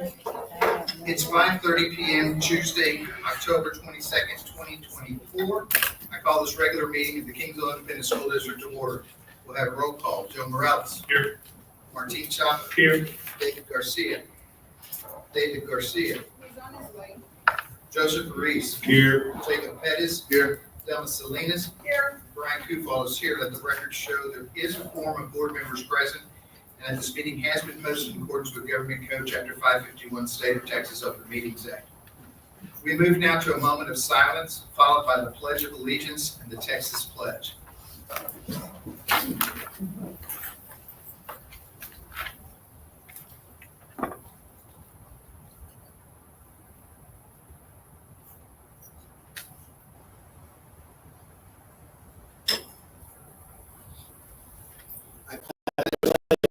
It's 5:30 p.m. Tuesday, October 22nd, 2024. I call this regular meeting of the Kingsville Independent School District to order. We'll have a roll call. Joe Morales. Here. Martin Chapa. Here. David Garcia. David Garcia. He's on his way. Joseph Reese. Here. Jacob Pettis. Here. Delma Salinas. Here. Brian Kufal is here. Let the record show there is a quorum of board members present, and that this meeting has been posted in accordance with Government Code Chapter 551, State of Texas Open Meetings Act. We move now to a moment of silence, followed by the Pledge of Allegiance and the Texas Pledge.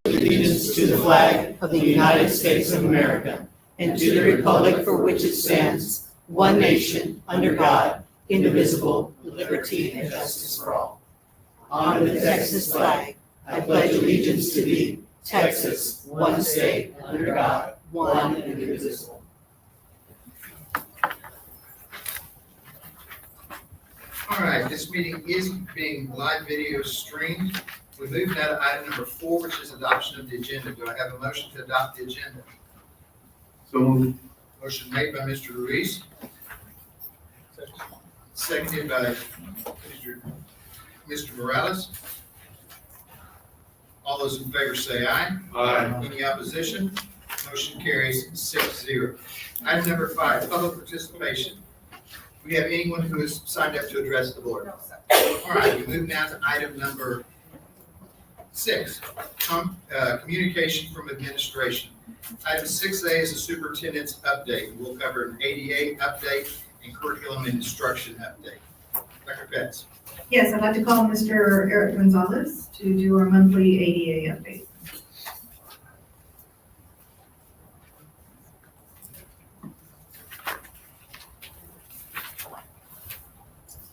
Allegiance to the flag of the United States of America and to the republic for which it stands, one nation, under God, indivisible, with liberty and justice for all. Honor the Texas flag. I pledge allegiance to thee, Texas, one state, under God, one and indivisible. All right, this meeting is being live video streamed. We move now to item number 4, which is adoption of the agenda. Do I have a motion to adopt the agenda? So moved. Motion made by Mr. Ruiz. Seconded by Mr. Morales. All those in favor say aye. Aye. Any opposition? Motion carries 6-0. Item number 5, public participation. Do we have anyone who has signed up to address the board? No, sir. All right, we move now to item number 6, communication from administration. Item 6A is a superintendent's update. We'll cover an ADA update and curriculum and instruction update. Dr. Betts. Yes, I'd like to call Mr. Eric Gonzalez to do our monthly ADA update.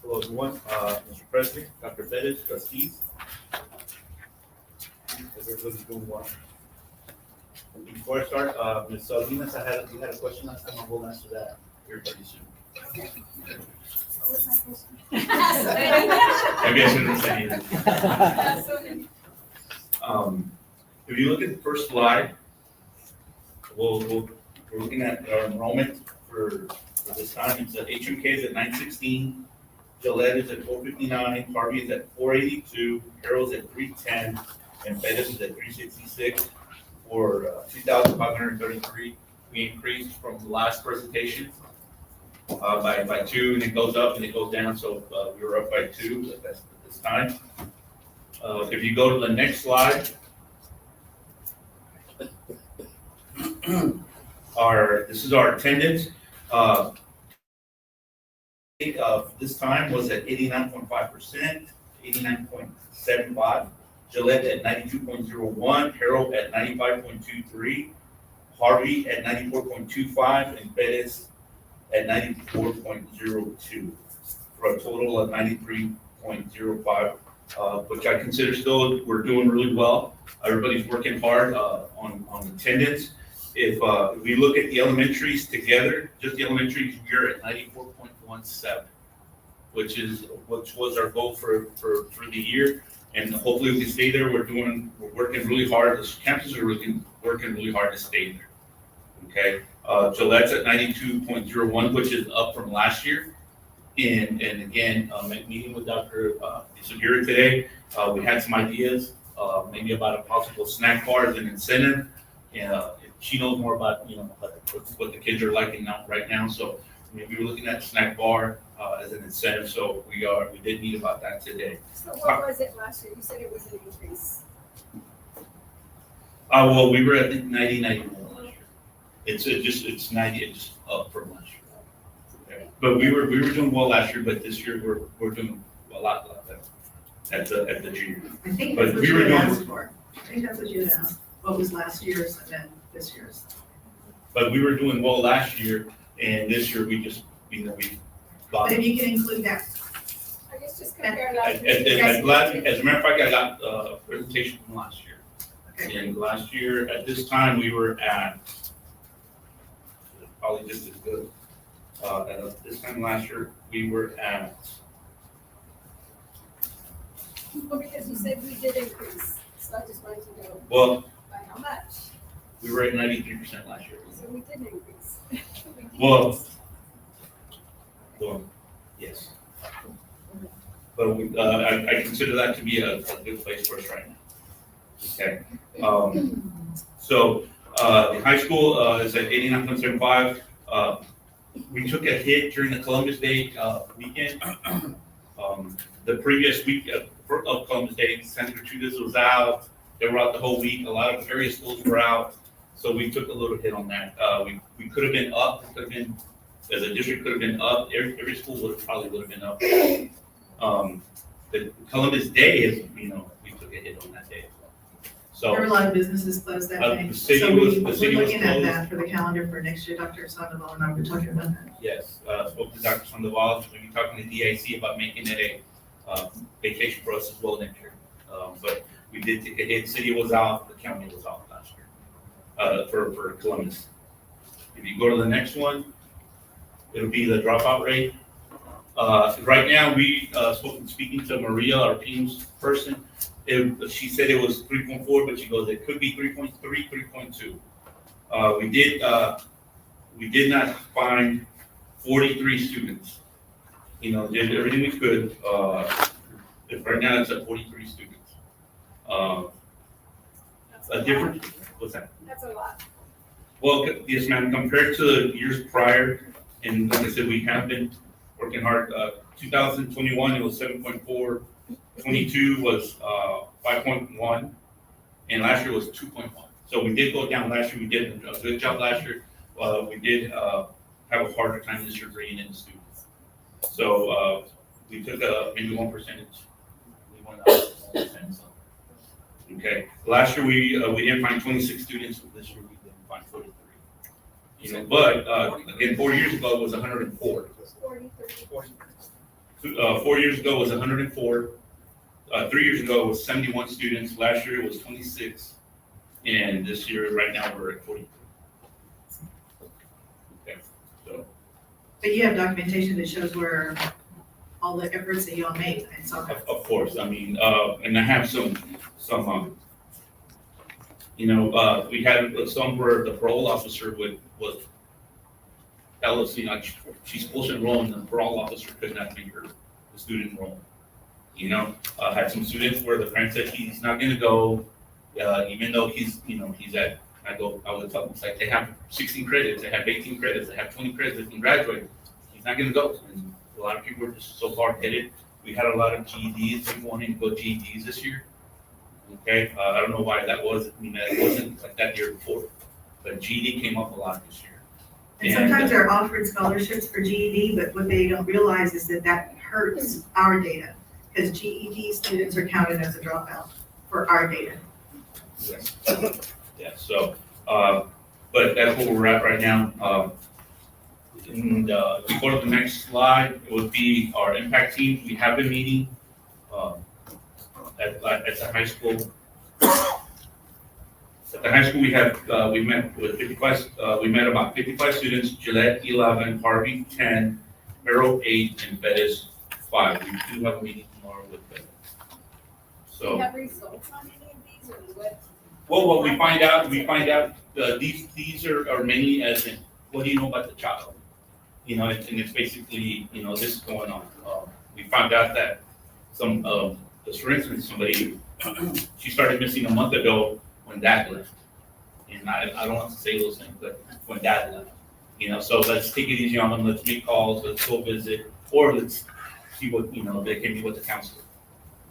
Hello, everyone. Mr. President, Dr. Bettis, trustees. Everybody's doing well. Before I start, Ms. Salinas, you had a question last time. I will answer that here pretty soon. What was my question? Maybe I shouldn't say anything. If you look at the first slide, we're looking at our enrollment for this time. It's HMK is at 916, Gillette is at 459, Harvey is at 482, Carroll's at 310, and Bettis is at 366 for 2,533. We increased from the last presentation by 2, and it goes up and it goes down, so we were up by 2 at this time. If you go to the next slide, this is our attendance. This time was at 89.5%, 89.75. Gillette at 92.01, Harold at 95.23, Harvey at 94.25, and Bettis at 94.02, for a total of 93.05, which I consider still we're doing really well. Everybody's working hard on attendance. If we look at the elementaries together, just the elementaries, we're at 94.17, which was our goal for the year. And hopefully we can stay there. We're working really hard. The campuses are working really hard to stay there. Okay. Gillette's at 92.01, which is up from last year. And again, meeting with Dr. Segura today, we had some ideas, maybe about a possible snack bar as an incentive. She knows more about what the kids are liking right now. So we were looking at snack bar as an incentive. So we did meet about that today. So what was it last year? You said it was an increase. Well, we were at 90, 91 last year. It's 90, it's just up from last year. Okay. But we were doing well last year, but this year we're doing a lot better at the junior. I think But that's what we you were had doing- asked for. I think that's what you had asked. What was last year's and then this year's. But we were doing well last year, and this year we just we But if you can include that, I guess just compare last As year. a matter of fact, I got a presentation from last year. okay. And last year, at this time, we were at probably just as good. At this time last year, we were at, Well, because you said we did increase, so I just wanted to know well, by how much. we were at 93% last year. So we did increase. We did Well, increase. yes. But I consider that to be a good place for us right now. Okay. So the high school is at 89.75. We took a hit during the Columbus Day weekend. The previous week of Columbus Day, Santa Gertrudis was out. They were out the whole week. A lot of area schools were out. So we took a little hit on that. We could have been up. We could have been, as a district, could have been up. Every school would have been up. The Columbus Day is, we took a hit on that day as well. So. There were a lot of businesses closed that day. The city So was we're closed. looking at that for the calendar for next year. Dr. Sandoval and I were talking about that. Yes, spoke to Dr. Sandoval, we'll be talking to DIC about making it a vacation for us as well next year. But we did take a hit, city was out, the county was out last year, for Columbus. If you go to the next one, it'll be the dropout rate. Right now, speaking to Maria, our team's person, she said it was 3.4, but she goes, it could be 3.3, 3.2. We did not find 43 students. Did everything we could. Right now it's at 43 students. That's A different, what's that? That's a lot. Well, yes, ma'am, compared to the years prior, and like I said, we have been working hard. 2021, it was 7.4, 22 was 5.1, and last year was 2.1. So we did go down last year. We did a good job last year. We did have a harder time this year bringing in students. So we took maybe 1%. We went up 1%. So. Okay. Last year we didn't find 26 students. This year we didn't find 43. But again, 4 years ago it was 104. 4 years ago was 104. 3 years ago it was 71 students. Last year it was 26. And this year, right now, we're at 43. Okay, so. But you have documentation that shows where all the efforts that y'all made. I saw that. Of course, I mean, and I have some, we had some where the parole officer was tell us, she's supposed to enroll and the parole officer could not make her the student enroll. Had some students where the parent said he's not gonna go, even though he's at, I would tell them, it's like they have 16 credits, they have 18 credits, they have 20 credits, they can graduate. He's not gonna go. And a lot of people were just so hard-headed. We had a lot of GEDs, people wanting to go GEDs this year. Okay, I don't know why that was. It wasn't like that year before, but GED came up a lot this year. And sometimes they're offered scholarships for GED, but what they don't realize is that hurts our data, because GED students are counted as a dropout for our data. Yes. Yeah, so, but that's where we're at right now. And if we go to the next slide, it would be our impact teams. We have been meeting at the high school. At the high school, we met with 55, we met about 55 students, Gillette 11, Harvey 10, Merrill 8, and Bettis 5. We do have a meeting tomorrow with them. Do you So, have results on any of these, or what? well, what we find out, these are mainly as in, what do you know about the child? And it's basically, this is going on. We found out that for instance, somebody, she started missing a month ago when dad left. And I don't want to say those things, but when dad left, so let's take it easy on them, let's make calls, let's go visit, or let's see what, they can be with the counselor.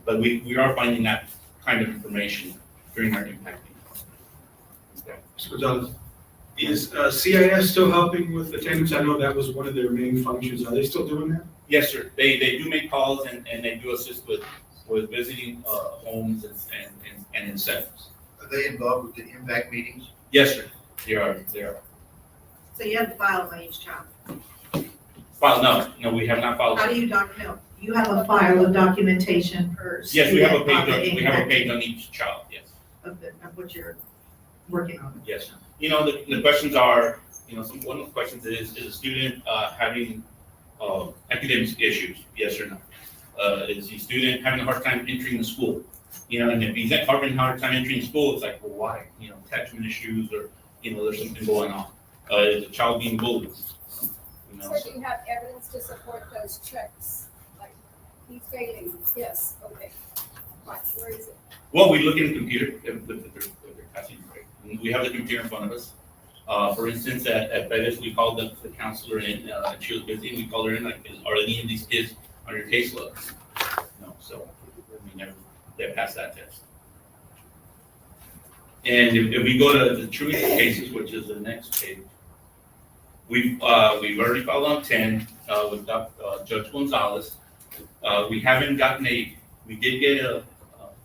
But we are finding that kind of information during our impact meetings. Mr. Gonzalez, is CIS still helping with attendance? I know that was one of their main functions. Are they still doing that? Yes, sir. They do make calls and they do assist with visiting homes and incentives. Are they involved with the impact meetings? Yes, sir. They are. So you have to file on each child. No, we have not filed. How do you document? You have a file of documentation per Yes, we have a student on page. the We have a impact page on each child. Yes. of what you're working on. Yes. The questions are, one of the questions is a student having academic issues, yes or no? Is the student having a hard time entering the school? And if he's having a hard time entering school, it's like, well, why? Attachment issues or, there's something going on. Is the child being bullied? So do you have evidence to support those checks? Like, he's failing, yes, okay. Right, where is it? Well, we look in the computer if they're passing grade. And we have the computer in front of us. For instance, at Bettis, we called the counselor in, and she was busy, and we called her in, like, are any of these kids on your caseload? No, so we never, they passed that test. And if we go to the truancy cases, which is the next page, we've already filed on 10 with Judge Gonzalez. We haven't gotten we did get a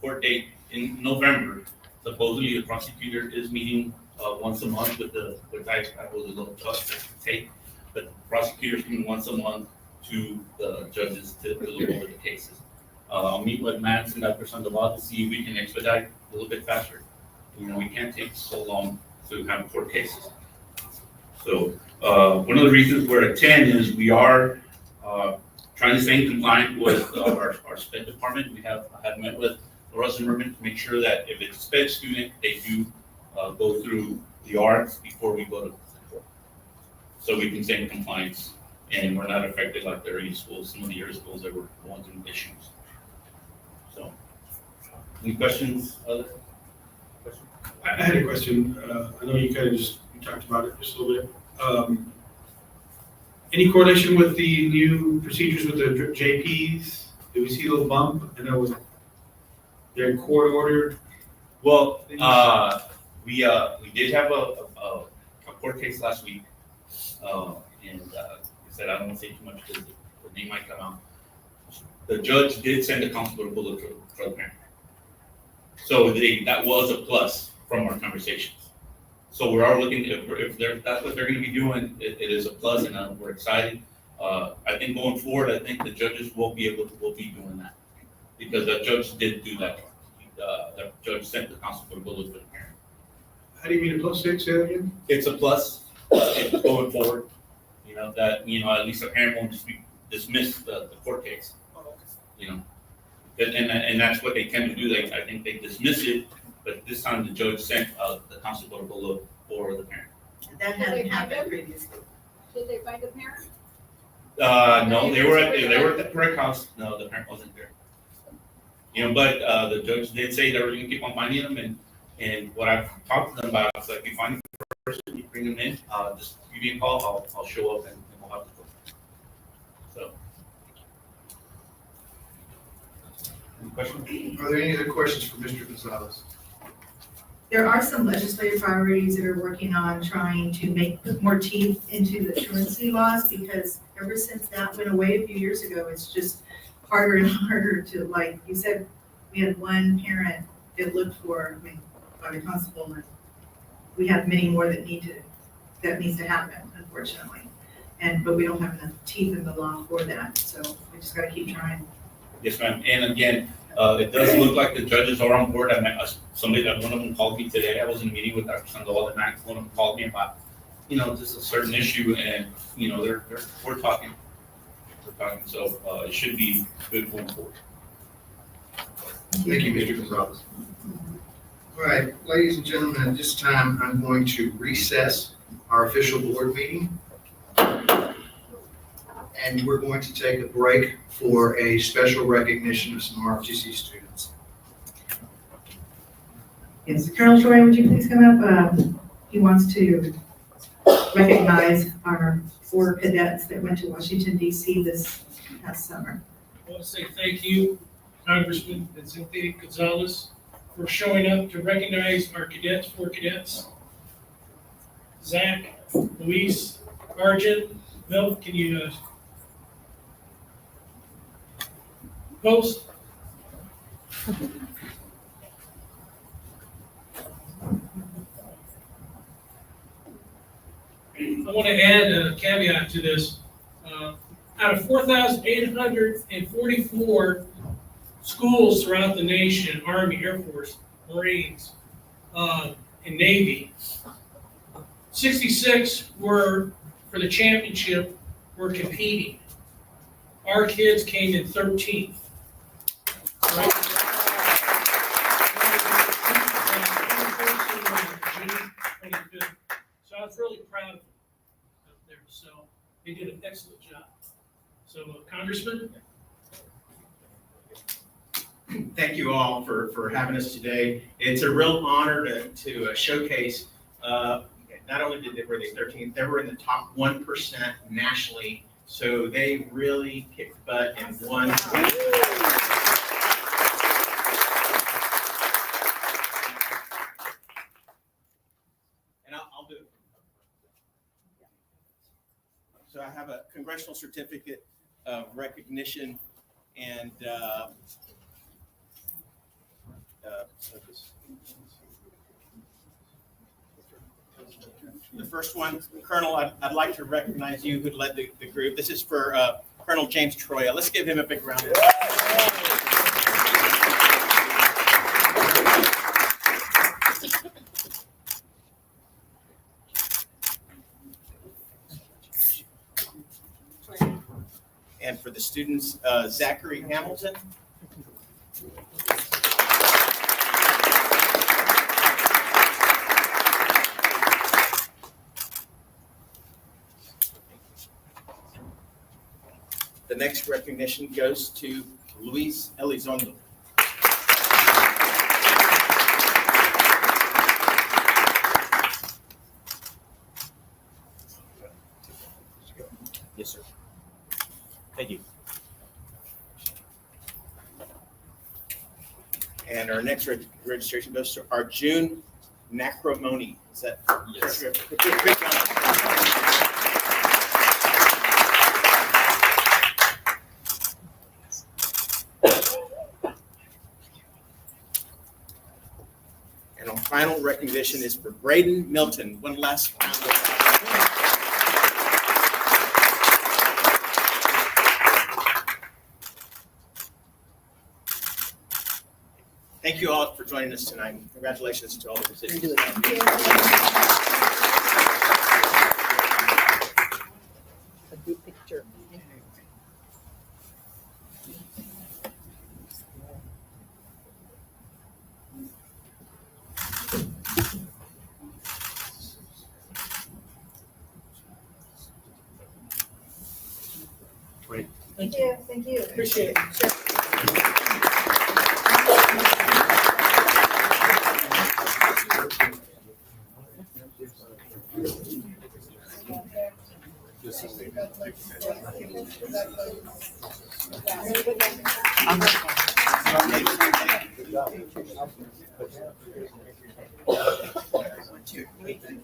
court date in November. Supposedly the prosecutor is meeting once a month which I was a little tough to take, but the prosecutor's meeting once a month to the judges to look over the cases. I'll meet with Max and Dr. Sandoval to see if we can expedite a little bit faster. We can't take so long to have court cases. So one of the reasons we're at 10 is we are trying to stay compliant with our SPED department. I have met with Laura Zimmerman to make sure that if it's a SPED student, they do go through the arts before we go to court. So we can stay in compliance and we're not affected like the area schools, some of the area schools that were going through issues. So, any questions? Other questions? I had a question. I know you kind of you talked about it just a little bit. Any correlation with the new procedures with the JPs? Did we see a little bump? I know they're court ordered. Well, we did have a court case last week, and I said I don't want to say too much because the name might come out. The judge did send a constable bullet for the parent, so that was a plus from our conversations. So we are looking if that's what they're going to be doing. It is a plus, and we're excited. I think going forward, I think the judges will be doing that because the judge did do that. The judge sent the constable bullet for the parent. How do you mean a plus 6? Say that again? It's a plus. It's going forward. That at least a parent won't just be dismissed the court case. And that's what they tend to do. I think they dismiss it, but this time the judge sent the constable bullet for the parent. That hadn't happened previously. Did they find the parent? No, they were at the correct house. No, the parent wasn't there. But the judge did say they were going to keep on finding them, and what I've talked to them about is like, if you find the person, you bring them in, just give me a call, I'll show up and we'll have to go. So. Any questions? Are there any other questions for Mr. Gonzalez? There are some legislative priorities that are working on trying to put more teeth into the truancy laws, because ever since that went away a few years ago, it's just harder and harder to, like you said, we had one parent that looked for, by the constable, and we have many more that needs to happen, unfortunately. But we don't have enough teeth in the law for that, so we just gotta keep trying. Yes, ma'am. And again, it does look like the judges are on board. I met one of them called me today. I was in a meeting with Dr. Sandoval and Max. One of them called me about, just a certain issue, and we're talking. So it should be good going forward. Thank you, Mr. Gonzalez. All right, ladies and gentlemen, at this time, I'm going to recess our official board meeting. And we're going to take a break for a special recognition of some ROTC students. Yes, Colonel Troy, would you please come up? He wants to recognize our 4 cadets that went to Washington, D.C. this past summer. I want to say thank you, Congressman Vicente Gonzalez, for showing up to recognize our cadets, 4 cadets. Zach, Luis, Arjun, Mel, can you post? I want to add a caveat to this. Out of 4,844 schools throughout the nation, Army, Air Force, Marines, and Navy, 66 were, for the championship, were competing. Our kids came in 13th. Right? So I was really proud of them up there. So they did an excellent job. So Congressman? Thank you all for having us today. It's a real honor to showcase, not only were they 13th, they were in the top 1% nationally. So they really kicked butt and won. And I'll do it. So I have a congressional certificate of recognition and the first one, Colonel, I'd like to recognize you who led the group. This is for Colonel James Troya. Let's give him a big round of applause. And for the students, Zachary Hamilton. The next recognition goes to Luis Elizondo. Yes, sir. Thank you. And our next registration goes to Arjun Nakromoni. Is that? Yes. And our final recognition is for Braden Milton. One last round of applause. Thank you all for joining us tonight. Congratulations to all the participants. A group picture. Great. Thank you. Thank you. Appreciate it.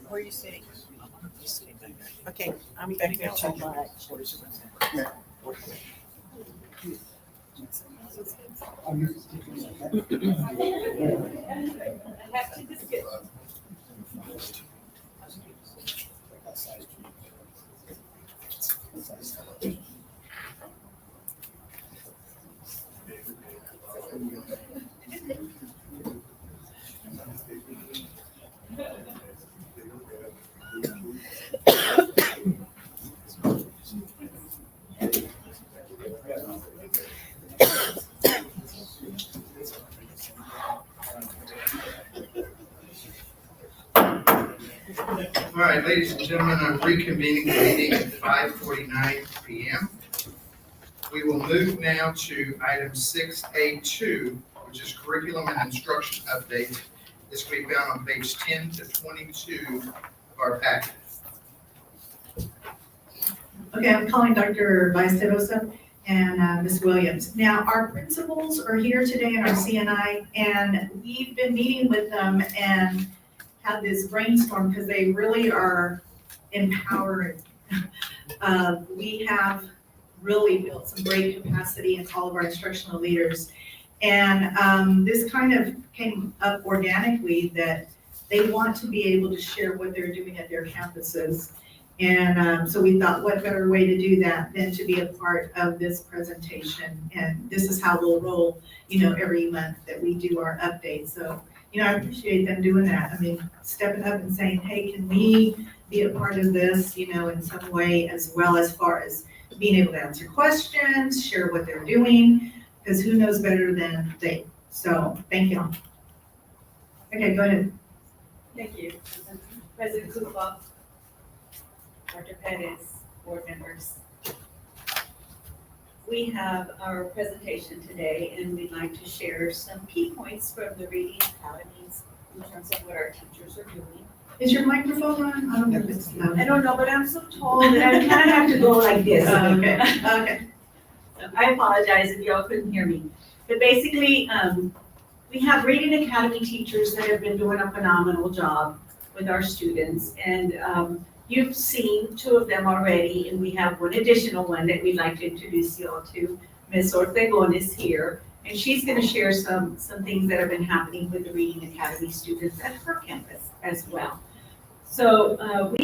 Where are you sitting? Okay, I'm back there too. All right, ladies and gentlemen, I'm reconvening the meeting at 5:49 p.m. We will move now to item 6A2, which is curriculum and instruction updates. This can be found on page 10 to 22 of our packet. Okay, I'm calling Dr. Vice and Ms. Williams. Now, our principals are here today in our CNI, and we've been meeting with them and had this brainstorm because they really are empowering. We have really built some great capacity in all of our instructional leaders. And this kind of came up organically that they want to be able to share what they're doing at their campuses. And so we thought, what better way to do that than to be a part of this presentation? And this is how we'll roll, every month that we do our updates. So, I appreciate them doing that. I mean, stepping up and saying, hey, can we be a part of this, in some way, as well as far as being able to answer questions, share what they're doing, because who knows better than they? So, thank you. Okay, go ahead. Thank you. President Kuzma, Dr. Pettis, board members. We have our presentation today, and we'd like to share some key points from the Reading Academies in terms of what our teachers are doing. Is your microphone on? I don't know if it's loud. I don't know, but I'm so tall that I kind of have to go like this. Okay, okay. So I apologize if y'all couldn't hear me. But basically, we have Reading Academy teachers that have been doing a phenomenal job with our students. And you've seen 2 of them already, and we have one additional one that we'd like to introduce you all to. Ms. Ortegon is here, and she's going to share some things that have been happening with the Reading Academy students at her campus as well. So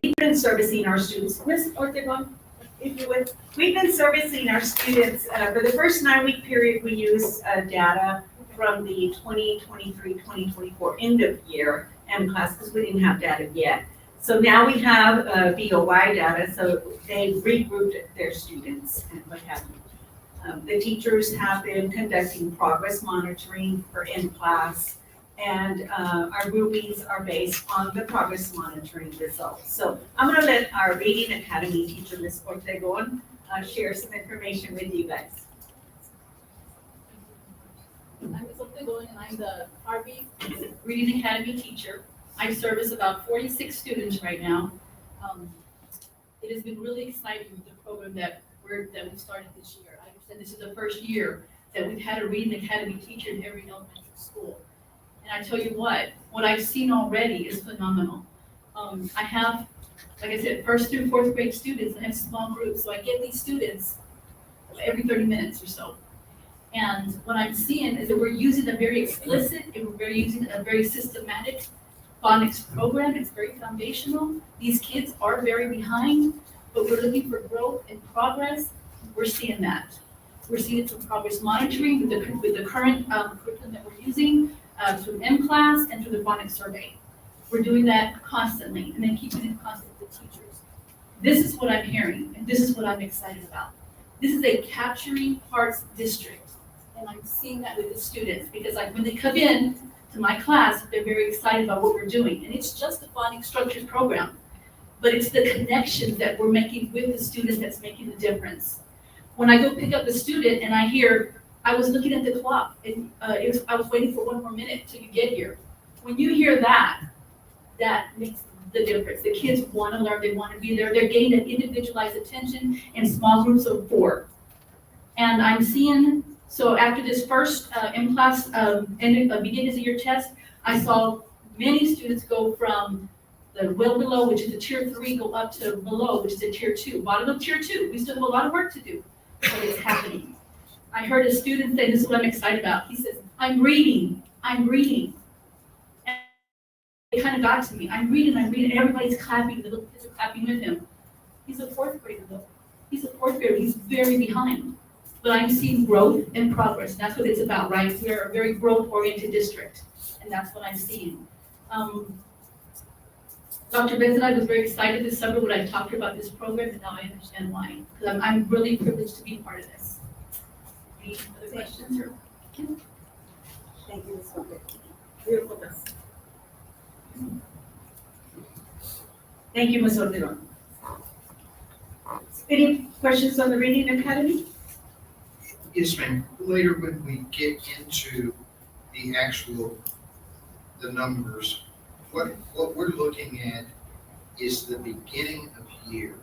we've been servicing our students. Ms. Ortegon, if you would. We've been servicing our students for the first 9-week period. We use data from the 2023-2024 end of year class because we didn't have data yet. So now we have BOY data, so they regrouped their students and what have you. The teachers have been conducting progress monitoring for in-class, and our groupings are based on the progress monitoring results. So I'm going to let our Reading Academy teacher, Ms. Ortegon, share some information with you guys. I'm Ms. Ortegon, and I'm the RV Reading Academy teacher. I service about 46 students right now. It has been really exciting with the program that we started this year. I understand this is the first year that we've had a Reading Academy teacher in every elementary school. And I tell you what I've seen already is phenomenal. I have, like I said, 1st through 4th grade students. I have small groups, so I get these students every 30 minutes or so. And what I'm seeing is that we're using a very explicit and we're using a very systematic phonics program. It's very foundational. These kids are very behind, but we're looking for growth and progress. We're seeing that. We're seeing it through progress monitoring with the current curriculum that we're using, through M-Class and through the phonics survey. We're doing that constantly and then keeping it constant with the teachers. This is what I'm hearing, and this is what I'm excited about. This is a capturing hearts district, and I'm seeing that with the students because like when they come in to my class, they're very excited about what we're doing, and it's just a phonics structured program, but it's the connections that we're making with the students that's making the difference. When I go pick up the student and I hear, I was looking at the clock, and I was waiting for 1 more minute till you get here. When you hear that, that makes the difference. The kids want to learn, they want to be there. They're getting that individualized attention in small groups of 4. And I'm seeing, so after this first M-Class beginning of the year test, I saw many students go from the well below, which is a tier 3, go up to below, which is a tier 2. Bottom of tier 2, we still have a lot of work to do, but it's happening. I heard a student say, this is what I'm excited about. He says, I'm reading. And it kind of got to me. I'm reading, and everybody's clapping. The little kids are clapping with him. He's a 4th grader though. He's a 4th grader. He's very behind. But I'm seeing growth and progress. That's what it's about, right? We're a very growth-oriented district, and that's what I'm seeing. Dr. Benson, I was very excited this summer when I talked to her about this program, and now I understand why. Because I'm really privileged to be part of this. Any other questions? Thank you, Ms. Ortegon. Beautiful. Thank you, Ms. Ortegon. Any questions on the Reading Academy? Yes, ma'am. Later when we get into the numbers, what we're looking at is the beginning of year.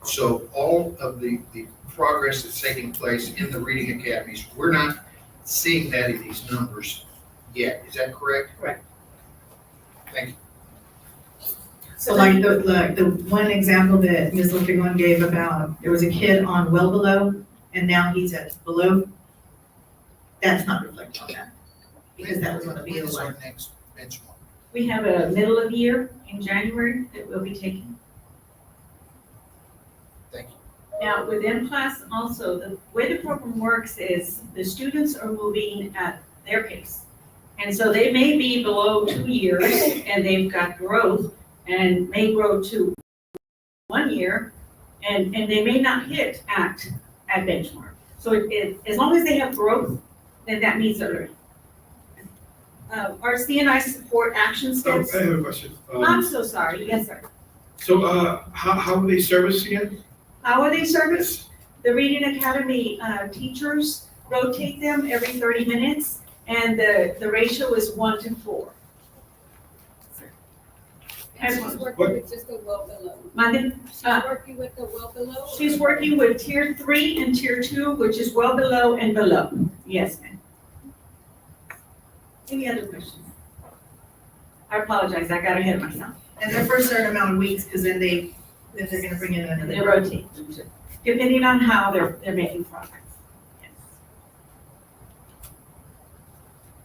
So all of the progress that's taking place in the Reading Academies, we're not seeing that in these numbers yet. Is that correct? Correct. Thank you. So like the one example that Ms. Ortegon gave about, there was a kid on well below, and now he's at below, that's not reflected on that, because that was one of the When is our BOY. next benchmark? We have a middle of year in January that we'll be taking. Thank you. Now, within class also, the way the program works is the students are moving at their pace. And so they may be below 2 years and they've got growth, and may grow to 1 year, and they may not hit at benchmark. So as long as they have growth, then that means they're learning. Our CNI support action I steps. have a question. I'm so sorry, yes, sir. So, how are they serviced again? How are they serviced? The Reading Academy teachers rotate them every 30 minutes, and the ratio is 1 to 4. And she's working with just the well below. Monday, She's working with the well below? she's working with tier 3 and tier 2, which is well below and below. Yes, ma'am. Any other questions? I apologize, I got ahead of myself. And they're for a certain amount of weeks, because then they're gonna bring in They another. rotate, depending on how they're making progress. Yes.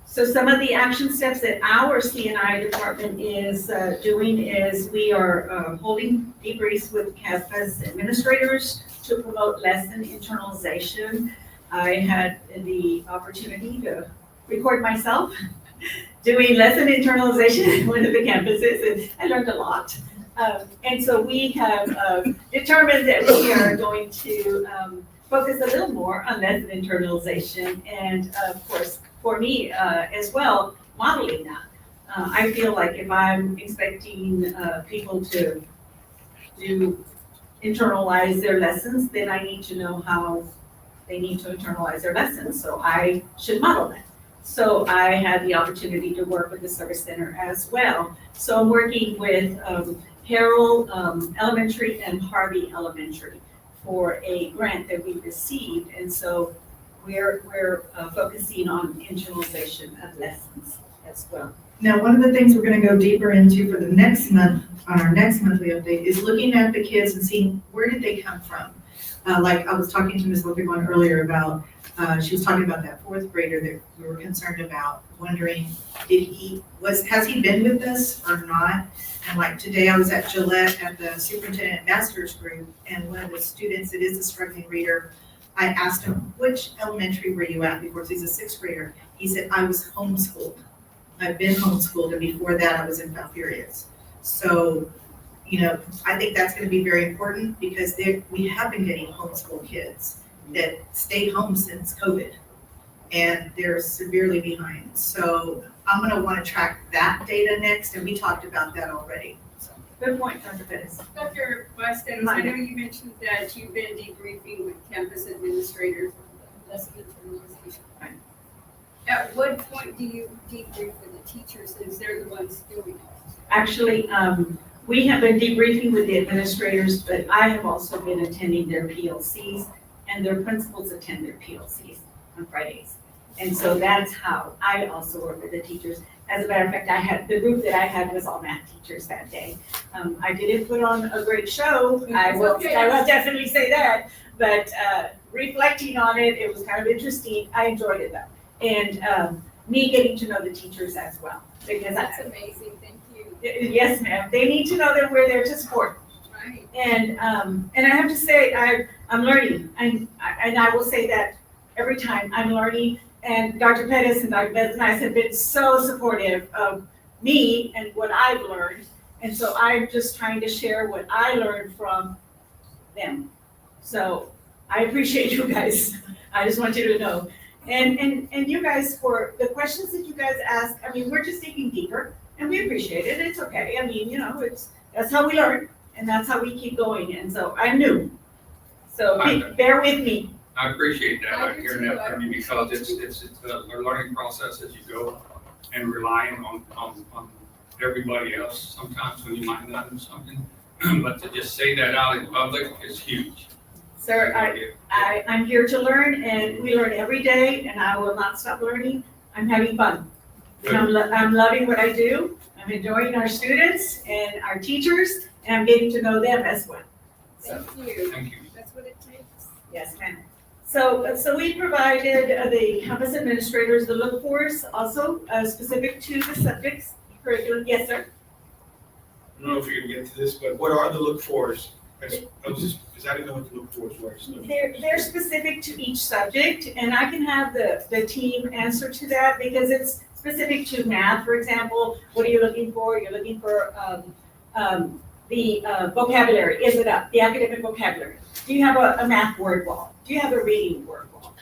So some of the action steps that our CNI department is doing is we are holding debriefs with CASPA's administrators to promote lesson internalization. I had the opportunity to record myself doing lesson internalization at one of the campuses, and I learned a lot. And so we have determined that we are going to focus a little more on lesson internalization, and of course, for me as well, modeling that. I feel like if I'm expecting people to internalize their lessons, then I need to know how they need to internalize their lessons, so I should model that. So I had the opportunity to work with the service center as well. So I'm working with Harrell Elementary and Harvey Elementary for a grant that we received. And so we're focusing on internalization of lessons as well. Now, one of the things we're gonna go deeper into for the next month, on our next monthly update, is looking at the kids and seeing where did they come from? Like I was talking to Ms. Lopez earlier about, she was talking about that 4th grader that we were concerned about, wondering, has he been with us or not? And like today I was at Gillette at the superintendent master's group, and one of the students that is a struggling reader, I asked him, which elementary were you at before? He's a 6th grader. He said, I was homeschooled. I've been homeschooled, and before that I was in Falfurrias. So, you know, I think that's gonna be very important, because we have been getting homeschool kids that stayed home since COVID, and they're severely behind. So I'm gonna wanna track that data next, and we talked about that already. So. Good point, Dr. Pettis. Dr. Weston, I know you mentioned that you've been debriefing with campus administrators on lesson internalization. Right. At what point do you debrief with the teachers, since they're the ones doing it? Actually, we have been debriefing with the administrators, but I have also been attending their PLCs, and their principals attend their PLCs on Fridays. And so that's how I also work with the teachers. As a matter of fact, the group that I had was all math teachers that day. I didn't put on a great show, I will definitely say that, but reflecting on it, it was kind of interesting. I enjoyed it though. And me getting to know the teachers as well, because That's amazing, thank you. yes, ma'am, they need to know that we're there to support. Right. And I have to say, I'm learning, and I will say that every time I'm learning, and Dr. Pettis and Dr. Betts and I have been so supportive of me and what I've learned, and so I'm just trying to share what I learned from them. So I appreciate you guys, I just want you to know. And you guys, for the questions that you guys ask, I mean, we're just digging deeper, and we appreciate it, it's okay, I mean, you know, that's how we learn. And that's how we keep going, and so I'm new. So bear with me. I appreciate that, I do hearing too. that from you, because it's a learning process as you go, and relying on everybody else sometimes when you might not know something. But to just say that out in public is huge. Sir, I'm here to learn, and we learn every day, and I will not stop learning. I'm having fun. And I'm loving what I do. I'm enjoying our students and our teachers, and I'm getting to know them as well. So, Thank you. Thank you. That's what it takes. yes, ma'am. So we provided the campus administrators the look-fors also specific to the subjects curriculum. Yes, sir. I don't know if you're gonna get to this, but what are the look-fors? Because I didn't know what the look-fors were. So. They're specific to each subject, and I can have the team answer to that, because it's specific to math, for example. What are you looking for? You're looking for The vocabulary, is it up? The academic vocabulary. Do you have a math word wall? Do you have a reading word wall?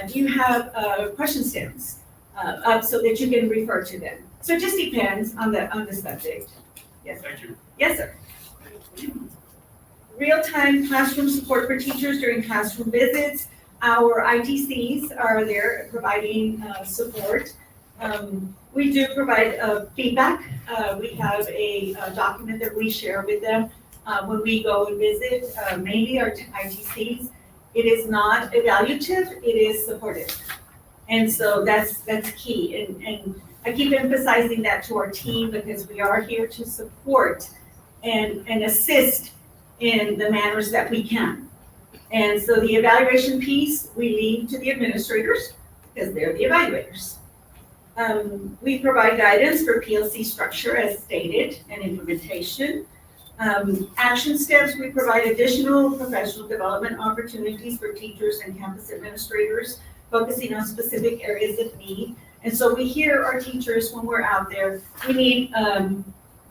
Do you have question stems up so that you can refer to them? So it just depends on the subject. Yes. Thank you. Yes, sir. Real-time classroom support for teachers during classroom visits. Our ITCs are there providing support. We do provide feedback. We have a document that we share with them when we go and visit, mainly our ITCs. It is not evaluative, it is supportive. And so that's key. And I keep emphasizing that to our team because we are here to support and assist in the manners that we can. And so the evaluation piece, we leave to the administrators because they're the evaluators. We provide guidance for PLC structure as stated and implementation. Action steps, we provide additional professional development opportunities for teachers and campus administrators, focusing on specific areas of need. And so we hear our teachers when we're out there, we need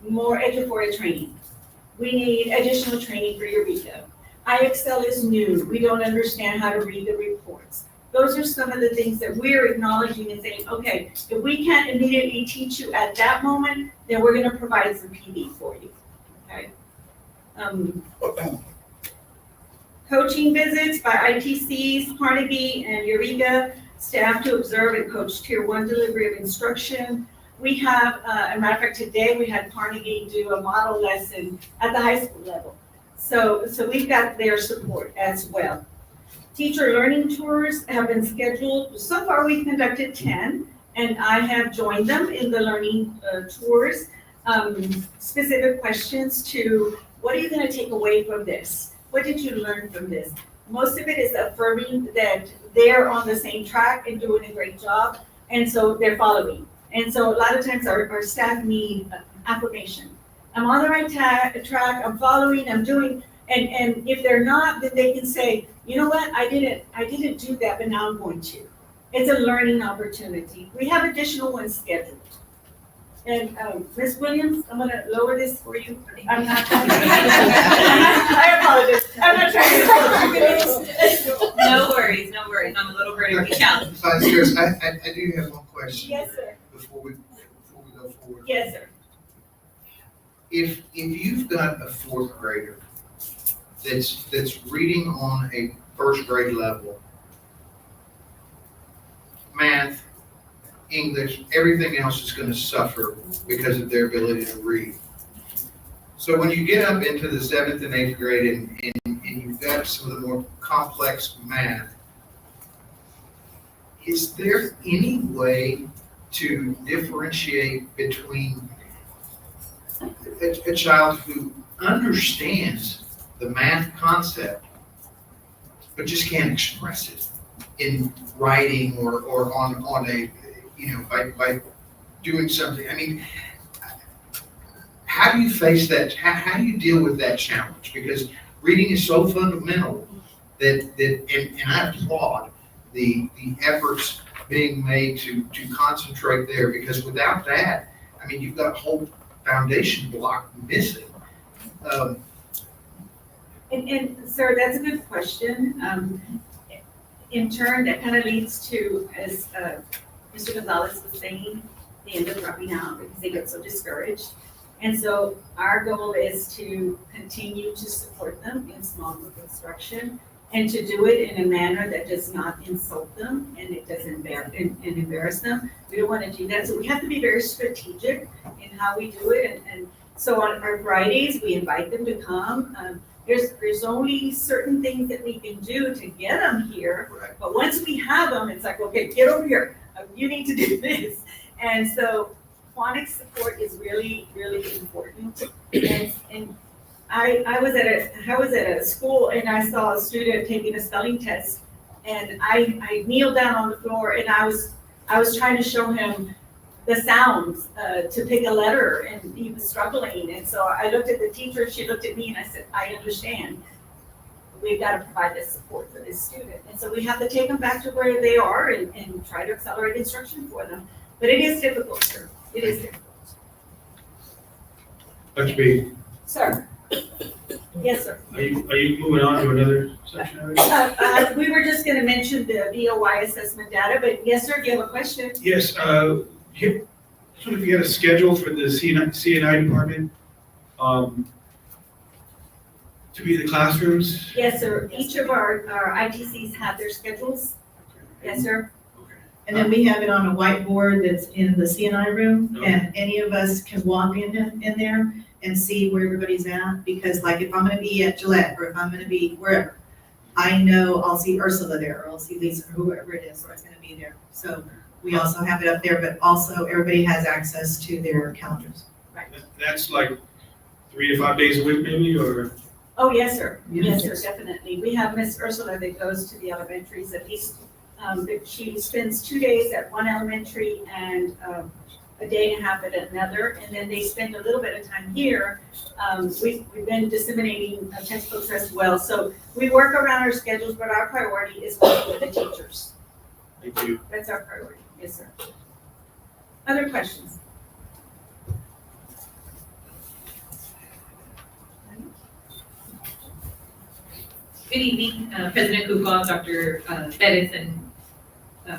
more Eduforia training. We need additional training for Eureka. IXL is new. We don't understand how to read the reports. Those are some of the things that we're acknowledging and saying, okay, if we can't immediately teach you at that moment, then we're gonna provide some PD for you, okay? Coaching visits by ITCs, Carnegie and Eureka, staff to observe and coach Tier 1 delivery of instruction. We have, a matter of fact, today we had Carnegie do a model lesson at the high school level. So we've got their support as well. Teacher learning tours have been scheduled. So far, we've conducted 10, and I have joined them in the learning tours. Specific questions to, what are you gonna take away from this? What did you learn from this? Most of it is affirming that they're on the same track and doing a great job, and so they're following. And so a lot of times our staff need affirmation. I'm on the right track, I'm following, I'm doing, and if they're not, then they can say, you know what, I didn't do that, but now I'm going to. It's a learning opportunity. We have additional ones scheduled. And Ms. Williams, I'm gonna lower this for you. I'm not I apologize. I'm not trying to. No worries, no worries. I'm a little birdie with the challenge. Vice Chair, I do have one question. Yes, sir. Before we go forward. Yes, sir. If you've got a fourth grader that's reading on a first grade level, math, English, everything else is gonna suffer because of their ability to read. So when you get up into the 7th and 8th grade and you've got some of the more complex math, is there any way to differentiate between a child who understands the math concept, but just can't express it in writing or on a, by doing something? I mean, how do you face that? How do you deal with that challenge? Because reading is so fundamental that and I applaud the efforts being made to concentrate there, because without that, I mean, you've got a whole foundation block missing. And sir, that's a good question. In turn, that kind of leads to, as Mr. Gonzalez was saying, they end up dropping out because they get so discouraged. And so our goal is to continue to support them in small group instruction and to do it in a manner that does not insult them and it doesn't embarrass them. We don't want to do that. So we have to be very strategic in how we do it. And so on our Fridays, we invite them to come. There's only certain things that we can do to get them here. Right. But once we have them, it's like, okay, get over here. You need to do this. And so phonics support is really, really important. And I was at a school and I saw a student taking a spelling test, and I kneeled down on the floor and I was trying to show him the sounds to pick a letter, and he was struggling. And so I looked at the teacher, she looked at me, and I said, I understand. We've got to provide this support for this student. And so we have to take them back to where they are and try to accelerate instruction for them. But it is difficult, sir. It is difficult. Dr. B, Sir? Yes, sir. Are you moving on to another section already? We were just gonna mention the VOY assessment data, but yes, sir, if you have a question. Yes, just wonder if you had a schedule for the CNI department, to be in the classrooms? Yes, sir. Each of our ITCs have their schedules. Yes, sir. Okay. And then we have it on a whiteboard that's in the CNI room, and any of us can walk in there and see where everybody's at, because like if I'm gonna be at Gillette, or if I'm gonna be wherever, I know I'll see Ursula there, or I'll see Lisa, or whoever it is, or it's gonna be there. So we also have it up there, but also everybody has access to their calendars. That's like 3 to 5 days a week maybe, or? Oh, yes, sir. Yes, sir, definitely. We have Miss Ursula that goes to the elementaries at least. She spends 2 days at one elementary and a day and a half at another, and then they spend a little bit of time here. We've been disseminating textbooks as well. So we work around our schedules, but our priority is working with the teachers. Thank you. That's our priority. Yes, sir. Other questions? Good evening, President Kukal, Dr. Bettis, and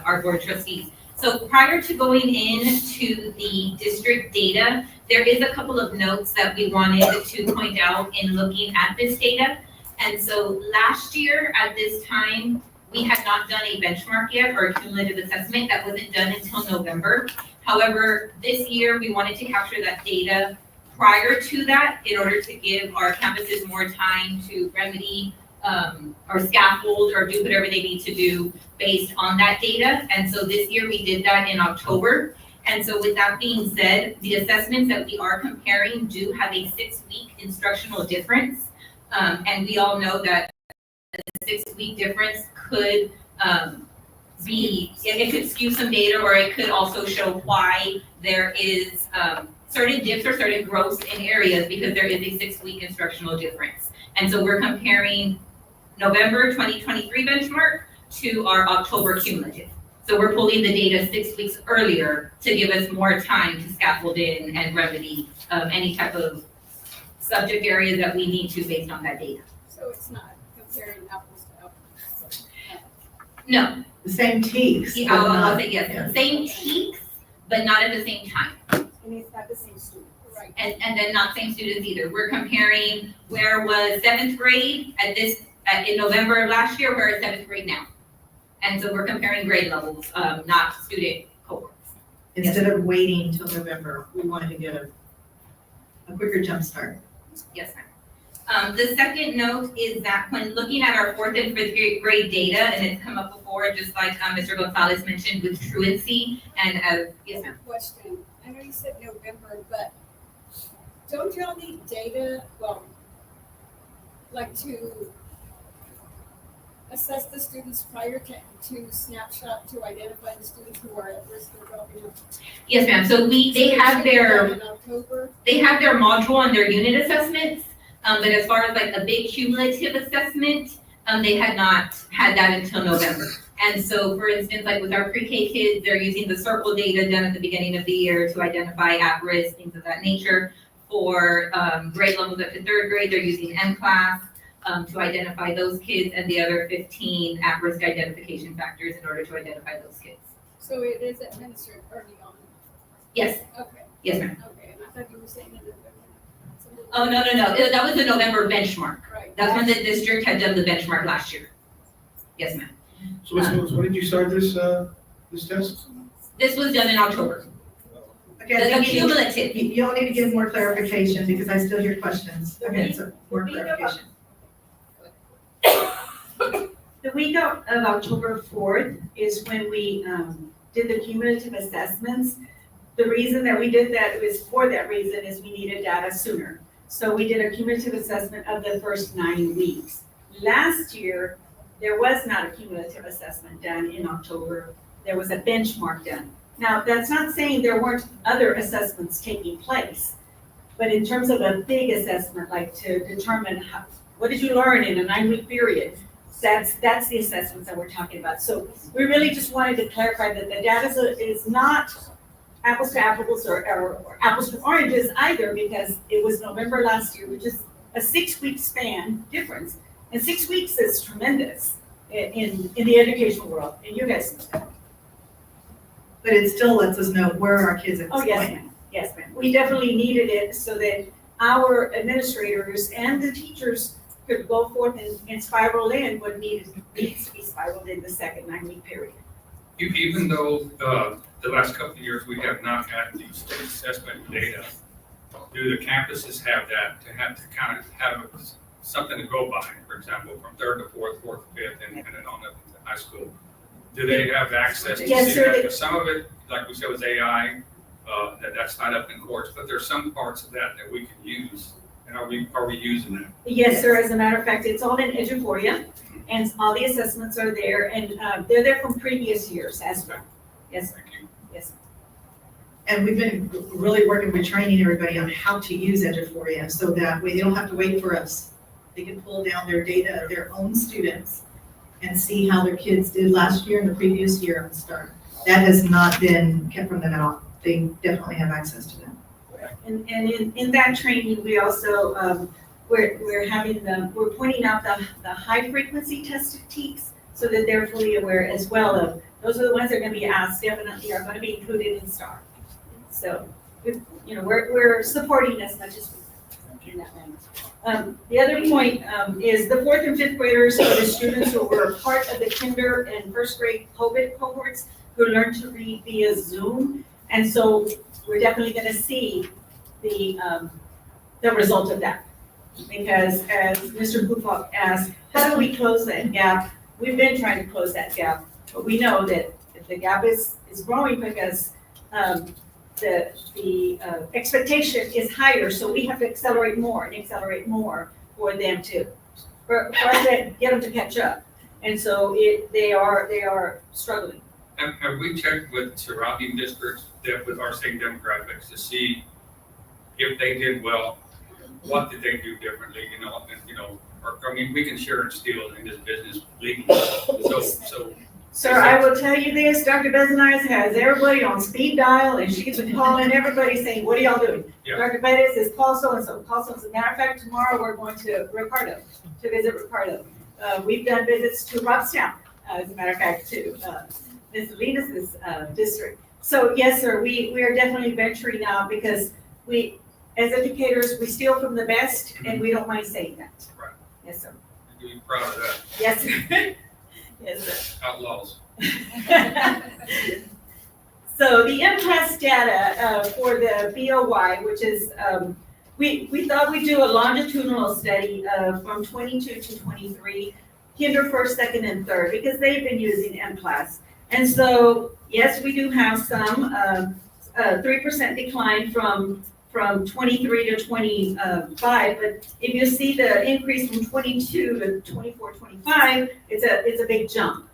our board trustees. So prior to going into the district data, there is a couple of notes that we wanted to point out in looking at this data. And so last year at this time, we had not done a benchmark yet or a cumulative assessment. That wasn't done until November. However, this year we wanted to capture that data prior to that in order to give our campuses more time to remedy or scaffold or do whatever they need to do based on that data. And so this year we did that in October. And so with that being said, the assessments that we are comparing do have a 6-week instructional difference. And we all know that the 6-week difference could it could skew some data, or it could also show why there is certain dips or certain growths in areas because there is a 6-week instructional difference. And so we're comparing November 2023 benchmark to our October cumulative. So we're pulling the data 6 weeks earlier to give us more time to scaffold in and remedy any type of subject areas that we need to based on that data. So it's not comparing apples to apples. No, The same teaks. but I'll not- say yes, yeah. same peaks, but not at the same time. And it's not the same student. Right. And then not same students either. We're comparing where was 7th grade in November of last year, where is 7th grade now? And so we're comparing grade levels, not student cohorts. Instead of waiting till November, we wanted to get a quicker jump start. Yes, ma'am. The second note is that when looking at our 4th and 5th grade data, and it's come up before, just like Mr. Gonzalez mentioned with truancy and yes, ma'am. Question, I know you said November, but don't y'all need data, well, like to assess the students prior to snapshot to identify the students who are at risk of dropping out? Yes, ma'am. So they have their In October? module on their unit assessments, but as far as like a big cumulative assessment, they had not had that until November. And so, for instance, like with our pre-K kids, they're using the circle data done at the beginning of the year to identify at-risk, things of that nature. For grade levels up to 3rd grade, they're using M-Class to identify those kids and the other 15 at-risk identification factors in order to identify those kids. So it is administered early on? Yes, Okay, yes, ma'am. okay, and I thought you were saying that. Oh, no. That was the November benchmark. Right. That's when the district had done the benchmark last year. Yes, ma'am. So when did you start this test? This was done in October. Okay, I The think cumulative. y'all need to give more clarification because I still hear questions. Okay, so more clarification. The week of October 4th is when we did the cumulative assessments. The reason that we did that was for that reason is we needed data sooner. So we did a cumulative assessment of the first 9 weeks. Last year, there was not a cumulative assessment done in October. There was a benchmark done. Now, that's not saying there weren't other assessments taking place, but in terms of a big assessment, like to determine what did you learn in a 9-week period, that's the assessments that we're talking about. So we really just wanted to clarify that the data is not apples to apples or apples to oranges either, because it was November last year, which is a 6-week span difference. And 6 weeks is tremendous in the educational world, and you guys know that. But it still lets us know where our kids are Oh, going. yes, ma'am. Yes, ma'am. We definitely needed it so that our administrators and the teachers could go forth and spiral in what needs to be spiraled in the second 9-week period. Even though, the last couple of years, we have not had the state assessment data, do the campuses have that to kind of have something to go by? For example, from 3rd to 4th, 4th to 5th, and then on up to high school. Do they have access to Yes, see sir, that? they- Because some of it, like we said, was AI, that's not up in courts, but there's some parts of that we can use. And are we using that? Yes, sir. As a matter of fact, it's all in Eduforia, and all the assessments are there, and they're there from previous years as well. Yes, Thank you. yes. And we've been really working with training everybody on how to use Eduforia, so that way they don't have to wait for us. They can pull down their data of their own students and see how their kids did last year and the previous year on STAR. That has not been kept from them at all. They definitely have access to that. And in that training, we also, we're pointing out the high frequency tested teaks so that they're fully aware as well of, those are the ones that are gonna be asked, definitely are gonna be included in STAR. So, we're supporting as much as we can in that manner. The other point is the 4th and 5th graders are the students who were part of the kinder and 1st grade COVID cohorts who learned to read via Zoom. And so we're definitely gonna see the result of that. Because as Mr. Kufok asked, how do we close that gap? We've been trying to close that gap, but we know that the gap is growing because the expectation is higher, so we have to accelerate more and accelerate more for them for us to get them to catch up. And so they are struggling. Have we checked with surrounding districts with our same demographics to see if they did well? What did they do differently, we can share and steal in this business legally. So Sir, I will tell you this, Dr. Bezanias has everybody on speed dial, and she's been calling everybody saying, what are y'all doing? Yeah. Dr. Bettis is call so-and-so, call so-and-so. Matter of fact, tomorrow we're going to Ricardo, to visit Ricardo. We've done visits to Robstown, as a matter of fact, to Ms. Salinas' district. So yes, sir, we are definitely venturing out because we, as educators, we steal from the best, and we don't mind saying that. Right. Yes, sir. you'd be proud of that. Yes, sir. Yes, sir. Outlaws. So the MCAS data for the BOY, which is, we thought we'd do a longitudinal study from 22 to 23, kinder, 1st, 2nd, and 3rd, because they've been using MCAS. And so, yes, we do have some 3% decline from 23 to 25, but if you see the increase from 22 to 24, 25, it's a big jump.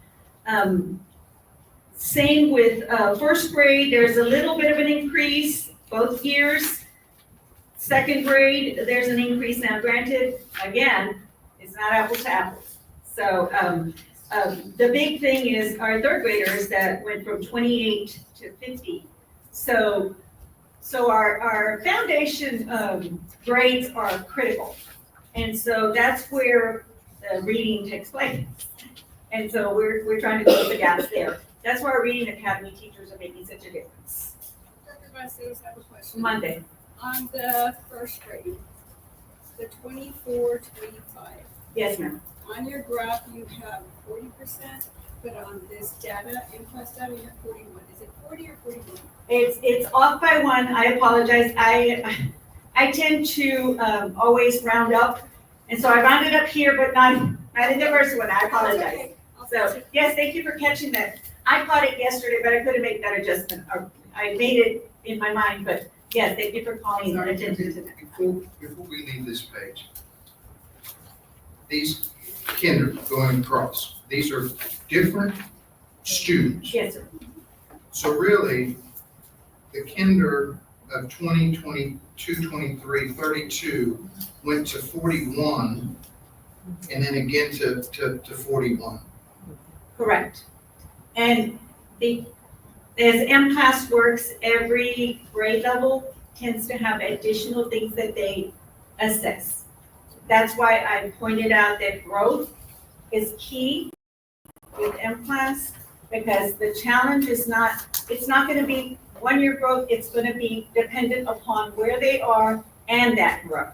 Same with 1st grade, there's a little bit of an increase both years. 2nd grade, there's an increase. Now granted, again, it's not apples to apples. So the big thing is our 3rd graders that went from 28 to 50. So our foundation grades are critical. And so that's where the reading takes place. And so we're trying to close the gaps there. That's why our reading academy teachers are making such a difference. Dr. Vasquez, I have a question. Monday. On the 1st grade, the 24, 25, Yes, ma'am. on your graph, you have 40%, but on this data, in-class data, you have 41. Is it 40 or 41? It's off by 1. I apologize. I tend to always round up. And so I rounded up here, but not in the first one. I apologize. Okay. So, yes, thank you for catching that. I caught it yesterday, but I couldn't make that adjustment. I made it in my mind, but yes, thank you for calling our attention to that. Before we leave this page, these kinder going across, these are different students. Yes, sir. So really, the kinder of 20, 22, 23, 32 went to 41, and then again to 41. Correct. And As M-Class works, every grade level tends to have additional things that they assess. That's why I pointed out that growth is key with M-Class, because the challenge is not, it's not gonna be 1 year growth, it's gonna be dependent upon where they are and that growth.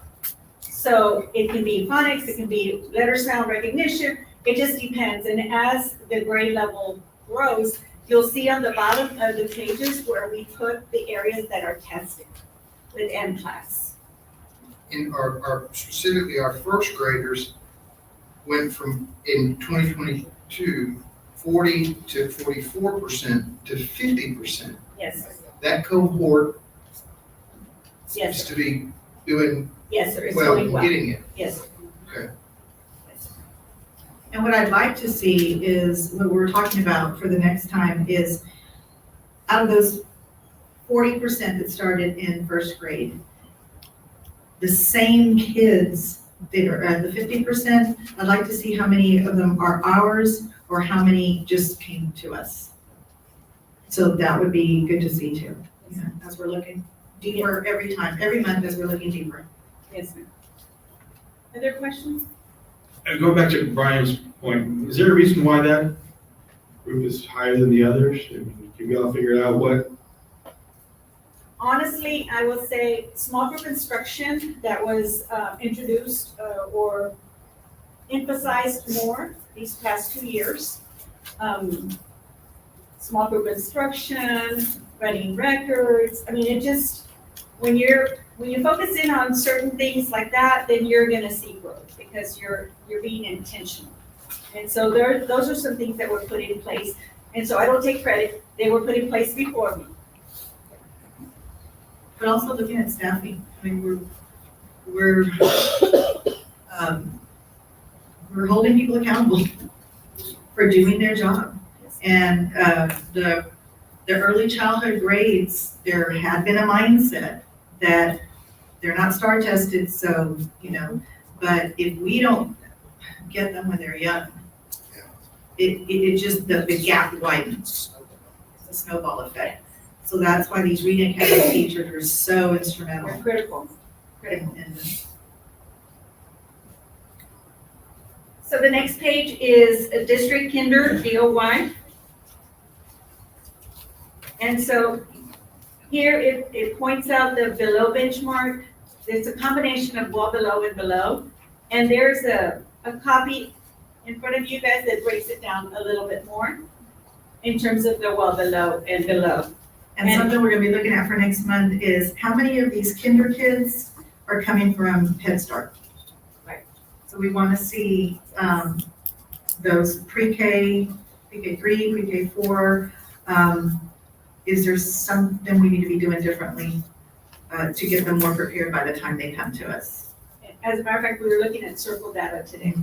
So it can be phonics, it can be letter sound recognition, it just depends. And as the grade level grows, you'll see on the bottom of the pages where we put the areas that are tested with M-Class. In specifically our first graders went from, in 2022, 40 to 44% to 50%. Yes, That cohort yes, seems to be doing yes, sir, it's well, going well. getting it. Yes. Sir. Okay. Yes. And what I'd like to see is, what we're talking about for the next time is, out of those 40% that started in first grade, the same kids that are at the 50%, I'd like to see how many of them are ours or how many just came to us. So that would be good to see too, as we're looking deeper every time, every month as we're looking deeper. Yes, ma'am. Other questions? And going back to Brian's point, is there a reason why that group is higher than the others? Can we all figure out what? Honestly, I will say small group instruction that was introduced or emphasized more these past 2 years. Small group instruction, running records. I mean, it just, when you focus in on certain things like that, then you're gonna see growth because you're being intentional. And so those are some things that were put in place. And so I don't take credit, they were put in place before me. But also looking at staffing, I mean, we're holding people accountable for doing their job. And the early childhood grades, there had been a mindset that they're not STAR tested, so, but if we don't get them when they're young, it just, the gap widens. It's a snowball effect. So that's why these reading academy teachers are so instrumental. They're critical. So the next page is a district kinder DOY. And so here it points out the below benchmark. It's a combination of well below and below. And there's a copy in front of you guys that breaks it down a little bit more in terms of the well below and below. And something we're gonna be looking at for next month is how many of these kinder kids are coming from Head Start? Right. So we wanna see, those pre-K, pre-K3, pre-K4, is there something we need to be doing differently, to get them more prepared by the time they come to us? As a matter of fact, we were looking at circle data today.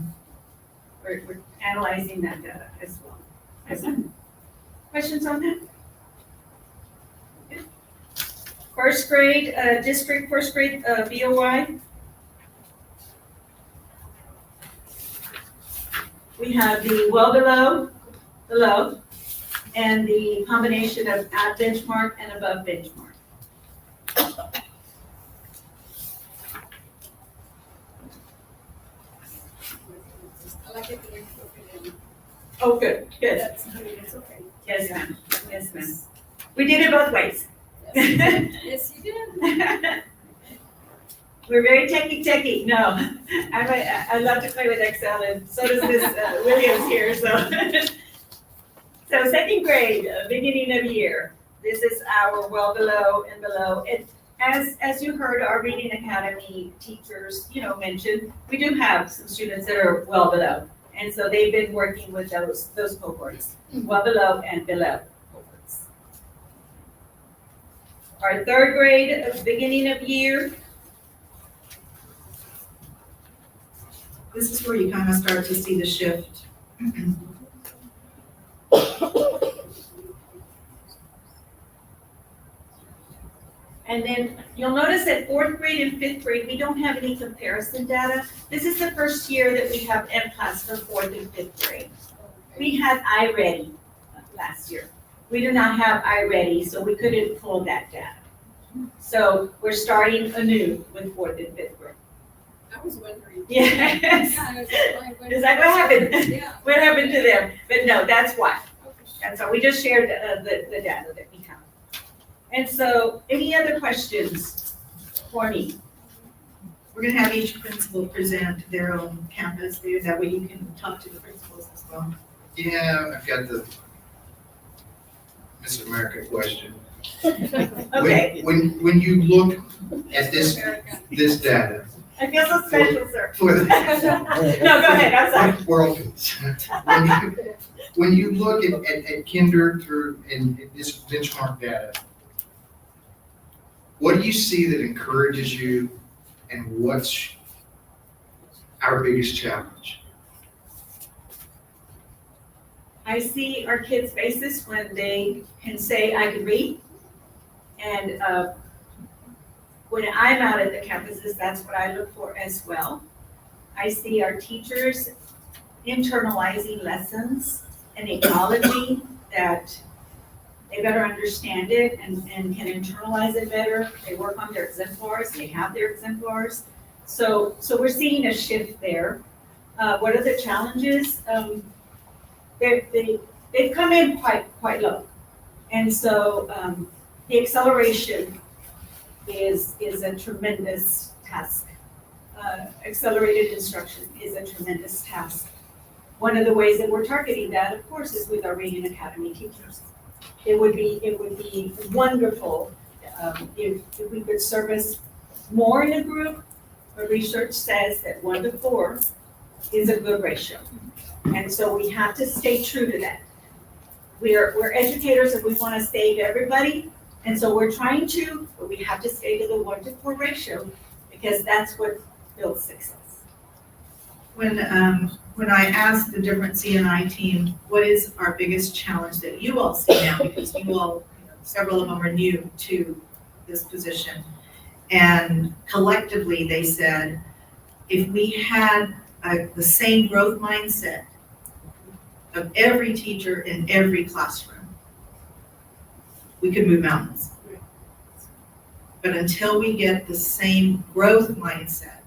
We're analyzing that data as well. Questions on that? First grade, district first grade BOY. We have the well below, and the combination of at benchmark and above benchmark. I like it when you put it in. Oh, good. That's, I mean, it's okay. Yes, ma'am. Yes, ma'am. We did it both ways. Yes, you did. We're very techie. No, I love to play with Excel, and so does Miss Williams here. So second grade, beginning of year. This is our well below and below. And as you heard our Reading Academy teachers, mentioned, we do have some students that are well below, and so they've been working with those cohorts, well below and below cohorts. Our third grade, beginning of year. This is where you kind of start to see the shift. And then you'll notice that fourth grade and fifth grade, we don't have any comparison data. This is the first year that we have M-Class for fourth and fifth grade. We had iReady last year. We do not have iReady, so we couldn't pull that data. So we're starting anew with fourth and fifth grade. I was wondering. Yes. I was like, Is that what happened? Yeah. What happened to them? But no, that's why. And so we just shared the data that we have. And so, any other questions for me? We're gonna have each principal present their own campus view, that way you can talk to the principals as well. Yeah, I've got the Miss America question. Okay, When you look at this data, I feel so special, sir. for the No, go ahead, I'm sorry. world peace, when you look at kinder through in this benchmark data, what do you see that encourages you, and what's our biggest challenge? I see our kids' faces when they can say, I can read. And when I'm out at the campuses, that's what I look for as well. I see our teachers internalizing lessons and acknowledging that they better understand it and can internalize it better. They work on their exemplars, they have their exemplars. So we're seeing a shift there. What are the challenges? They've come in quite low. And so the acceleration is a tremendous task. Accelerated instruction is a tremendous task. One of the ways that we're targeting that, of course, is with our Reading Academy teachers. It would be wonderful if we could service more in a group, but research says that 1 to 4 is a good ratio. And so we have to stay true to that. We're educators and we want to save everybody, and so we're trying to, but we have to stay to the 1 to 4 ratio because that's what builds success. When I asked the different CNI team, what is our biggest challenge that you all see now? Because you all, several of them are new to this position. And collectively, they said, if we had the same growth mindset of every teacher in every classroom, we could move mountains. But until we get the same growth mindset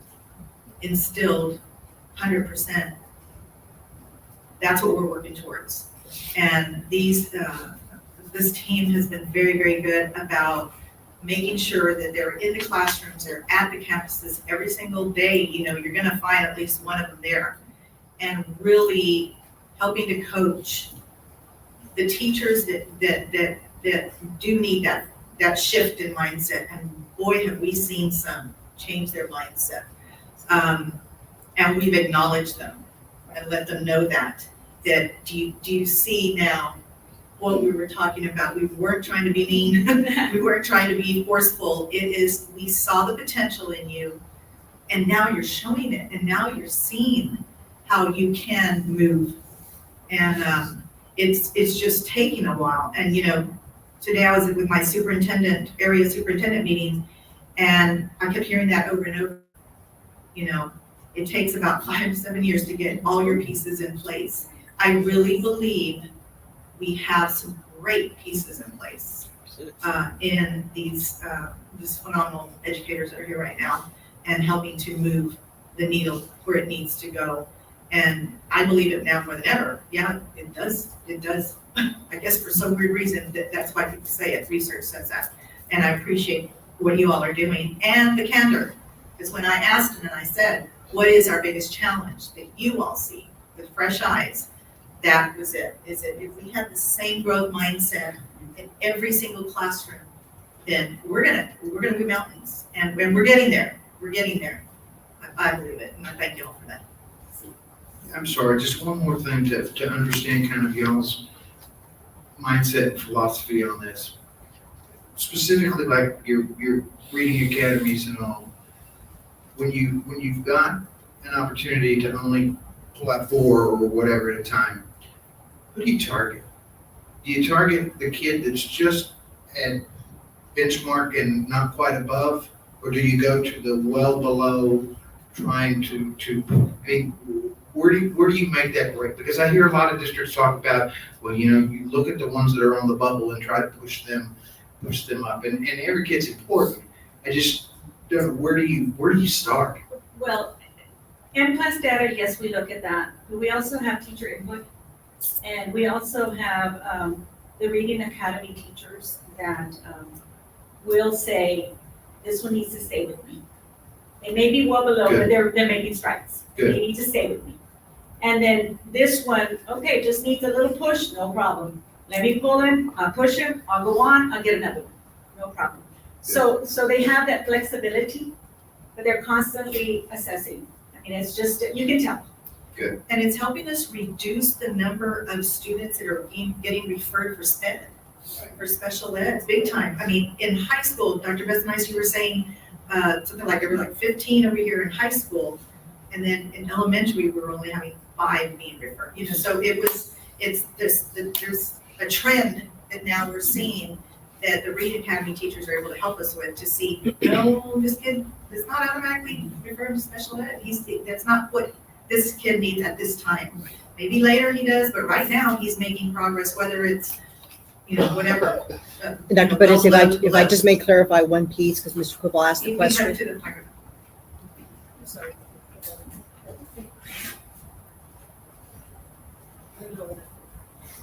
instilled 100%, that's what we're working towards. And this team has been very, very good about making sure that they're in the classrooms, they're at the campuses every single day. You're gonna find at least one of them there. And really helping to coach the teachers that do need that shift in mindset. And boy, have we seen some change their mindset. And we've acknowledged them and let them know that do you see now what we were talking about? We weren't trying to be mean. We weren't trying to be forceful. It is, we saw the potential in you, and now you're showing it, and now you're seeing how you can move. And it's just taking a while. And today I was with my area superintendent meeting, and I kept hearing that over and over. It takes about 5 to 7 years to get all your pieces in place. I really believe we have some great pieces in place in these phenomenal educators that are here right now and helping to move the needle where it needs to go. And I believe it now more than ever. Yeah, it does. It does. I guess for some weird reason that's why people say it. Research says that. And I appreciate what you all are doing and the candor. Because when I asked them and I said, what is our biggest challenge that you all see with fresh eyes? That was it. Is it if we had the same growth mindset in every single classroom, then we're gonna move mountains, and we're getting there. We're getting there. I believe it, and I thank you all for that. I'm sorry, just one more thing to understand kind of y'all's mindset and philosophy on this. Specifically, like your reading academies and all. When you've got an opportunity to only pull out 4 or whatever at a time, who do you target? Do you target the kid that's just at benchmark and not quite above? Or do you go to the well below trying to where do you make that break? Because I hear a lot of districts talk about, well, you look at the ones that are on the bubble and try to push them up, and every kid's important. I just don't know, where do you start? Well, M-Class data, yes, we look at that, but we also have teacher input. And we also have the Reading Academy teachers that will say, this one needs to stay with me. They may be well below, but they're making strides. Good. They need to stay with me. And then this one, okay, just needs a little push, no problem. Let me pull him, I'll push him, I'll go on, I'll get another one, no problem. So they have that flexibility, but they're constantly assessing. I mean, it's just, you can tell. And it's helping us reduce the number of students that are getting referred for SPED, for special ed, big time. I mean, in high school, Dr. Bessanice, you were saying something like there were like 15 over here in high school, and then in elementary, we were only having 5 being referred. So there's a trend that now we're seeing that the Reading Academy teachers are able to help us with to see, no, this kid is not automatically referred to special ed. That's not what this kid needs at this time. Maybe later he does, but right now he's making progress, whether it's, whatever. Dr. Pettis, if I just may clarify one piece, because Mr. Kubal asked the We have question. to the microphone. Sorry.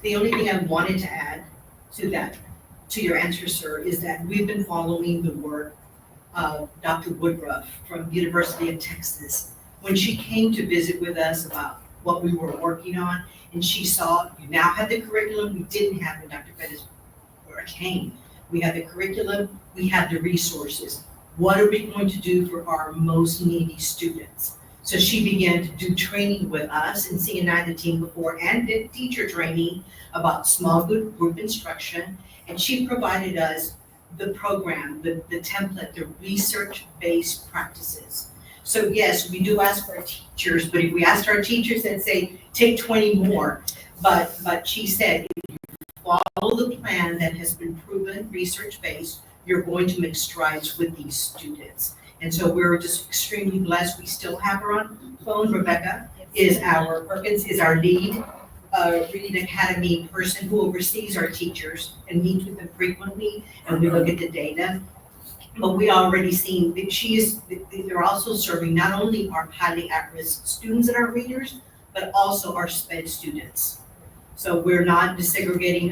The only thing I wanted to add to your answer, sir, is that we've been following the work of Dr. Woodruff from University of Texas. When she came to visit with us about what we were working on, and she saw, you now have the curriculum we didn't have when Dr. Pettis came. We have the curriculum, we have the resources. What are we going to do for our most needy students? So she began to do training with us and CNI, the team before, and did teacher training about small group instruction. And she provided us the program, the template, the research-based practices. So yes, we do ask for our teachers, but if we asked our teachers and say, take 20 more, but she said, if you follow the plan that has been proven, research-based, you're going to make strides with these students. And so we're just extremely blessed. We still have her on phone. Rebecca Perkins is our lead Reading Academy person who oversees our teachers and meets with them frequently, and we look at the data. But we already seen that they're also serving not only our highly at-risk students that are readers, but also our SPED students. So we're not desegregating,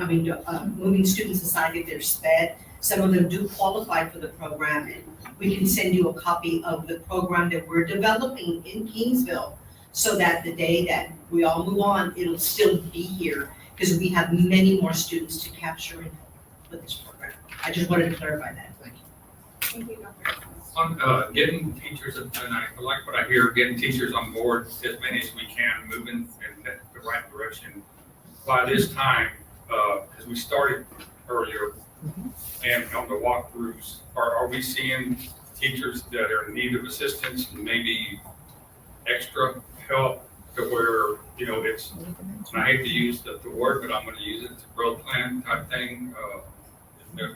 moving students aside if they're SPED. Some of them do qualify for the program, and we can send you a copy of the program that we're developing in Kingsville, so that the day that we all move on, it'll still be here, because we have many more students to capture with this program. I just wanted to clarify that. Thank you. Thank you, Dr. On getting teachers, and I like what I hear, getting teachers on board, as many as we can, moving in the right direction. By this time, as we started earlier, and on the walkthroughs, are we seeing teachers that are in need of assistance, and maybe extra help to where, it's, and I hate to use the word, but I'm going to use it, it's a growth plan type thing.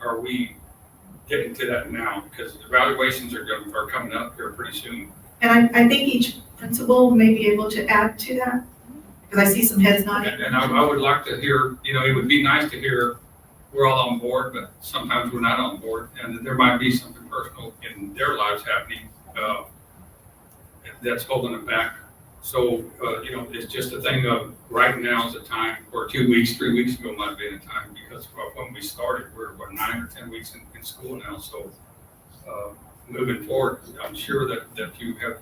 Are we getting to that now? Because evaluations are coming up here pretty soon. And I think each principal may be able to add to that, because I see some heads nodding. And I would like to hear, it would be nice to hear we're all on board, but sometimes we're not on board, and there might be something personal in their lives happening that's holding them back. So, it's just a thing of right now is a time, or 2 weeks, 3 weeks ago might have been a time, because when we started, we're 9 or 10 weeks in school now. So, moving forward, I'm sure that you have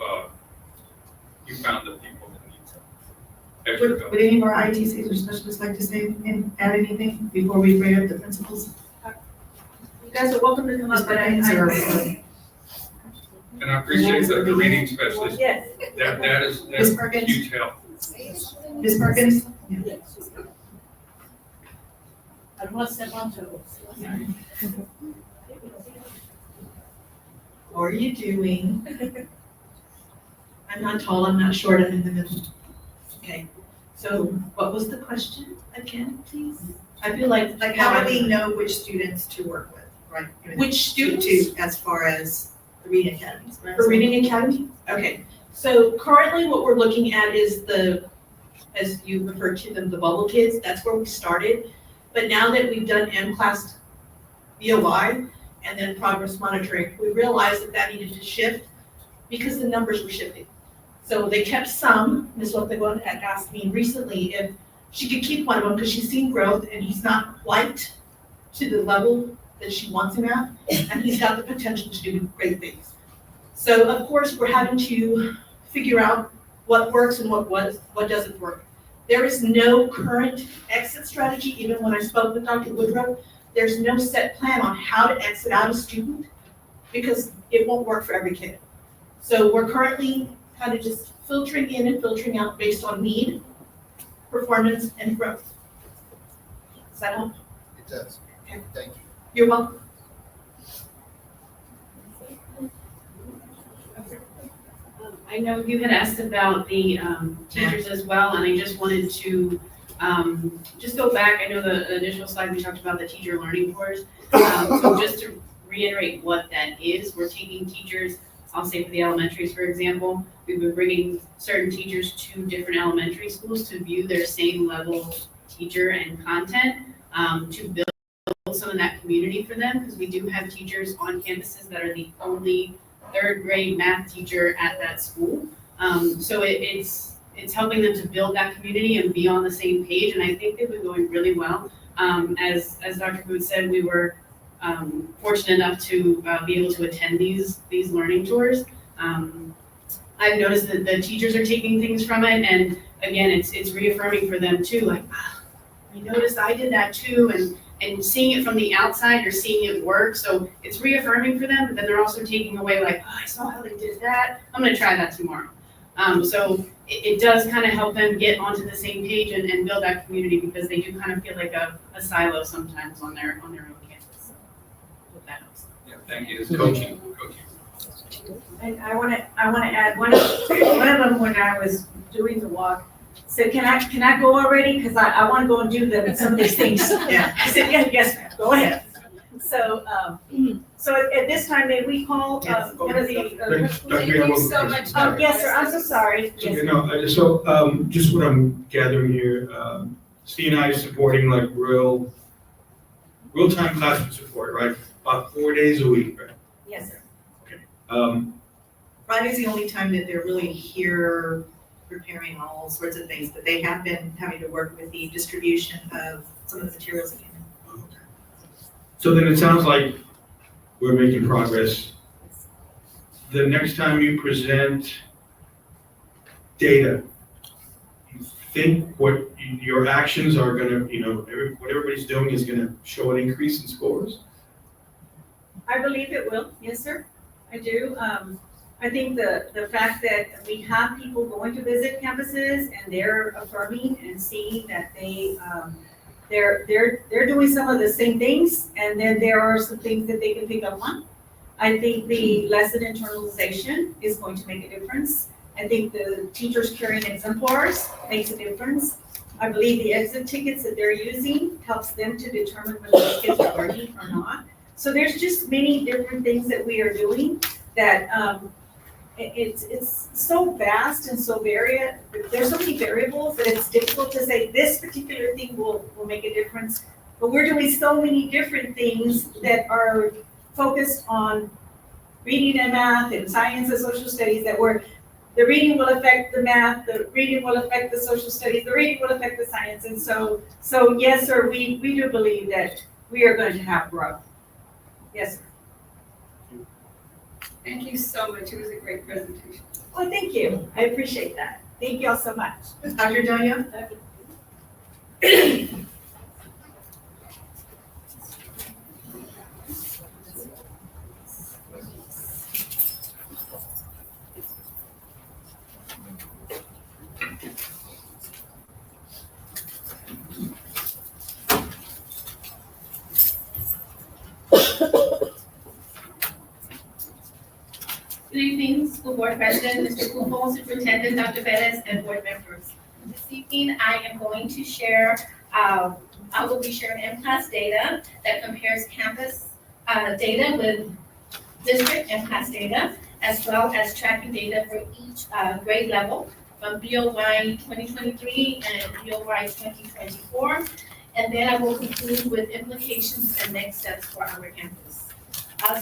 you found the people that need extra help. Would any of our ITCs or specialists like to say and add anything before we bring up the principals? You guys are welcome to come up, but And I appreciate the reading specialist. yes. That is Ms. Perkins? huge help. Ms. Perkins? I don't want to step on toes. How are you doing? I'm not tall, I'm not short, I'm in the middle. Okay, so what was the question again, please? I feel like how do we know which students to work with, right? Which students? As far as the Reading Academies, right? For Reading Academy? Okay, So currently what we're looking at is as you referred to them, the bubble kids, that's where we started. But now that we've done M-Class BOI and then progress monitoring, we realized that needed to shift because the numbers were shifting. So they kept some. Ms. Lopez had asked me recently if she could keep one of them because she's seen growth and he's not quite to the level that she wants him at, and he's got the potential to do great things. So of course, we're having to figure out what works and what doesn't work. There is no current exit strategy. Even when I spoke with Dr. Woodruff, there's no set plan on how to exit out a student because it won't work for every kid. So we're currently kind of just filtering in and filtering out based on need, performance, and growth. Does that help? It does. Okay. Thank you. You're welcome. I know you had asked about the teachers as well, and I just wanted to just go back. I know the initial slide, we talked about the teacher learning course. So just to reiterate what that is, we're taking teachers, I'll say for the elementaries, for example, we've been bringing certain teachers to different elementary schools to view their same level teacher and content, to build some of that community for them, because we do have teachers on campuses that are the only third grade math teacher at that school. So it's helping them to build that community and be on the same page, and I think they've been going really well. As Dr. Booth said, we were fortunate enough to be able to attend these learning tours. I've noticed that the teachers are taking things from it, and again, it's reaffirming for them too, like, I noticed I did that too, and seeing it from the outside, you're seeing it work, so it's reaffirming for them, but then they're also taking away like, I saw how they did that, I'm gonna try that tomorrow. So it does kind of help them get onto the same page and build that community, because they do kind of feel like a silo sometimes on their own campus. So hope that helps. Yeah, thank you. It's coaching. And I want to add one of them when I was doing the walk said, can I go already? Because I want to go and do some of these things. Yeah. I said, yes, ma'am, go ahead. So, at this time, may we call, one of the, Thank you so much. yes, sir, I'm so sorry. Yes. Okay, no, so, just what I'm gathering here, Steve and I is supporting like real-time classroom support, right? About 4 days a week, right? Yes, sir. Friday's the only time that they're really here preparing all sorts of things, but they have been having to work with the distribution of some of the materials again. So then it sounds like we're making progress. The next time you present data, you think what your actions are gonna, what everybody's doing is gonna show an increase in scores? I believe it will, yes, sir, I do. I think the fact that we have people going to visit campuses and they're affirming and seeing that they're doing some of the same things, and then there are some things that they can pick up on. I think the lesson internalization is going to make a difference. I think the teachers carrying exemplars makes a difference. I believe the exit tickets that they're using helps them to determine whether the kids are learning or not. So there's just many different things that we are doing that it's so vast and so varied. There's so many variables that it's difficult to say this particular thing will make a difference. But we're doing so many different things that are focused on reading and math and science and social studies, that the reading will affect the math, the reading will affect the social studies, the reading will affect the science. And so yes, sir, we do believe that we are going to have growth. Yes, sir. Thank you so much. It was a great presentation. Well, thank you. I appreciate that. Thank you all so much. Dr. Danya? Good evening, School Board President, Mr. Kupo, Superintendent, Dr. Perez, and board members. This evening, I am going to share, I will be sharing M-Class data that compares campus data with district M-Class data. as well as tracking data for each grade level from BOY 2023 and BOY 2024. And then I will conclude with implications and next steps for our campus.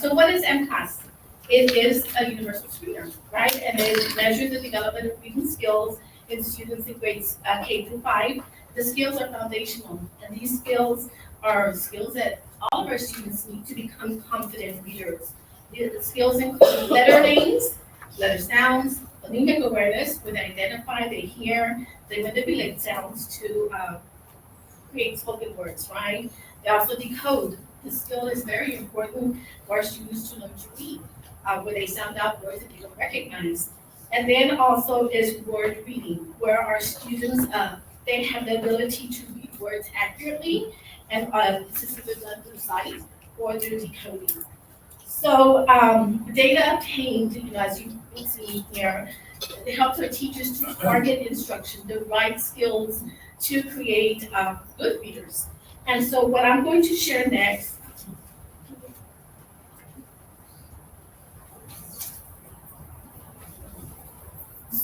So what is MCAS? It is a universal screener, right? And it measures the development of reading skills in students in grades K through 5. The skills are foundational, and these skills are skills that all of our students need to become confident readers. The skills include letter names, letter sounds, phonemic awareness, where they identify, they hear, they manipulate sounds to create spoken words, right? They also decode. The skill is very important for our students to learn to read, where they sound out words that they don't recognize. And then also is word reading, where our students, they have the ability to read words accurately, and this is either done through sight or through decoding. So data obtained, as you can see here, it helps our teachers to target instruction, the right skills to create good readers. And so what I'm going to share next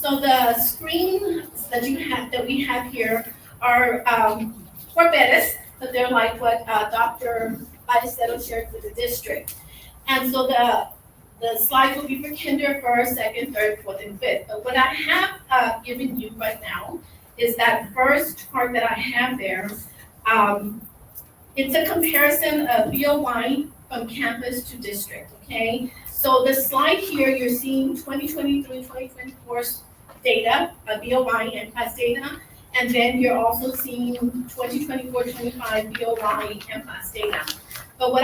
So the screens that we have here are for BEDIS, but they're like what Dr. Badistedo shared with the district. And so the slides will be for kinder, first, second, third, fourth, and fifth. But what I have given you right now is that first chart that I have there. It's a comparison of BOY from campus to district, okay? So the slide here, you're seeing 2023, 2024 data, BOY and PAS data, and then you're also seeing 2024, 25 BOY and PAS data. But what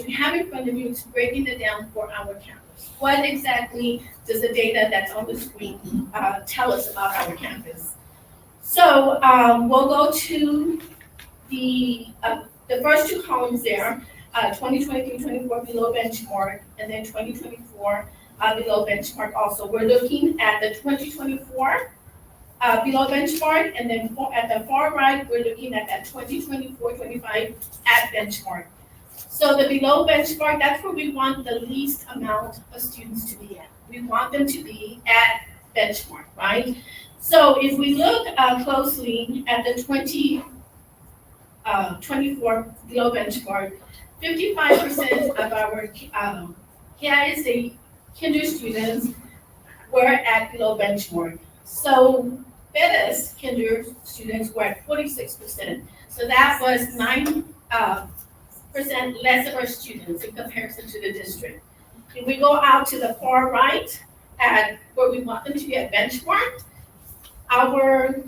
you have in front of you is breaking it down for our campus. What exactly does the data that's on the screen tell us about our campus? So we'll go to the first two columns there, 2023-24 below benchmark, and then 2024 below benchmark also. We're looking at the 2024 below benchmark, and then at the far right, we're looking at that 2024-25 at benchmark. So the below benchmark, that's where we want the least amount of students to be at. We want them to be at benchmark, right? So if we look closely at the 24 below benchmark, 55% of our KISD kinder students were at below benchmark. So BEDIS kinder students were at 46%. So that was 9% less of our students in comparison to the district. If we go out to the far right, at where we want them to be at benchmark, our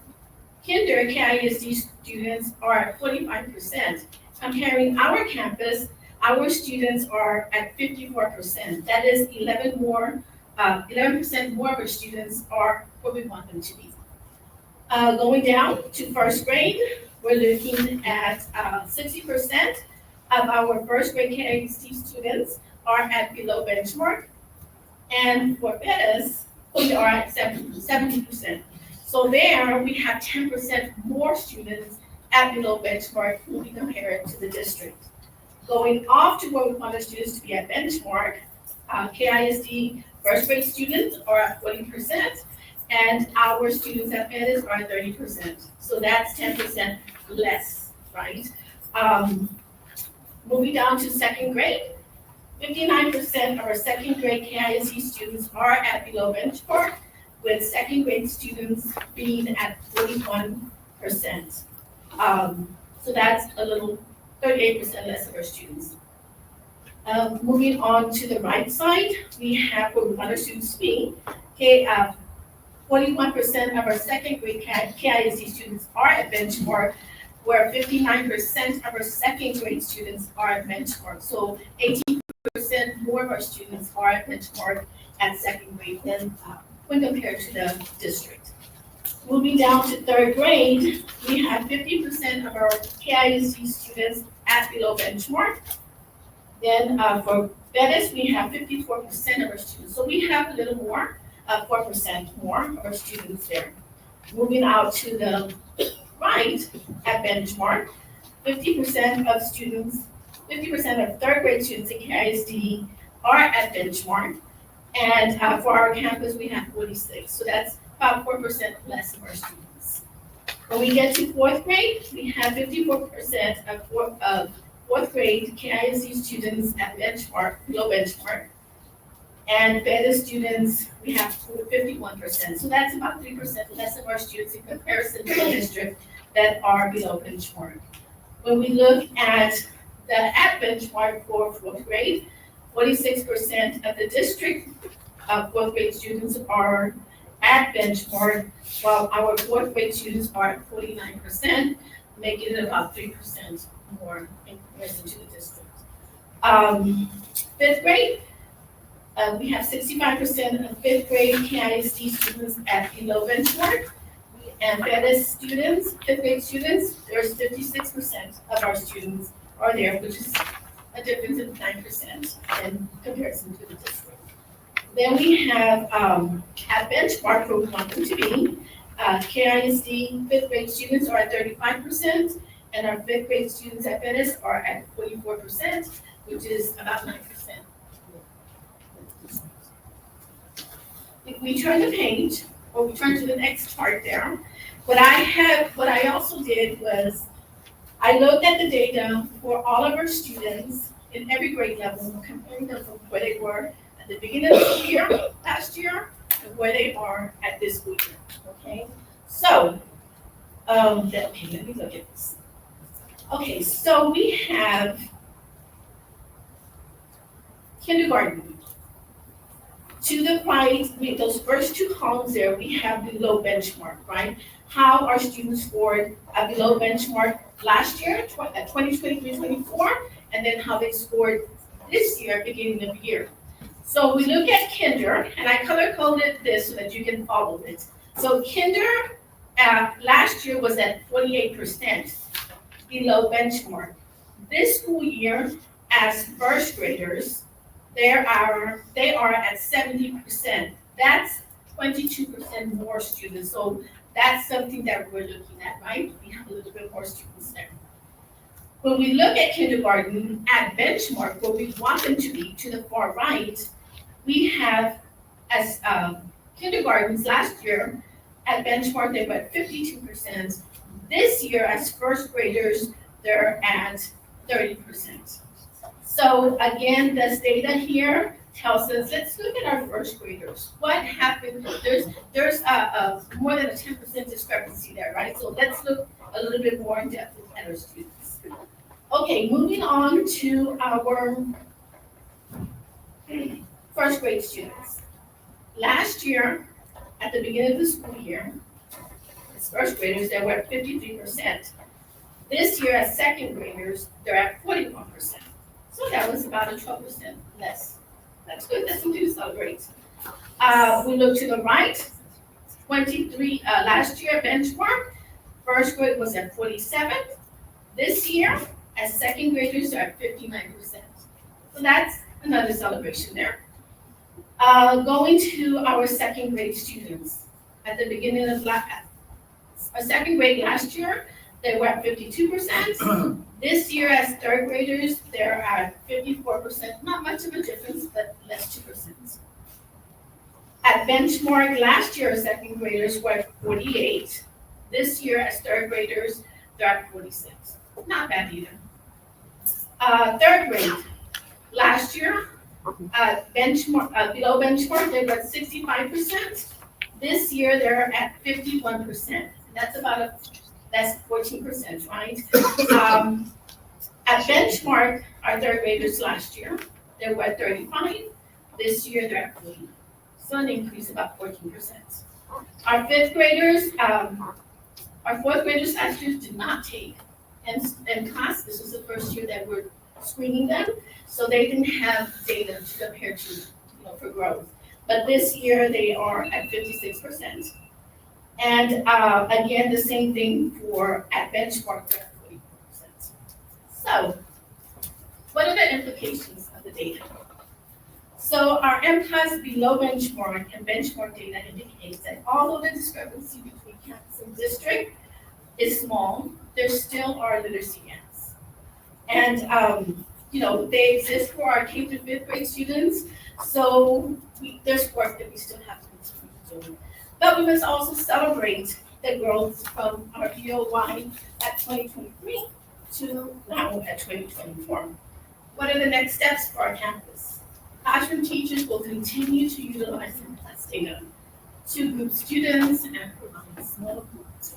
kinder KISD students are at 45%. Comparing our campus, our students are at 54%. That is 11% more of our students are where we want them to be. Going down to first grade, we're looking at 60% of our first grade KISD students are at below benchmark. And for BEDIS, we are at 70%. So there, we have 10% more students at below benchmark when we compare it to the district. Going off to where we want our students to be at benchmark, KISD first grade students are at 40%, and our students at BEDIS are at 30%. So that's 10% less, right? Moving down to second grade, 59% of our second grade KISD students are at below benchmark, with second grade students being at 41%. So that's a little 38% less of our students. Moving on to the right side, we have where we want our students to be. Okay, 41% of our second grade KISD students are at benchmark, where 59% of our second grade students are at benchmark. So 18% more of our students are at benchmark at second grade than when compared to the district. Moving down to third grade, we have 50% of our KISD students at below benchmark. Then for BEDIS, we have 54% of our students. So we have a little more, 4% more of our students there. Moving out to the right at benchmark, 50% of third grade students in KISD are at benchmark. And for our campus, we have 46, so that's about 4% less of our students. When we get to fourth grade, we have 54% of fourth grade KISD students at benchmark, below benchmark. And better students, we have 51%. So that's about 3% less of our students in comparison to the district that are below benchmark. When we look at the at benchmark for fourth grade, 46% of the district fourth grade students are at benchmark, while our fourth grade students are at 49%, making it about 3% more in comparison to the district. Fifth grade, we have 65% of fifth grade KISD students at below benchmark. And FEDS students, fifth grade students, there's 56% of our students are there, which is a difference of 9% in comparison to the district. Then we have at benchmark where we want them to be, KISD fifth grade students are at 35%, and our fifth grade students at FEDS are at 44%, which is about 9%. If we turn the page, or we turn to the next chart there, what I also did was, I looked at the data for all of our students in every grade level, comparing them from where they were at the beginning of the year, last year, and where they are at this school year, okay? So, let me look at this. Okay, so we have kindergarten. To the right, those first two columns there, we have below benchmark, right? How our students scored at below benchmark last year, 2023-24, and then how they scored this year, beginning of the year. So we look at kinder, and I color-coded this so that you can follow it. So kinder last year was at 48% below benchmark. This school year, as first graders, they are at 70%. That's 22% more students. So that's something that we're looking at, right? We have a little bit more students there. When we look at kindergarten at benchmark, where we want them to be, to the far right, we have as kindergartens last year at benchmark, they were at 52%. This year, as first graders, they're at 30%. So again, this data here tells us, let's look at our first graders. What happened? There's more than a 10% discrepancy there, right? So let's look a little bit more in depth at our students. Okay, moving on to our first grade students. Last year, at the beginning of the school year, as first graders, they were at 53%. This year, as second graders, they're at 41%. So that was about a 12% less. That's good, that's something to celebrate. We look to the right, 23, last year benchmark, first grade was at 47. This year, as second graders, they're at 59%. So that's another celebration there. Going to our second grade students. At the beginning of our second grade last year, they were at 52%. This year, as third graders, they're at 54%. Not much of a difference, but less 2%. At benchmark, last year, second graders were at 48. This year, as third graders, they're at 46. Not bad either. Third grade, last year, benchmark, below benchmark, they were at 65%. This year, they're at 51%. That's 14%, right? At benchmark, our third graders last year, they were at 35. This year, they're at 40. So an increase about 14%. Our fifth graders, our fourth graders last year did not take in class. This was the first year that we're screening them, so they didn't have data to compare to, for growth. But this year, they are at 56%. And again, the same thing for at benchmark, they're at 44%. So, what are the implications of the data? So our M+ below benchmark and benchmark data indicates that although the discrepancy between campus and district is small, there still are literacy gaps. And they exist for our K through fifth grade students. So there's work that we still have to continue to do. But we must also celebrate the growth from our POY at 2023 to now at 2024. What are the next steps for our campus? Classroom teachers will continue to utilize class data to group students and provide small groups.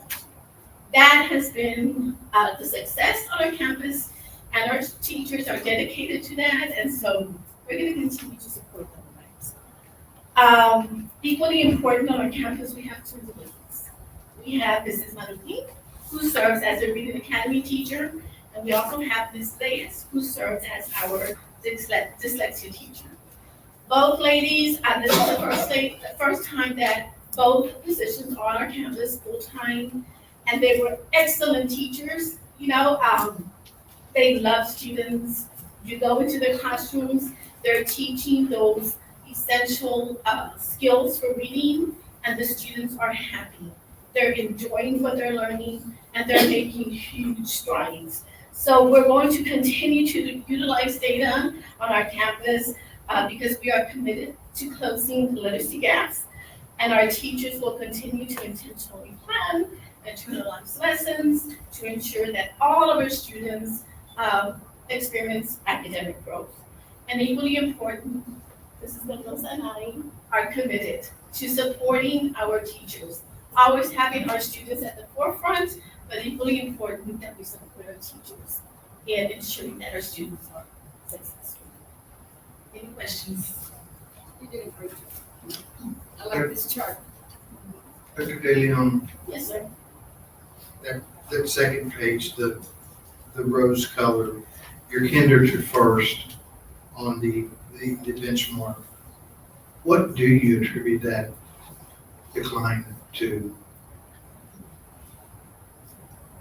That has been the success on our campus, and our teachers are dedicated to that, and so we're going to continue to support them. Equally important on our campus, we have two divisions. We have Mrs. Manuki, who serves as a Reading Academy teacher, and we also have Ms. Reyes, who serves as our dyslexia teacher. Both ladies, this is the first time that both positions are on our campus full-time, and they were excellent teachers. You know, they love students. You go into their classrooms, they're teaching those essential skills for reading, and the students are happy. They're enjoying what they're learning, and they're making huge strides. So we're going to continue to utilize data on our campus because we are committed to closing literacy gaps, and our teachers will continue to intentionally plan and to utilize lessons to ensure that all of our students experience academic growth. And equally important, Mrs. Mendoza and I are committed to supporting our teachers, always having our students at the forefront, but equally important that we support our teachers in ensuring that our students are successful. Any questions? You did a great job. I like this chart. Dr. De Leon, Yes, sir. that second page, the rose color, your kinder to first on the benchmark. What do you attribute that decline to?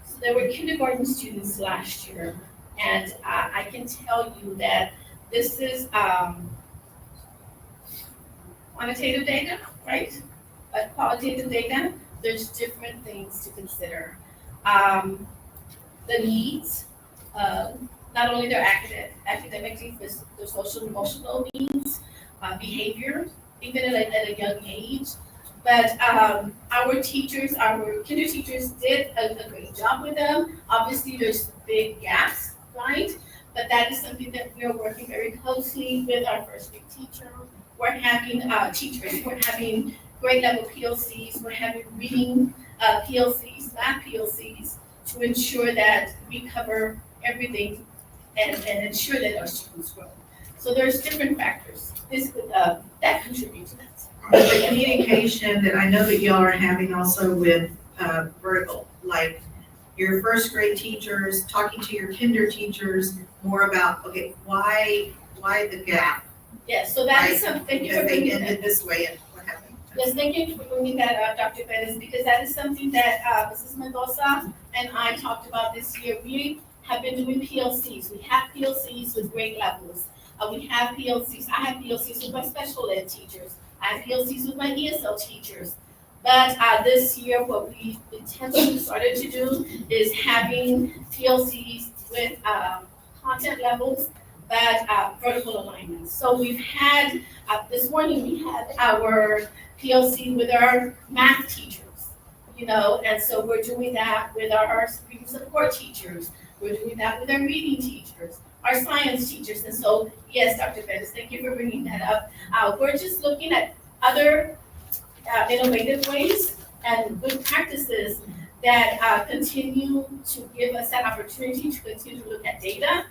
So there were kindergarten students last year, and I can tell you that this is quantitative data, right? But qualitative data, there's different things to consider. The needs, not only their academic needs, their social and emotional needs, behavior, even at a young age. But our teachers, our kinder teachers did a great job with them. Obviously, there's big gaps, right? But that is something that we are working very closely with our first grade teacher. We're having teachers, we're having grade level PLCs, we're having reading PLCs, math PLCs, to ensure that we cover everything and ensure that our students grow. So there's different factors that contribute to that. The communication that I know that y'all are having also with vertical, like your first grade teachers, talking to your kinder teachers more about, okay, why the gap? Yes, so that is something. Thank you for Because they bringing that. ended this way and what happened? Yes, thank you for bringing that up, Dr. Perez, because that is something that Mrs. Mendoza and I talked about this year. We have been doing PLCs. We have PLCs with grade levels. We have PLCs. I have PLCs with my special ed teachers. I have PLCs with my ESL teachers. But this year, what we intentionally started to do is having PLCs with content levels, but vertical alignments. So we've had, this morning we had our PLC with our math teachers, you know, and so we're doing that with our reading support teachers. We're doing that with our reading teachers, our science teachers. And so, yes, Dr. Bettis, thank you for bringing that up. We're just looking at other innovative ways and good practices that continue to give us that opportunity to continue to look at data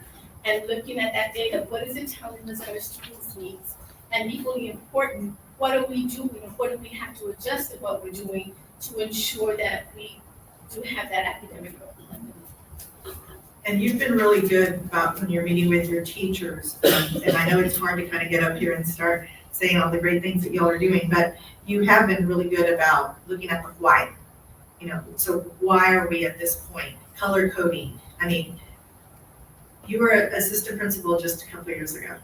and looking at that data. What is it telling us our students' needs? And equally important, what are we doing and what do we have to adjust in what we're doing to ensure that we do have that academic growth? And you've been really good about when you're meeting with your teachers, and I know it's hard to kind of get up here and start saying all the great things that y'all are doing, but you have been really good about looking at the why. You know, so why are we at this point? Color coding. I mean, you were an assistant principal just a couple of years ago.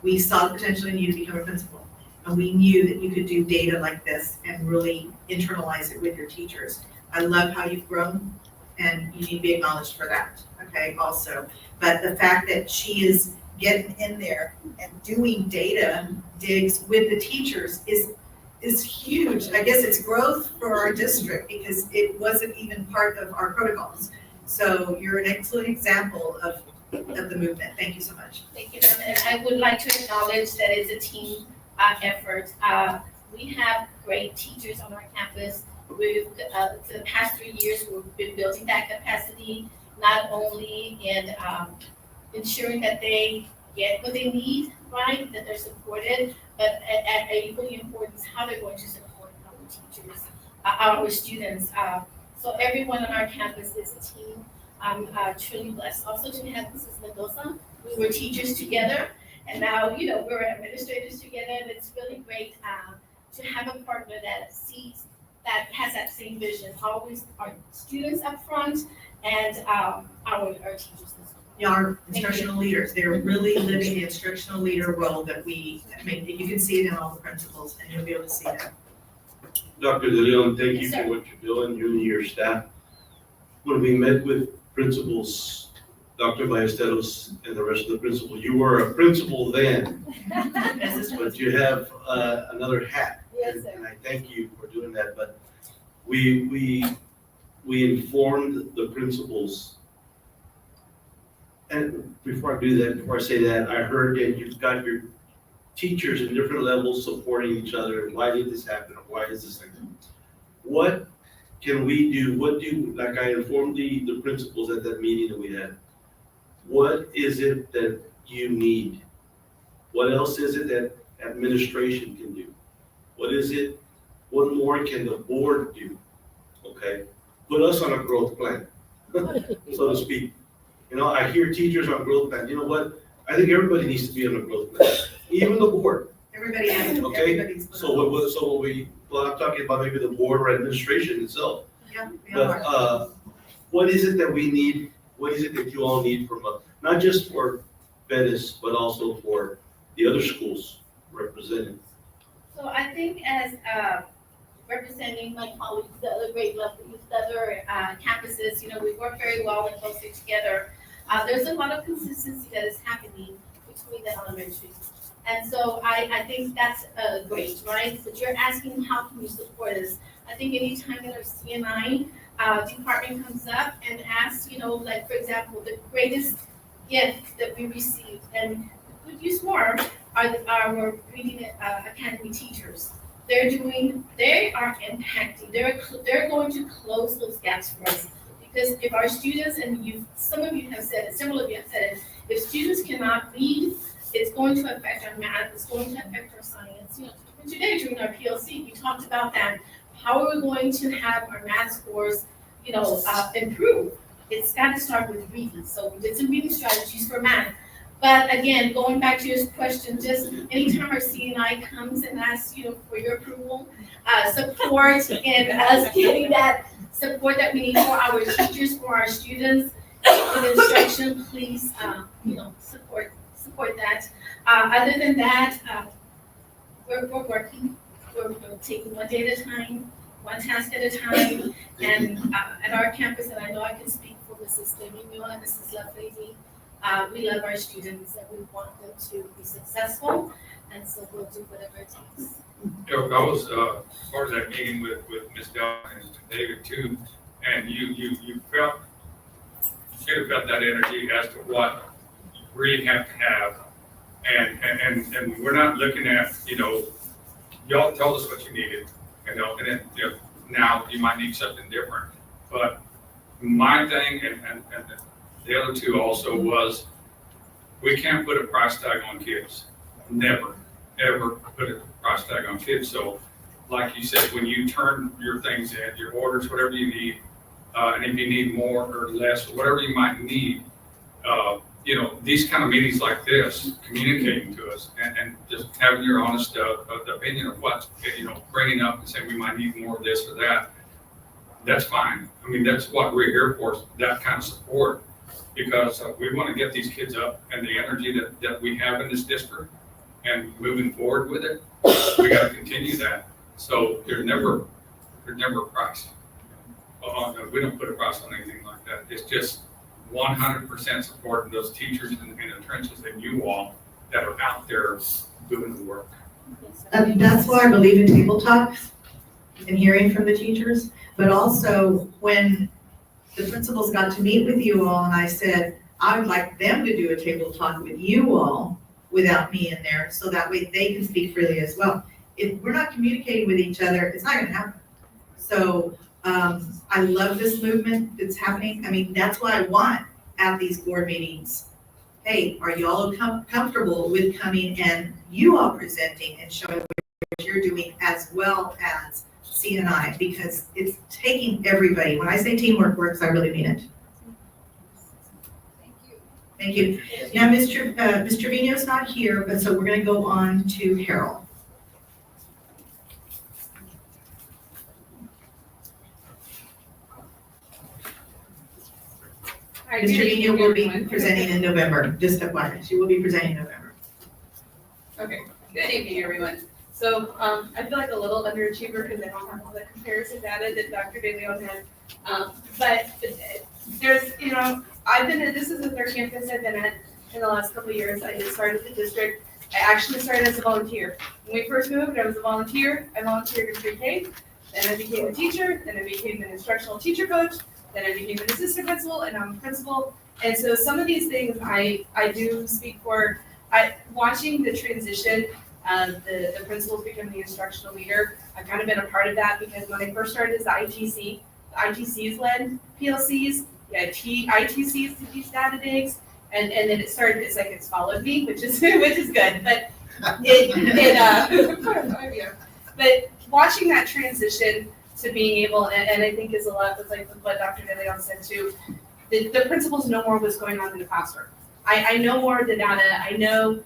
We saw the potential in you to become a principal, and we knew that you could do data like this and really internalize it with your teachers. I love how you've grown, and you need to be acknowledged for that, okay, also. But the fact that she is getting in there and doing data digs with the teachers is huge. I guess it's growth for our district because it wasn't even part of our protocols. So you're an excellent example of the movement. Thank you so much. Thank you, ma'am. And I would like to acknowledge that it's a team effort. We have great teachers on our campus. We've, for the past 3 years, we've been building that capacity, not only in ensuring that they get what they need, right, that they're supported, but equally important is how they're going to support our teachers, our students. So everyone on our campus is a team. I'm truly blessed also to have Mrs. Mendoza. We were teachers together, and now, you know, we're administrators together, and it's really great to have a partner that sees, that has that same vision, always our students up front and our teachers as well. Yeah, our instructional leaders, they're really living the instructional leader role that we make. You can see it in all the principles, and you'll be able to see that. Dr. De Leon, thank you Yes, sir. for what you're doing, you and your staff. When we met with principals, Dr. Ballesteros and the rest of the principals, you were a principal then, but you have another hat. Yes, sir. And I thank you for doing that, but we informed the principals. And before I say that, I heard that you've got your teachers in different levels supporting each other. Why did this happen? Or why is this thing? What can we do? Like I informed the principals at that meeting that we had. What is it that you need? What else is it that administration can do? What more can the board do? Okay, put us on a growth plan, so to speak. You know, I hear teachers on growth plan. You know what? I think everybody needs to be on a growth plan, even the board. Everybody has, Okay, everybody's. well, I'm talking about maybe the board or administration itself. Yeah, we are. But what is it that we need? What is it that you all need from us? Not just for Bettis, but also for the other schools represented. So I think as representing my colleagues, the other grade levels, the other campuses, you know, we work very well and closely together. There's a lot of consistency that is happening between the elementary. And so I think that's great, right? But you're asking how can you support us? I think anytime that our CNI department comes up and asks, you know, like for example, the greatest gift that we received, and we could use more, are our reading academy teachers. They are impacting, they're going to close those gaps for us. Because if our students, and some of you have said it, several of you have said it, if students cannot read, it's going to affect our math, it's going to affect our science. You know, today during our PLC, we talked about that. How are we going to have our math scores, you know, improve? It's got to start with reading. So we did some reading strategies for math. But again, going back to your question, just anytime our CNI comes and asks, you know, for your approval, support in us getting that support that we need for our teachers, for our students, with instruction, please, you know, support that. Other than that, we're working. We're taking one day at a time, one task at a time, and at our campus, and I know I can speak for Mrs. Demino and Mrs. Lovelady, we love our students and we want them to be successful, and so we'll do whatever it takes. Eric, I was part of that meeting with Ms. Dell and David too, and you should have felt that energy as to what you really have to have, and we're not looking at, you know, y'all told us what you needed, you know, and then, you know, now you might need something different, but my thing and the other two also was, we can't put a price tag on kids. Never, ever put a price tag on kids. So like you said, when you turn your things in, your orders, whatever you need, and if you need more or less, or whatever you might need, you know, these kind of meetings like this, communicating to us and just having your honest opinion of what, you know, bringing up and saying we might need more of this or that, that's fine. I mean, that's what we're here for, that kind of support. Because we want to get these kids up, and the energy that we have in this district and moving forward with it, we got to continue that. So there's never a price. We don't put a price on anything like that. It's just 100% supporting those teachers in the trenches and you all that are out there doing the work. That's why I believe in table talks and hearing from the teachers, but also when the principals got to meet with you all and I said, I would like them to do a table talk with you all without me in there, so that way they can speak freely as well. If we're not communicating with each other, it's not gonna happen. So, I love this movement that's happening. I mean, that's what I want at these board meetings. Hey, are you all comfortable with coming and you all presenting and showing what you're doing as well as CNI? Because it's taking everybody. When I say teamwork works, I really mean it. Thank you. Thank you. Now, Mr. Trevino's not here, but so we're gonna go on to Harold. Ms. Trevino will be presenting in November, just FYI, she will be presenting in November. Okay, good evening, everyone. So, I feel like a little underachiever because I don't have all the comparison data that Dr. De Leon had. But there's, this is the third campus I've been at in the last couple of years. I just started at the district. I actually started as a volunteer. When we first moved, I was a volunteer. I volunteered in pre-K, then I became a teacher, then I became an instructional teacher coach, then I became an assistant principal, and I'm a principal. And so some of these things I do speak for. Watching the transition of the principals becoming the instructional leader, I've kind of been a part of that because when I first started as the ITCs led PLCs, ITCs to these data digs, and then it started, it's followed me, which is good, but but watching that transition to being able, and I think is a lot with like what Dr. De Leon said too, the principals know more what's going on in the classroom. I know more of the data. I know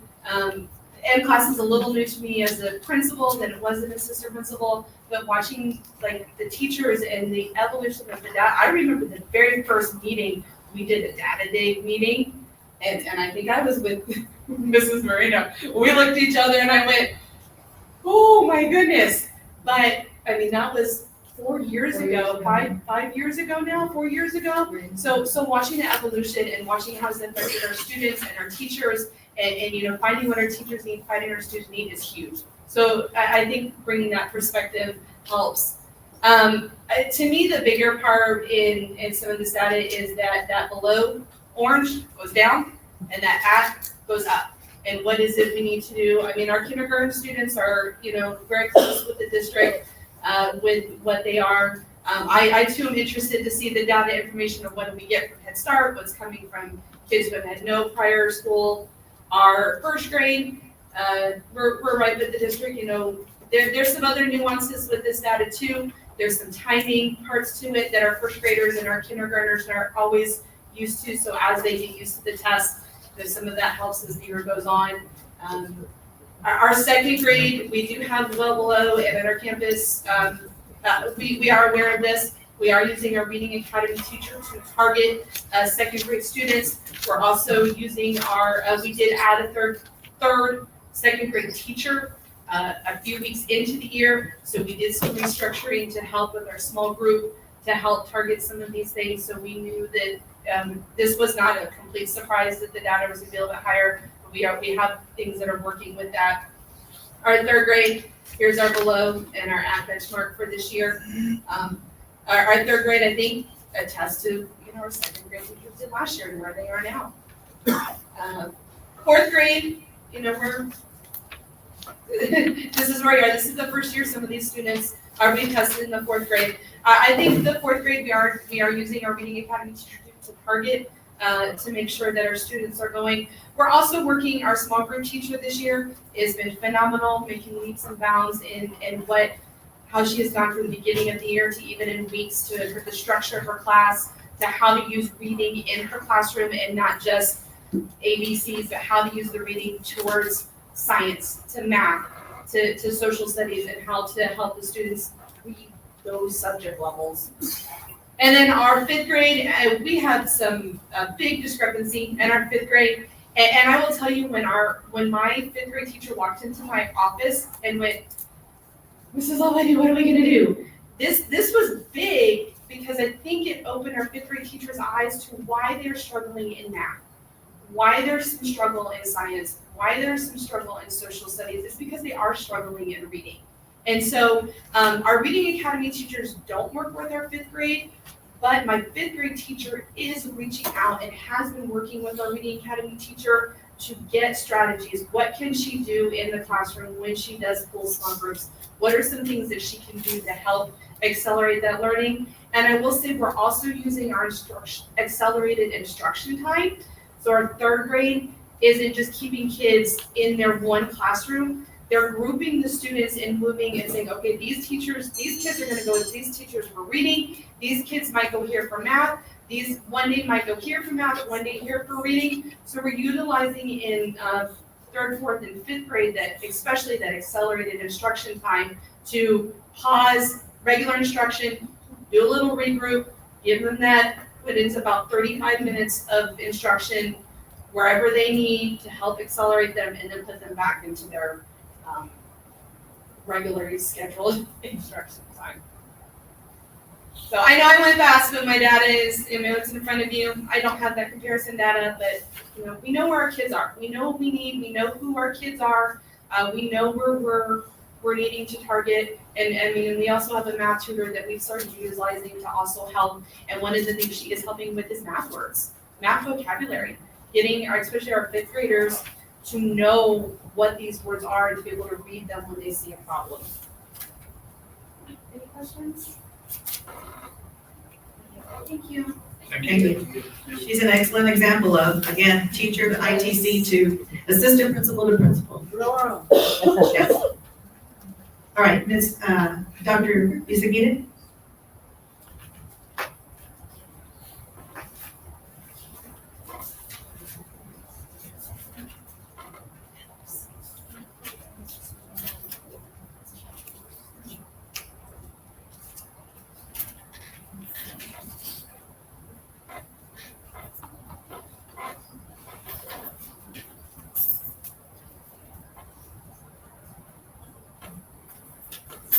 M-Class is a little new to me as a principal than it was an assistant principal, but watching like the teachers and the evolution of the data, I remember the very first meeting, we did a data dig meeting, and I think I was with Mrs. Marino. We looked at each other and I went, oh my goodness. But I mean, that was 4 years ago, 5 years ago now, 4 years ago. So watching the evolution and watching how it's affected our students and our teachers and finding what our teachers need, finding our students need is huge. So I think bringing that perspective helps. To me, the bigger part in some of this data is that below orange goes down and that at goes up. And what is it we need to do? I mean, our kindergarten students are, very close with the district. With what they are. I too am interested to see the data information of what do we get from Head Start, what's coming from kids who have had no prior school. Our first grade, we're right with the district, there's some other nuances with this data too. There's some timing parts to it that our first graders and our kindergartners are always used to. So as they get used to the test, there's some of that helps as the year goes on. Our second grade, we do have well below, and at our campus, we are aware of this. We are using our Reading Academy teacher to target second grade students. We're also using we did add a third second grade teacher a few weeks into the year. So we did some restructuring to help with our small group to help target some of these things. So we knew that this was not a complete surprise that the data was going to be a little bit higher. We have things that are working with that. Our third grade, here's our below and our at benchmark for this year. Our third grade, I think, attests to our second grade teachers did last year and where they are now. Fourth grade, we're this is where we are. This is the first year some of these students are being tested in the fourth grade. I think the fourth grade we are using our Reading Academy to target to make sure that our students are going. We're also working, our small group teacher this year has been phenomenal, making leaps and bounds in how she has gone from the beginning of the year to even in weeks to the structure of her class, to how to use reading in her classroom and not just ABCs, but how to use the reading towards science, to math, to social studies, and how to help the students read those subject levels. And then our fifth grade, we had some big discrepancy in our fifth grade. And I will tell you, when my fifth grade teacher walked into my office and went, Mrs. Almighty, what are we gonna do? This was big because I think it opened our fifth grade teachers' eyes to why they're struggling in math, why there's some struggle in science, why there's some struggle in social studies. It's because they are struggling in reading. And so our Reading Academy teachers don't work with our fifth grade, but my fifth grade teacher is reaching out and has been working with our Reading Academy teacher to get strategies. What can she do in the classroom when she does full small groups? What are some things that she can do to help accelerate that learning? And I will say we're also using our accelerated instruction time. So our third grade isn't just keeping kids in their one classroom. They're grouping the students and moving and saying, okay, these kids are gonna go with these teachers for reading. These kids might go here for math. These one day might go here for math, one day here for reading. So we're utilizing in third, fourth, and fifth grade that, especially that accelerated instruction time, to pause regular instruction, do a little regroup, give them that, put into about 35 minutes of instruction wherever they need to help accelerate them, and then put them back into their regularly scheduled instruction time. So I know I went fast, but my data is, it's in front of you. I don't have that comparison data, but we know where our kids are. We know what we need. We know who our kids are. We know where we're needing to target. And we also have a math tutor that we've started utilizing to also help. And one of the things she is helping with is math words, math vocabulary, getting especially our fifth graders to know what these words are and to be able to read them when they see a problem. Any questions? Thank you. Thank you. She's an excellent example of, again, teacher to ITC to assistant principal to principal. Yes. All right, Ms. Dr. Isagita?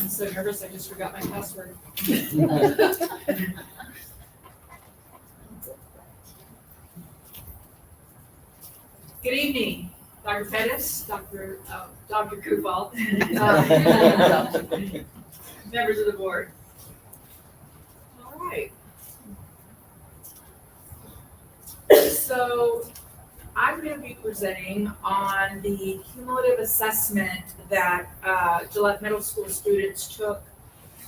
I'm so nervous, I just forgot my password. Good evening, Dr. Pettis, Dr. Kufal, members of the board. All right. So I'm going to be presenting on the cumulative assessment that Gillette Middle School students took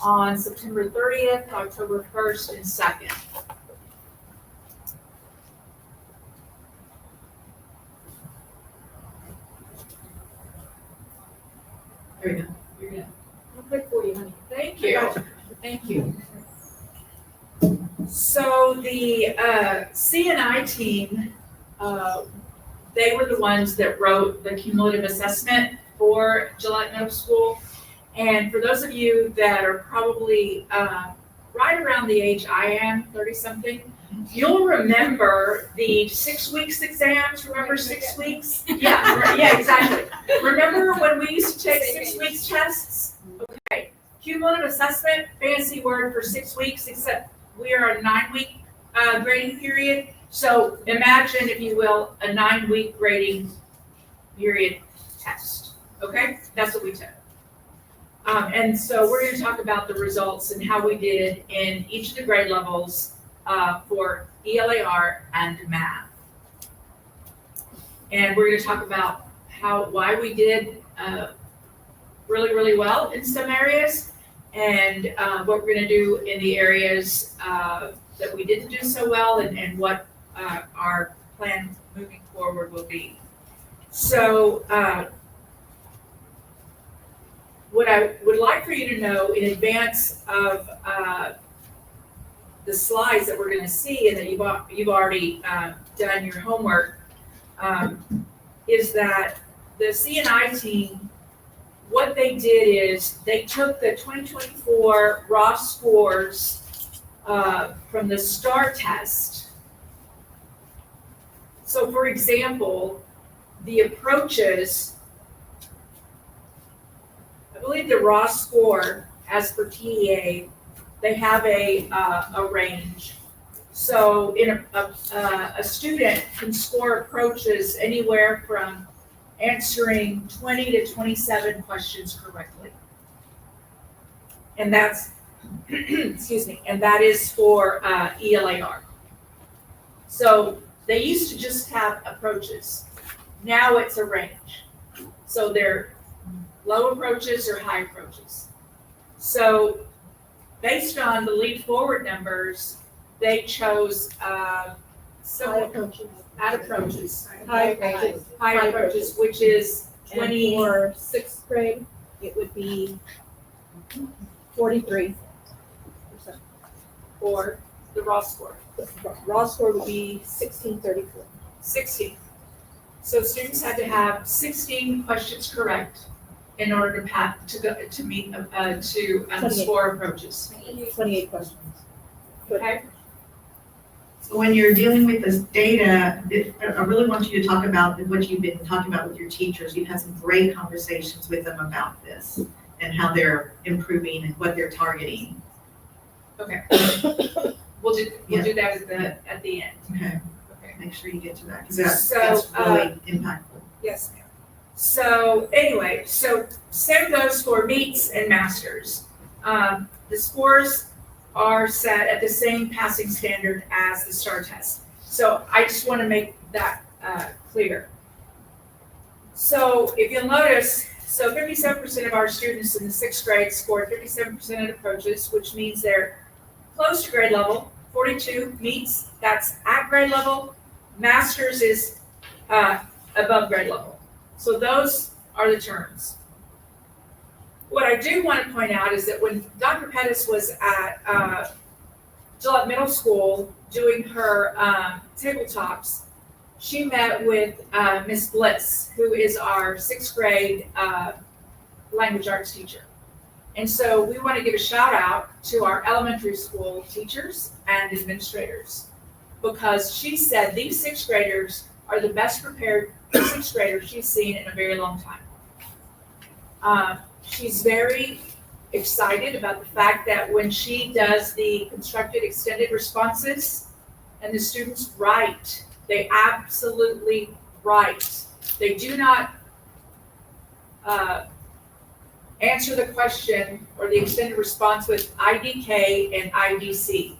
on September 30th, October 1st, and 2nd. There we go. You're good. I'll click for you, honey. Thank you. Thank you. So the CNI team, they were the ones that wrote the cumulative assessment for Gillette Middle School. And for those of you that are probably right around the age I am, 30-something, you'll remember the 6 weeks exams. Remember 6 weeks? Yeah, exactly. Remember when we used to take 6 weeks tests? Okay. Cumulative assessment, fancy word for 6 weeks, except we are a 9-week grading period. So imagine, if you will, a 9-week grading period test. Okay, that's what we took. And so we're going to talk about the results and how we did in each of the grade levels for ELAR and math. And we're going to talk about why we did really, really well in some areas, and what we're going to do in the areas that we didn't do so well, and what our plan moving forward will be. So what I would like for you to know in advance of the slides that we're going to see, and that you've already done your homework, is that the CNI team, what they did is they took the 2024 raw scores from the STAR test. So for example, the approaches, I believe the raw score as per TEA they have a range. So in a student can score approaches anywhere from answering 20 to 27 questions correctly. And that's, excuse me, and that is for ELAR. So they used to just have approaches. Now it's a range. So they're low approaches or high approaches. So based on the lead forward numbers, they chose High approaches. at approaches, High approaches. high approaches, which is 20. And for sixth grade, it would be 43%. For the raw score, Raw score would be 1634. 16. So students had to have 16 questions correct in order to meet score approaches. 28 questions. Okay. So when you're dealing with this data, I really want you to talk about what you've been talking about with your teachers. You've had some great conversations with them about this and how they're improving and what they're targeting. Okay. We'll do that at the end. Okay. Okay. Make sure you get to that, because that's So, really impactful. Yes, ma'am. So anyway, so same goes for meets and masters. The scores are set at the same passing standard as the STAR test. So I just want to make that clear. So if you'll notice, so 57% of our students in the sixth grade scored 57% at approaches, which means they're close to grade level. 42 meets, that's at grade level. Masters is above grade level. So those are the terms. What I do want to point out is that when Dr. Pettis was at Gillette Middle School doing her tabletops, she met with Miss Bliss, who is our sixth grade language arts teacher. And so we want to give a shout out to our elementary school teachers and administrators, because she said these sixth graders are the best prepared sixth graders she's seen in a very long time. She's very excited about the fact that when she does the constructed extended responses and the students write, they absolutely write. They do not answer the question or the extended response with IDK and IDC.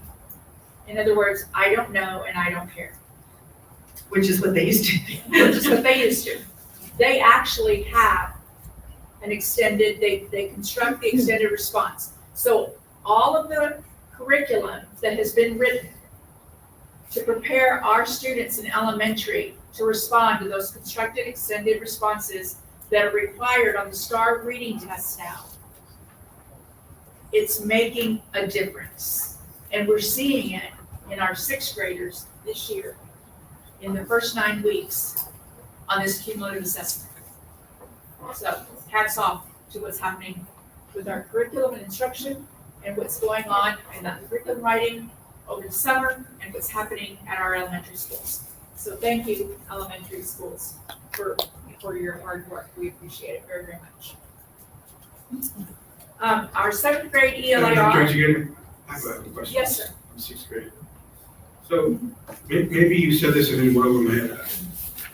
In other words, I don't know and I don't care. Which is what they used to do. Which is what they used to. They actually have an extended, they construct the extended response. So all of the curriculum that has been written to prepare our students in elementary to respond to those constructed extended responses that are required on the STAR reading test now, it's making a difference. And we're seeing it in our sixth graders this year, in the first 9 weeks on this cumulative assessment. So hats off to what's happening with our curriculum and instruction and what's going on in the curriculum writing over the summer and what's happening at our elementary schools. So thank you, elementary schools, for your hard work. We appreciate it very, very much. Our seventh grade ELIR. I have a question. Yes, sir. I'm sixth grade. So maybe you said this and then one of them had,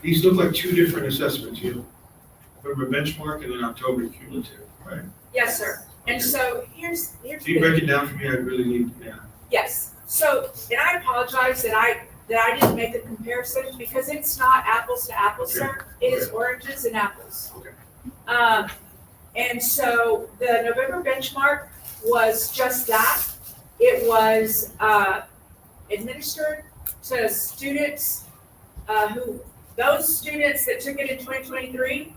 these look like two different assessments, you know? November benchmark and then October cumulative, right? Yes, sir. And so here's Can you break it down for me? I really need, yeah. Yes. So, and I apologize that I didn't make the comparison because it's not apples to apples, sir. It is oranges and apples. Okay. And so the November benchmark was just that. It was administered to students those students that took it in 2023,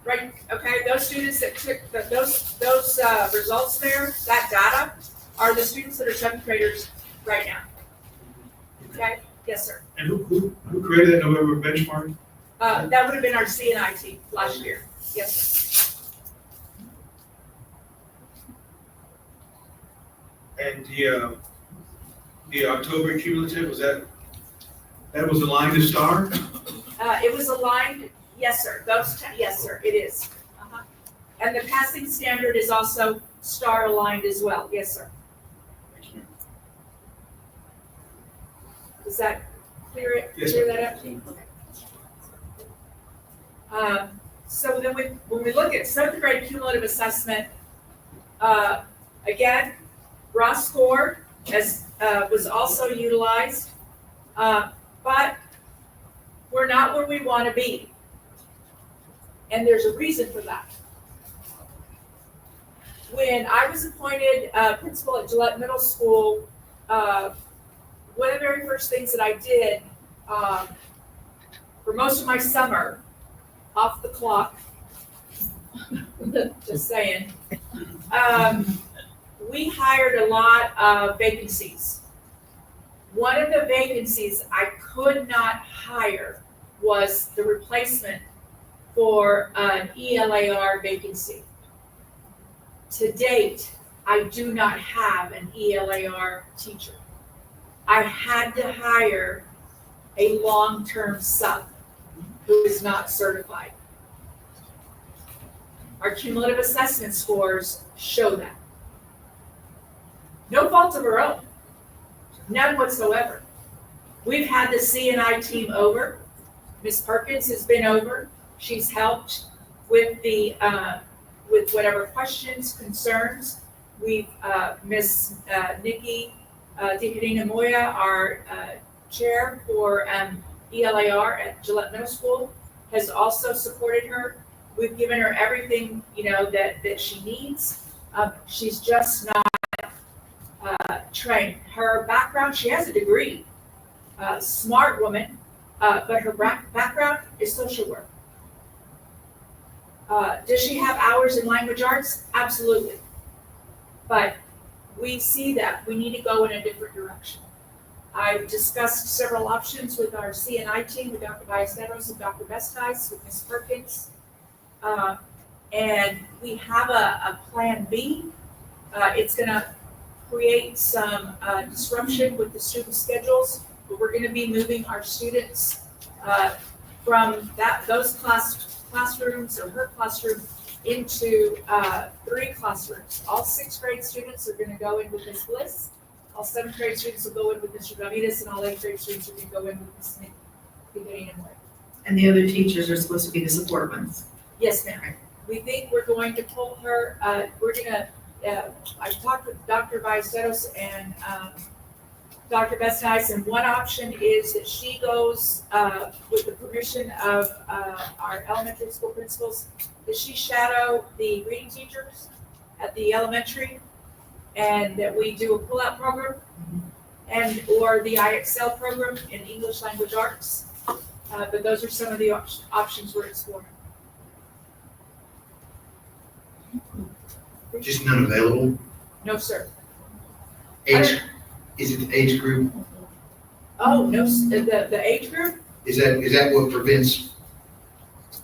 right? Okay, those students that took those results there, that data, are the students that are seventh graders right now. Okay, yes, sir. And who created that November benchmark? That would have been our CNI team last year. Yes, sir. And the October cumulative, was that was aligned to STAR? It was aligned, yes, sir. Yes, sir, it is. And the passing standard is also STAR aligned as well. Yes, sir. Does that clear Yes, that up? So then when we look at seventh grade cumulative assessment, again, raw score was also utilized, but we're not where we want to be. And there's a reason for that. When I was appointed principal at Gillette Middle School, one of the very first things that I did for most of my summer, off the clock, just saying, we hired a lot of vacancies. One of the vacancies I could not hire was the replacement for an ELAR vacancy. To date, I do not have an ELAR teacher. I had to hire a long-term sub who is not certified. Our cumulative assessment scores show that. No fault of our own, none whatsoever. We've had the C&I team over. Ms. Perkins has been over. She's helped with the with whatever questions, concerns. We've Miss Nikki Tijerina Moya, our chair for ELAR at Gillette Middle School, has also supported her. We've given her everything, that she needs. She's just not trained. Her background, she has a degree, smart woman, but her background is social work. Does she have hours in language arts? Absolutely. But we see that we need to go in a different direction. I've discussed several options with our C&I team, with Dr. Ballesteros and Dr. Bestice, with Ms. Perkins. And we have a plan B. It's going to create some disruption with the student schedules, but we're going to be moving our students from those classrooms or her classroom into 3 classrooms. All 6th grade students are going to go in with Ms. Bliss. All 7th grade students will go in with Mr. Ramirez, and all 8th grade students are going to go in with Ms. Nikki. And the other teachers are supposed to be the support ones. Yes, ma'am. We think we're going to pull her, I talked with Dr. Ballesteros and Dr. Bestice, and one option is that she goes, with the permission of our elementary school principals, that she shadow the reading teachers at the elementary, and that we do a pull-out program, and or the IXL program in English language arts. But those are some of the options we're exploring. Just none available? No, sir. Age, is it the age group? Oh, no, the age group? Is that what prevents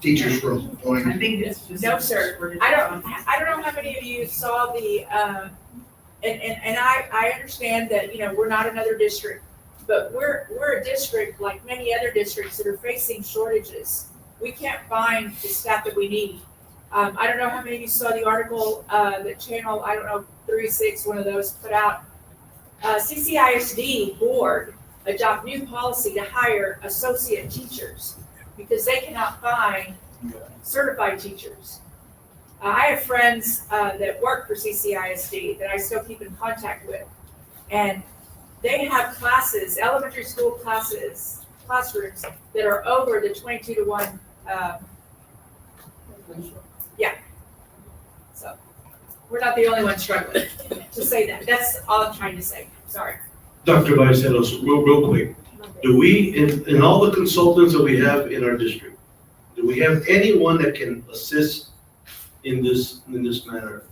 teachers from I wanting? think it's just. No, sir. I don't know how many of you saw the, and I understand that, we're not another district, but we're a district like many other districts that are facing shortages. We can't find the staff that we need. I don't know how many of you saw the article, that channel, 36, one of those put out. CCISD board adopt new policy to hire associate teachers because they cannot find certified teachers. I have friends that work for CCISD that I still keep in contact with, and they have classes, elementary school classrooms that are over the 22-to-1. Yeah. So we're not the only ones struggling to say that. That's all I'm trying to say. Sorry. Dr. Ballesteros, real quick, do we, in all the consultants that we have in our district, do we have anyone that can assist in this manner,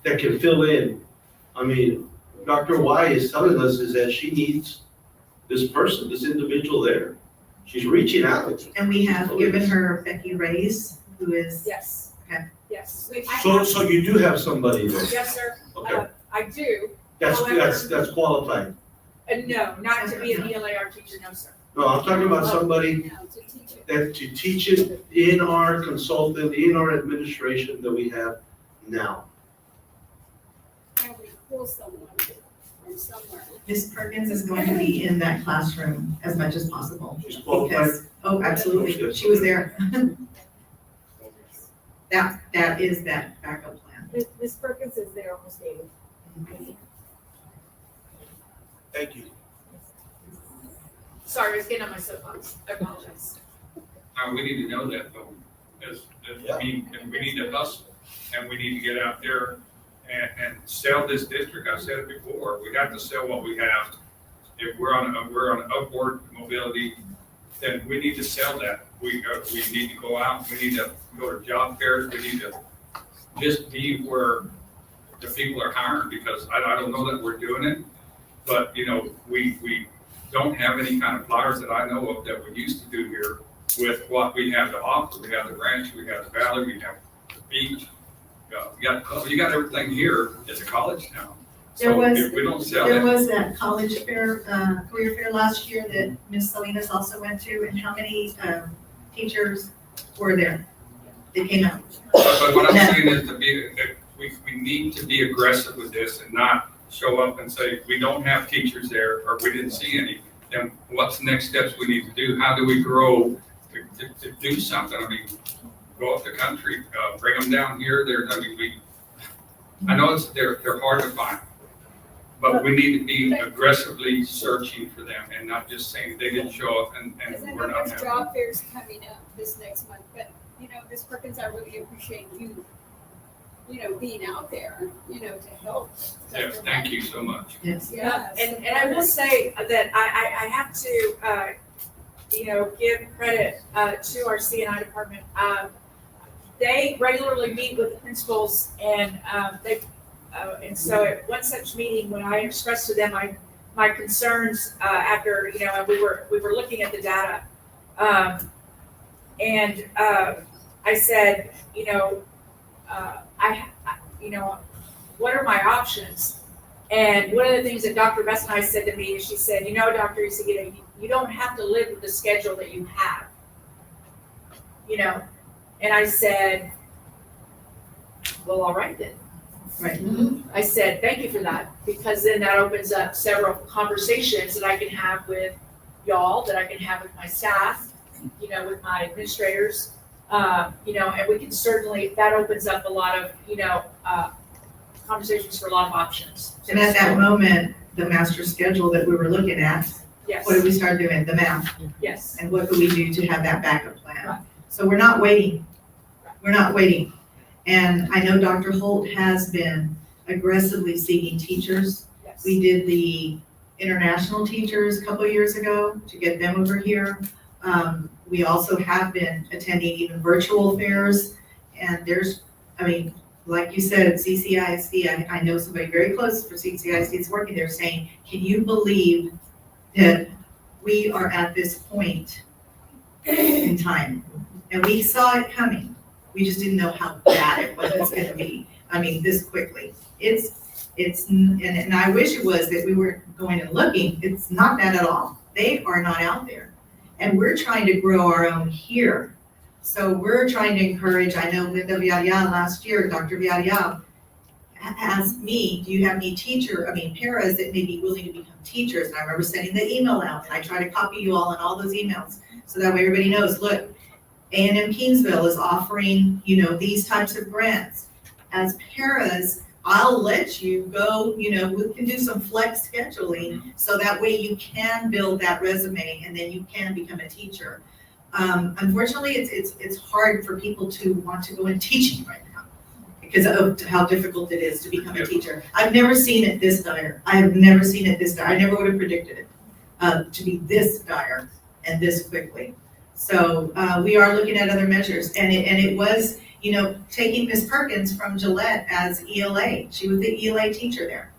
that can fill in? I mean, Dr. Y is telling us is that she needs this person, this individual there. She's reaching out. And we have given her Becky Reyes, who is. Yes. Okay. Yes. So you do have somebody there? Yes, sir. Okay. I do. That's qualified. No, not to be an ELAR teacher, no, sir. No, I'm talking about somebody that to teach it in our consultant, in our administration that we have now. Can we pull someone Perkins somewhere. Ms. Perkins is going to be in that classroom as much as possible. She's qualified? Because, oh, absolutely, she was there. That is that backup plan. Ms. Perkins is there almost daily. Thank you. Sorry, I was getting on my soapbox. I apologize. We need to know that though, and we need to hustle, and we need to get out there and sell this district. I've said it before, we have to sell what we have. If we're on upward mobility, then we need to sell that. We need to go out, we need to go to job fairs, we need to just be where the people are hiring, because I don't know that we're doing it, but we don't have any kind of flyers that I know of that we used to do here with what we have to offer. We have the ranch, we have the valley, we have the beach. You got everything here at the college now. So if we don't sell There it, was that college fair, career fair last year that Ms. Salinas also went to, and how many teachers were there? They came out. but what I'm saying is that we need to be aggressive with this and not show up and say, we don't have teachers there, or we didn't see any. Then what's the next steps we need to do? How do we grow to do something? I mean, go up the country, bring them down here. I know they're hard to find, but we need to be aggressively searching for them and not just saying they didn't show up and Because I we're know not there's having. job fairs coming up this next month, but, Ms. Perkins, I really appreciate you, being out there, to help. Yes, thank you so much. Yes. Yes. And I will say that I have to, give credit to our CNI department. They regularly meet with the principals, and and so at one such meeting, when I expressed to them my concerns after, and we were looking at the data, and I said, what are my options? And one of the things that Dr. Vesnai said to me is, she said, Doctor, you don't have to live with the schedule that you have. And I said, well, all right then. Right. I said, thank you for that, because then that opens up several conversations that I can have with y'all, that I can have with my staff, with my administrators, and we can certainly, that opens up a lot of, conversations for a lot of options. And at that moment, the master schedule that we were looking at, Yes. what did we start doing? The math. Yes. And what could we do to have that backup plan? Right. So we're not waiting. We're not waiting. And I know Dr. Holt has been aggressively seeking teachers. Yes. We did the international teachers a couple of years ago to get them over here. We also have been attending even virtual fairs. And like you said, CCISD, I know somebody very close for CCISD that's working there saying, can you believe that we are at this point in time? And we saw it coming. We just didn't know how bad it was going to be. This quickly. And I wish it was that we were going and looking. It's not that at all. They are not out there. And we're trying to grow our own here. So we're trying to encourage, I know Linda Villarreal last year, Dr. Villarreal asked me, do you have any paras that may be willing to become teachers? And I remember sending the email out, and I try to copy you all on all those emails. So that way everybody knows, look, A&M Kingsville is offering, these types of grants. As paras, I'll let you go, we can do some flex scheduling, so that way you can build that resume and then you can become a teacher. Unfortunately, it's hard for people to want to go in teaching right now because of how difficult it is to become a teacher. I've never seen it this dire. I have never seen it this dire. I never would have predicted it to be this dire and this quickly. So we are looking at other measures, and it was, taking Ms. Perkins from Gillette as ELA. She was the ELA teacher there,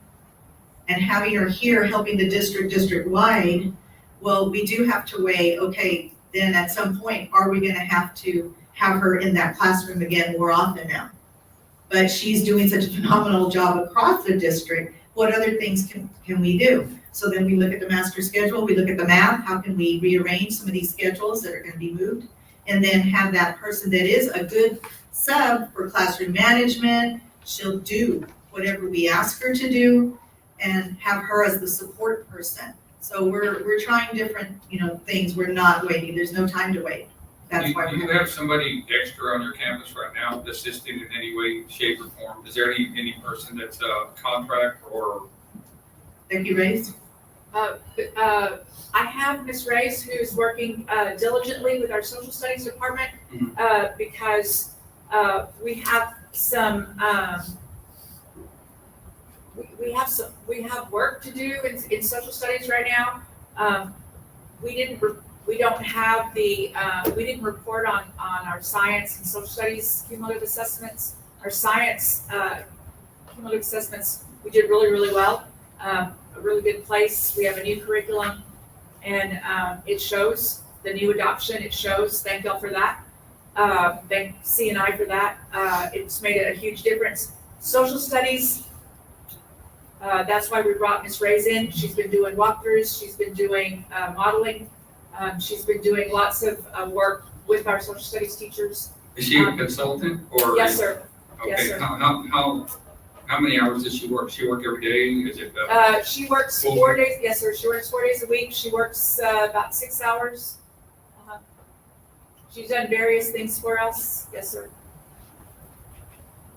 and having her here helping the district-wide. Well, we do have to weigh, okay, then at some point, are we going to have her in that classroom again more often now? But she's doing such a phenomenal job across the district. What other things can we do? So then we look at the master schedule, we look at the math, how can we rearrange some of these schedules that are going to be moved? And then have that person that is a good sub for classroom management, she'll do whatever we ask her to do. and have her as the support person. So we're trying different, things. We're not waiting. There's no time to wait. That's why Do you we're. have somebody extra on your campus right now assisting in any way, shape, or form? Is there any person that's a contract or? Becky Reyes? I have Ms. Reyes who's working diligently with our social studies department because we have some, we have work to do in social studies right now. We don't have we didn't report on our science and social studies cumulative assessments. Our science cumulative assessments, we did really, really well. A really good place. We have a new curriculum, and it shows the new adoption. It shows. Thank y'all for that. Thank C&I for that. It's made a huge difference. Social studies. That's why we brought Ms. Reyes in. She's been doing walkthroughs. She's been doing modeling. She's been doing lots of work with our social studies teachers. Is she a consultant or? Yes, sir. Okay, Yes, sir. How many hours does she work? She work every day? Is it? She works full 4 time? days. Yes, sir. She works 4 days a week. She works about 6 hours. She's done various things for us. Yes, sir.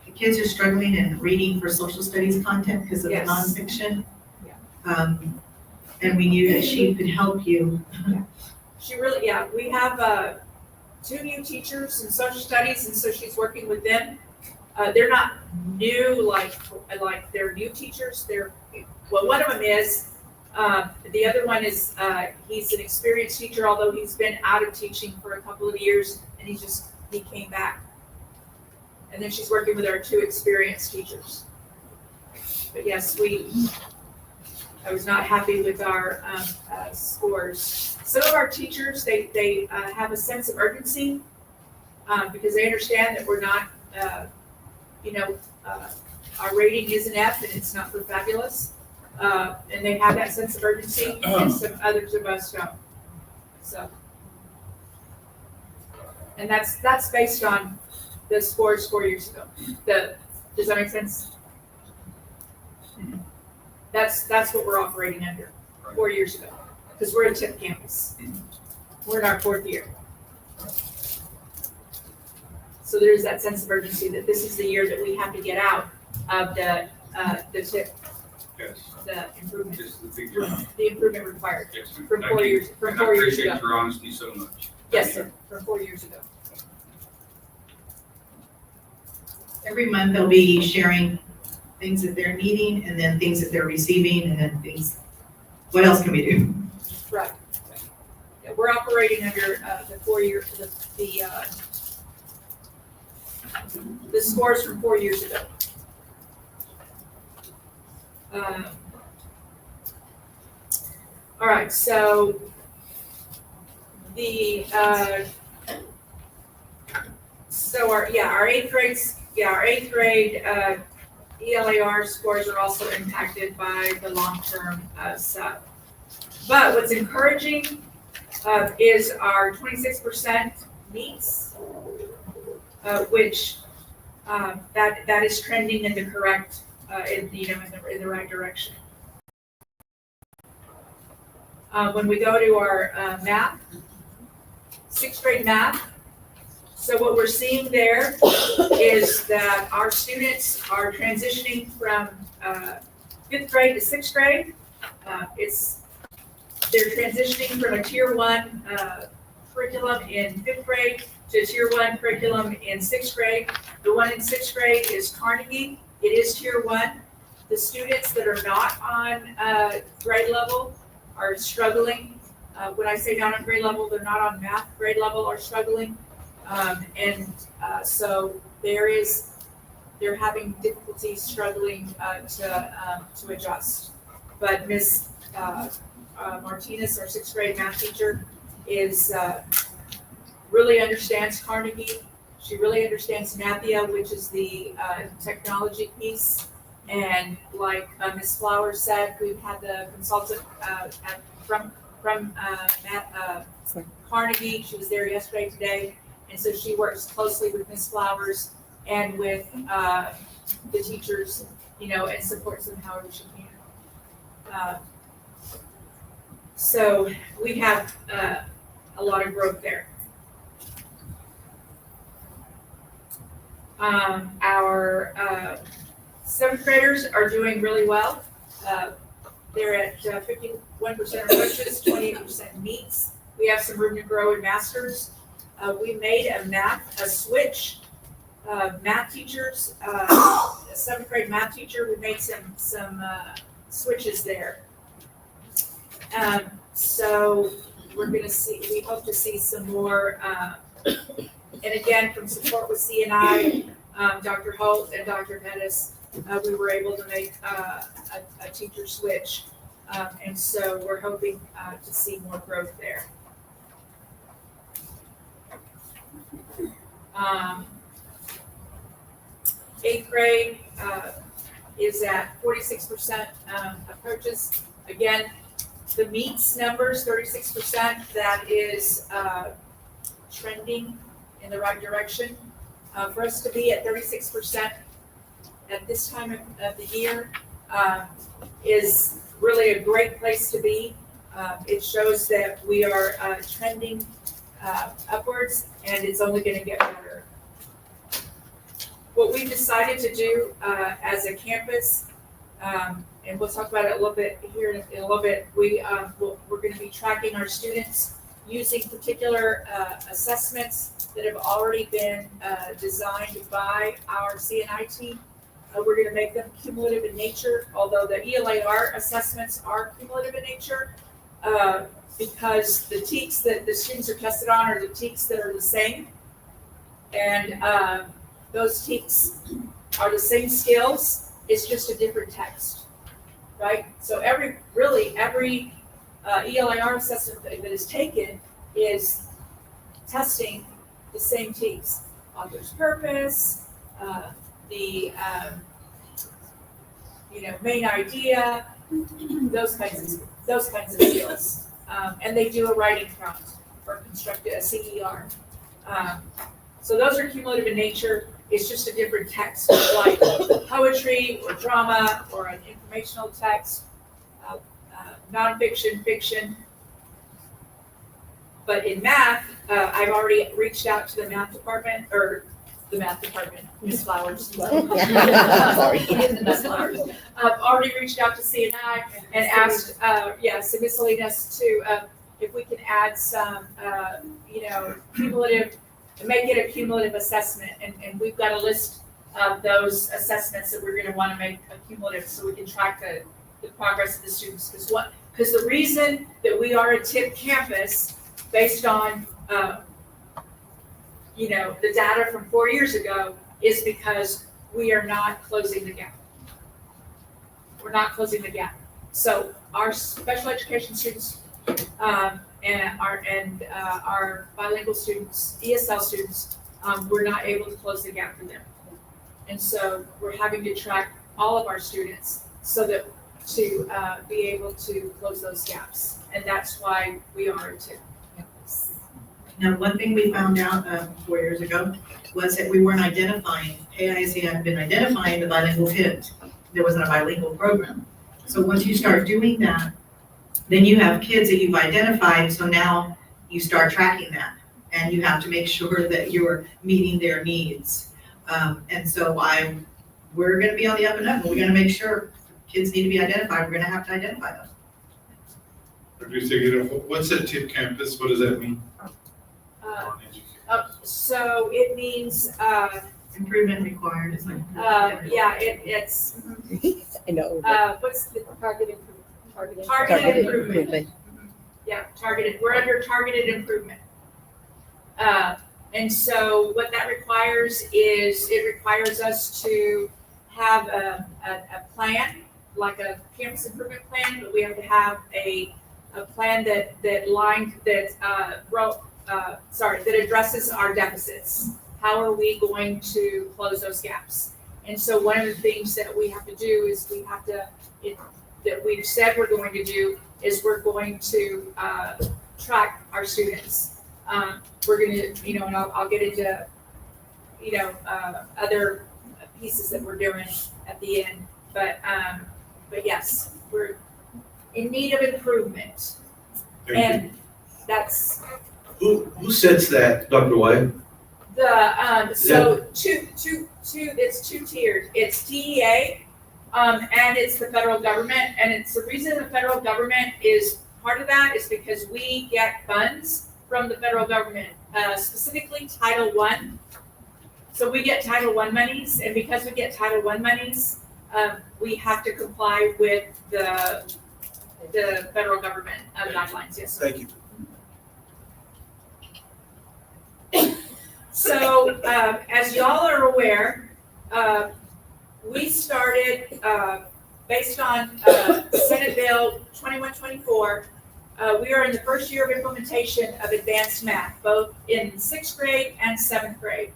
The kids are struggling in reading for social studies content because of Yes. the nonfiction. Yeah. And we knew that she could help you. She really, yeah. We have 2 new teachers in social studies, and so she's working with them. They're not new, like they're new teachers. One of them is. The other one is, he's an experienced teacher, although he's been out of teaching for a couple of years, and he came back. And then she's working with our 2 experienced teachers. But yes, I was not happy with our scores. Some of our teachers, they have a sense of urgency because they understand that we're not, our rating is an F and it's not for fabulous. And they have that sense of urgency, and some others of us don't. So, and that's based on the scores 4 years ago. Does that make sense? That's what we're operating under 4 years ago, because we're a TIP campus. We're in our 4th year. So there's that sense of urgency that this is the year that we have to get out of the TIP. Yes. The improvement. Just the big. The improvement required Yes, ma'am. from Thank 4 you. years, from And I 4 years appreciate ago. your honesty so much. Yes, sir, from 4 years ago. Every month they'll be sharing things that they're needing and then things that they're receiving and then things, what else can we do? Right. Yeah, we're operating under the 4 year, the scores from 4 years ago. All right, so our 8th grades, our 8th grade ELAR scores are also impacted by the long-term sub. But what's encouraging is our 26% meets, which that is trending in the correct, in the right direction. When we go to our math, 6th grade math, so what we're seeing there is that our students are transitioning from 5th grade to 6th grade. They're transitioning from a Tier 1 curriculum in 5th grade to a Tier 1 curriculum in 6th grade. The one in 6th grade is Carnegie. It is Tier 1. The students that are not on grade level are struggling. When I say not on grade level, they're not on math grade level, are struggling. So they're having difficulty struggling to adjust. But Ms. Martinez, our 6th grade math teacher, really understands Carnegie. She really understands NAPIA, which is the technology piece. And like Ms. Flowers said, we've had the consultant from Carnegie. She was there yesterday, today. And so she works closely with Ms. Flowers and with the teachers, and supports them however she can. So we have a lot of growth there. Our seventh graders are doing really well. They're at 51% approaches, 28% meets. We have some room to grow in masters. We made a switch. Math teachers, a seventh grade math teacher, we made some switches there. So we're gonna see, we hope to see some more, and again, from support with CNI, Dr. Holt and Dr. Pettis, we were able to make a teacher switch. And so we're hoping to see more growth there. Eighth grade is at 46% approaches. Again, the meets numbers, 36%, that is trending in the right direction. For us to be at 36% at this time of the year is really a great place to be. It shows that we are trending upwards, and it's only going to get better. What we've decided to do as a campus, and we'll talk about it a little bit here in a little bit, we're going to be tracking our students using particular assessments that have already been designed by our CNI team. We're going to make them cumulative in nature, although the ELAR assessments are cumulative in nature, because the TEKS that the students are tested on are the TEKS that are the same. And those TEKS are the same skills, it's just a different text, right? So every ELAR assessment that is taken is testing the same TEKS. Author's purpose, the main idea, those kinds of skills, and they do a writing prompt or construct a CER. So those are cumulative in nature. It's just a different text, like poetry or drama or an informational text, nonfiction, fiction. But in math, I've already reached out to the math department, Ms. Flowers. Sorry. Ms. Flowers. I've already reached out to CNI and asked, Ms. Salinas to, if we can add some, cumulative, make it a cumulative assessment. And we've got a list of those assessments that we're gonna wanna make a cumulative so we can track the progress of the students. Because the reason that we are a TIP campus, based on the data from 4 years ago, is because we are not closing the gap. We're not closing the gap. So our special education students and our bilingual students, ESL students, we're not able to close the gap for them. And so we're having to track all of our students so that to be able to close those gaps. And that's why we are a TIP campus. Now, one thing we found out 4 years ago was that we weren't identifying, AIC hadn't been identifying the bilingual kids. There wasn't a bilingual program. So once you start doing that, then you have kids that you've identified, so now you start tracking that. And you have to make sure that you're meeting their needs. And so we're gonna be on the up and up, and we're gonna make sure kids need to be identified, we're gonna have to identify them. What's a TIP campus? What does that mean? So it means, Improvement required, it's like. it's, I know. what's the targeted improvement? Targeted improvement. improvement. Yeah, targeted, we're under targeted improvement. And so what that requires is, it requires us to have a plan, like a campus improvement plan, but we have to have a plan that addresses our deficits. How are we going to close those gaps? And so one of the things that we have to do is that we've said we're going to do is we're going to track our students. We're going to, and I'll get into, other pieces that we're doing at the end. But yes, we're in need of improvement. Thank you. And that's Who sets that, Dr. White? so it's two tiered. It's DEA, and it's the federal government. And it's the reason the federal government is part of that is because we get funds from the federal government, specifically Title I. So we get Title I monies, and because we get Title I monies, we have to comply with the federal government guidelines. Yes, sir. Thank you. So, as y'all are aware, we started, based on Senate Bill 2124, we are in the first year of implementation of advanced math, both in 6th grade and 7th grade.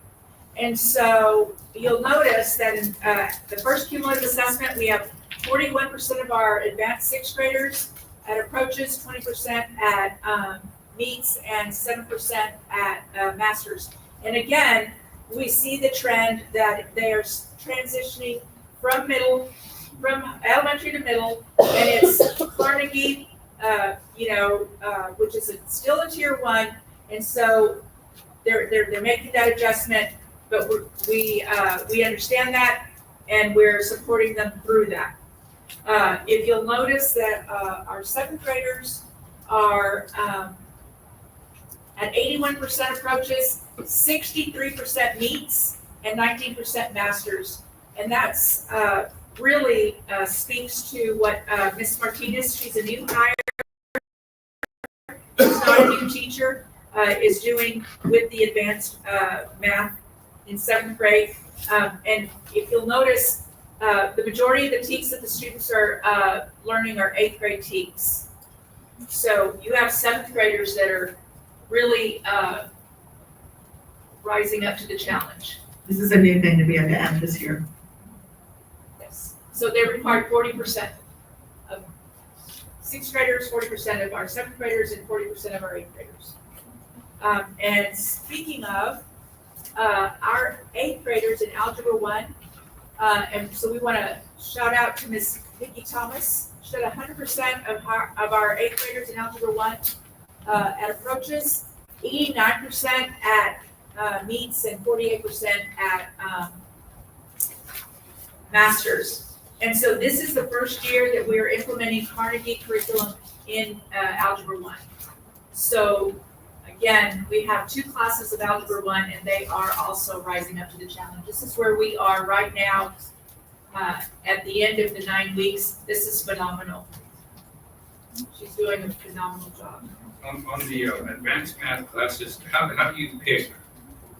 And so you'll notice that in the first cumulative assessment, we have 41% of our advanced 6th graders at approaches, 20% at meets, and 7% at masters. And again, we see the trend that they are transitioning from elementary to middle, and it's Carnegie, which is still a tier 1, and so they're making that adjustment, but we understand that, and we're supporting them through that. If you'll notice that our 7th graders are at 81% approaches, 63% meets, and 19% masters. And that's really speaks to what Ms. Martinez, she's a new hire, she's not a new teacher, is doing with the advanced math in 7th grade. And if you'll notice, the majority of the TEKS that the students are learning are 8th grade TEKS. So you have 7th graders that are really rising up to the challenge. This is a new thing to be able to add this year. Yes. So they require 40% of 6th graders, 40% of our 7th graders, and 40% of our 8th graders. And speaking of our 8th graders in Algebra 1, and so we want to shout out to Ms. Vicki Thomas. She had 100% of our 8th graders in Algebra 1 at approaches, 89% at meets, and 48% at masters. And so this is the first year that we are implementing Carnegie curriculum in Algebra 1. So again, we have 2 classes of Algebra 1, and they are also rising up to the challenge. This is where we are right now at the end of the 9 weeks. This is phenomenal. She's doing a phenomenal job. On the advanced math classes, how do you pick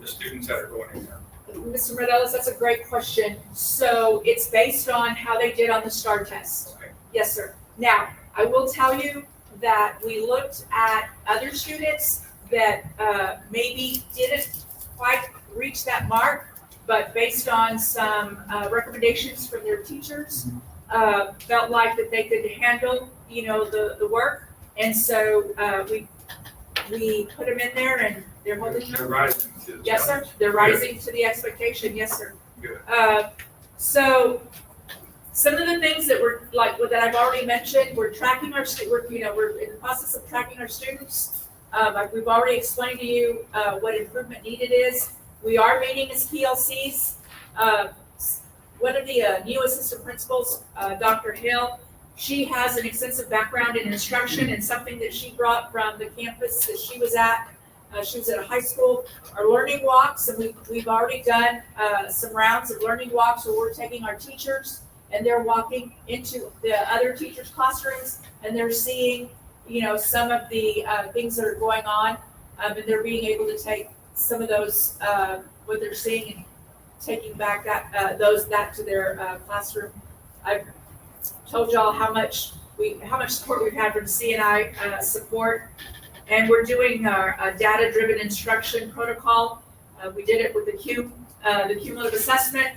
the students that are going in there? Mr. Morales, that's a great question. So it's based on how they did on the STAR test. Okay. Yes, sir. Now, I will tell you that we looked at other students that maybe didn't quite reach that mark, but based on some recommendations from their teachers, felt like that they could handle, the work. And so we put them in there, and they're holding. They're rising to the Yes, sir. They're rising to the expectation. Yes, sir. Good. So some of the things that we're that I've already mentioned, we're tracking our we're in the process of tracking our students. We've already explained to you what improvement needed is. We are meeting as PLCs. One of the new assistant principals, Dr. Hill, she has an extensive background in instruction, and something that she brought from the campus that she was at. She was at a high school. Our learning walks, and we've already done some rounds of learning walks where we're taking our teachers and they're walking into the other teachers' classrooms, and they're seeing, some of the things that are going on, and they're being able to take some of those what they're seeing and taking back that to their classroom. I've told y'all how much support we've had from CNI support, and we're doing our data-driven instruction protocol. We did it with the cumulative assessment,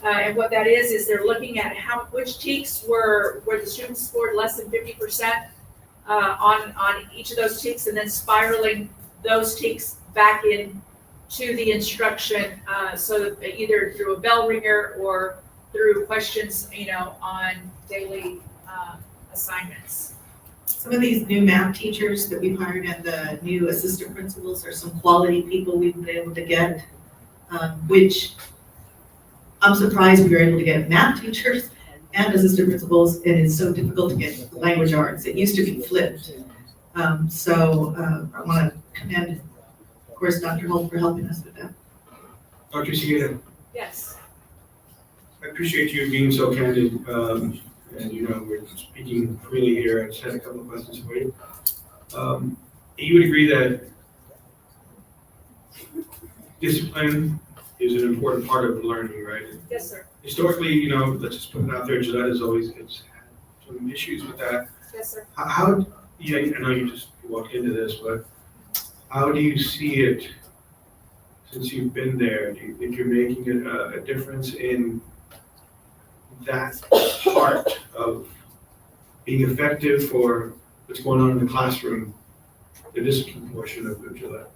and what that is they're looking at which TEKS where the students scored less than 50% on each of those TEKS, and then spiraling those TEKS back in to the instruction, so that either through a bell ringer or through questions, on daily assignments. Some of these new math teachers that we've hired and the new assistant principals are some quality people we've been able to get, which I'm surprised we were able to get math teachers and assistant principals, and it's so difficult to get language arts. It used to be flipped. I want to commend, of course, Dr. Holt for helping us with that. Dr. Sieta, Yes. I appreciate you being so candid, and you know, we're speaking freely here. I just had a couple of questions for you. You would agree that discipline is an important part of learning, right? Yes, sir. Historically, you know, let's just put it out there, Gillette has always had some issues with that. Yes, sir. How, yeah, I know you just walked into this, but how do you see it since you've been there? Do you think you're making a difference in that part of being effective for what's going on in the classroom, the discipline portion of Gillette?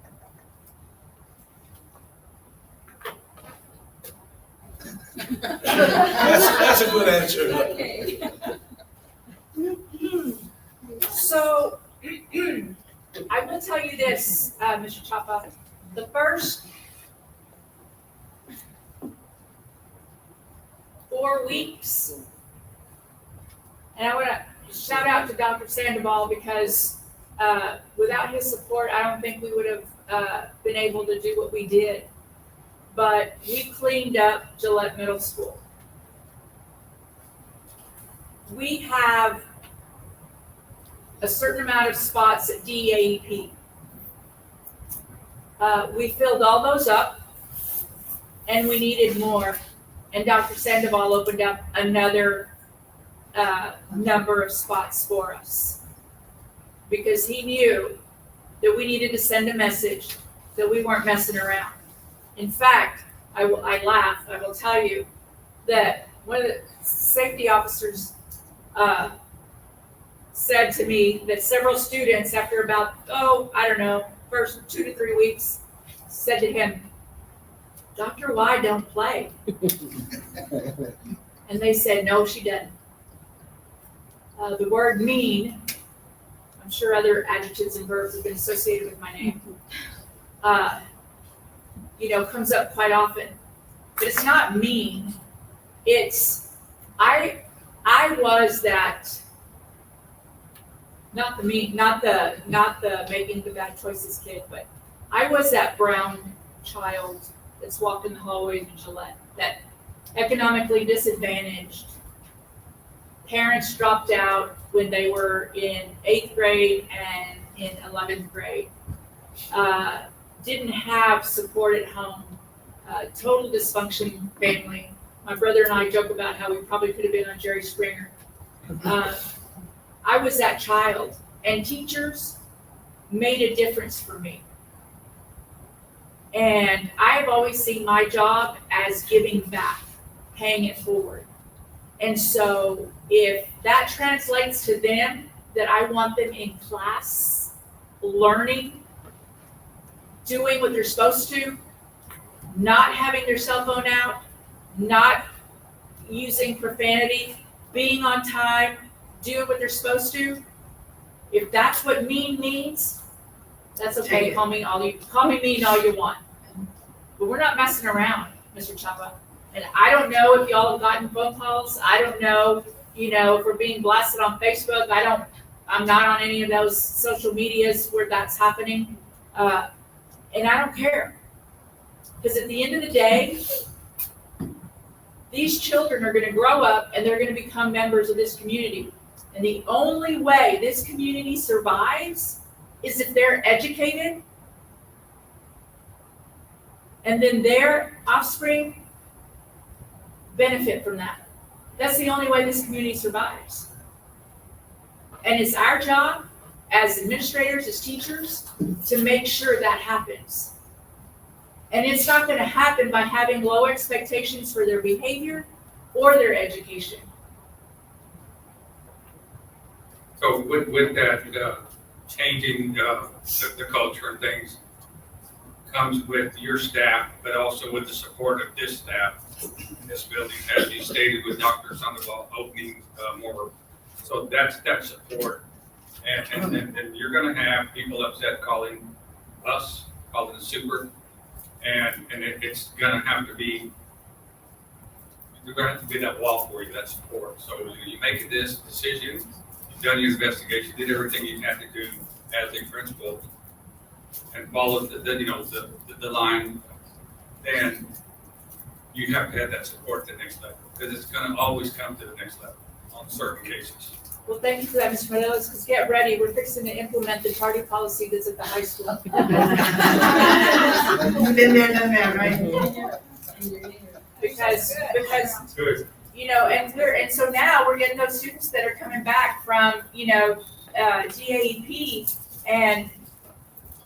That's a good answer. Okay. So, I will tell you this, Mr. Chapa, the first 4 weeks, and I want to shout out to Dr. Sandoval because without his support, I don't think we would have been able to do what we did. But we cleaned up Gillette Middle School. We have a certain amount of spots at DAEP. We filled all those up, and we needed more. And Dr. Sandoval opened up another number of spots for us because he knew that we needed to send a message that we weren't messing around. In fact, I laugh. I will tell you that one of the safety officers said to me that several students, after about, first 2 to 3 weeks, said to him, "Dr. Y don't play." And they said, "No, she doesn't." The word mean, I'm sure other adjectives and verbs have been associated with my name, comes up quite often. But it's not mean. It's, I was that, not the making the bad choices kid, but I was that brown child that's walking the hallways in Gillette, that economically disadvantaged. Parents dropped out when they were in 8th grade and in 11th grade. Didn't have support at home. Total dysfunction family. My brother and I joke about how we probably could have been on Jerry Springer. I was that child, and teachers made a difference for me. And I have always seen my job as giving back, paying it forward. And so if that translates to them, that I want them in class, learning, doing what they're supposed to, not having their cell phone out, not using profanity, being on time, doing what they're supposed to. If that's what mean means, that's okay. Call me mean all you want. But we're not messing around, Mr. Chapa. And I don't know if y'all have gotten phone calls. I don't know, if we're being blasted on Facebook. I'm not on any of those social medias where that's happening. And I don't care. Because at the end of the day, these children are going to grow up and they're going to become members of this community. And the only way this community survives is if they're educated and then their offspring benefit from that. That's the only way this community survives. And it's our job as administrators, as teachers, to make sure that happens. And it's not going to happen by having low expectations for their behavior or their education. So with that, changing the culture and things comes with your staff, but also with the support of this staff in this building, as you stated with Dr. Sandoval opening more. So that's that support. And you're gonna have people upset calling us, calling the super, and it's gonna have to be, you're gonna have to be that wall for you, that support. So you make this decision, you've done your investigation, did everything you had to do as a principal, and followed the line, then you have to have that support at the next level, because it's gonna always come to the next level on certain cases. Well, thank you for that, Mr. Morelos, because get ready, we're fixing to implement the tardy policy that's at the high school. Been there, done that, right? Because, Good. you know, and so now we're getting those students that are coming back from, DAEP, and,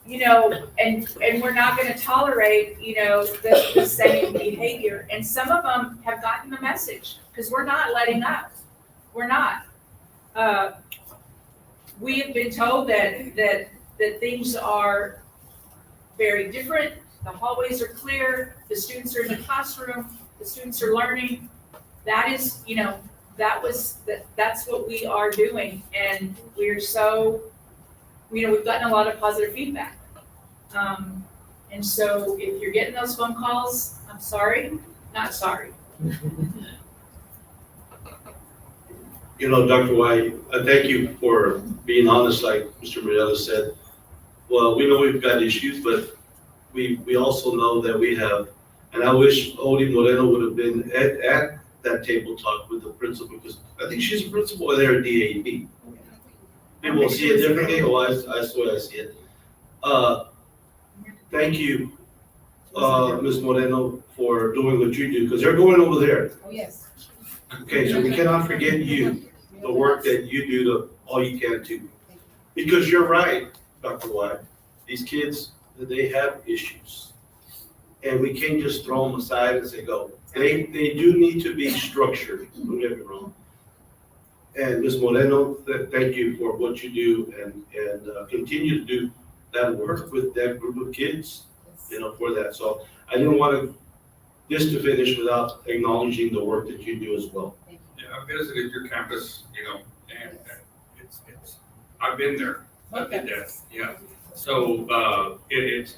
and we're not gonna tolerate, the same behavior. And some of them have gotten the message, because we're not letting up. We're not. We have been told that things are very different, the hallways are clear, the students are in the classroom, the students are learning. That is, that's what we are doing, and we're so, we've gotten a lot of positive feedback. And so if you're getting those phone calls, I'm sorry, not sorry. Dr. White, I thank you for being honest, like Mr. Morelos said. Well, we know we've got issues, but we also know that we have, and I wish Odie Moreno would have been at that table talk with the principal, because I think she's a principal there at DAEP. People will see it differently. Oh, I swear I see it. Thank you, Ms. Moreno, for doing what you do, because they're going over there. Oh, yes. Okay, so we cannot forget you, the work that you do, to all you can do. Because you're right, Dr. White, these kids, they have issues. And we can't just throw them aside and say, go. They do need to be structured, don't get me wrong. And Ms. Moreno, thank you for what you do, and continue to do that work with that group of kids, for that. So I didn't want this to finish without acknowledging the work that you do as well. Yeah, I visited your campus, and it's I've been there. I did that, yeah. So, it's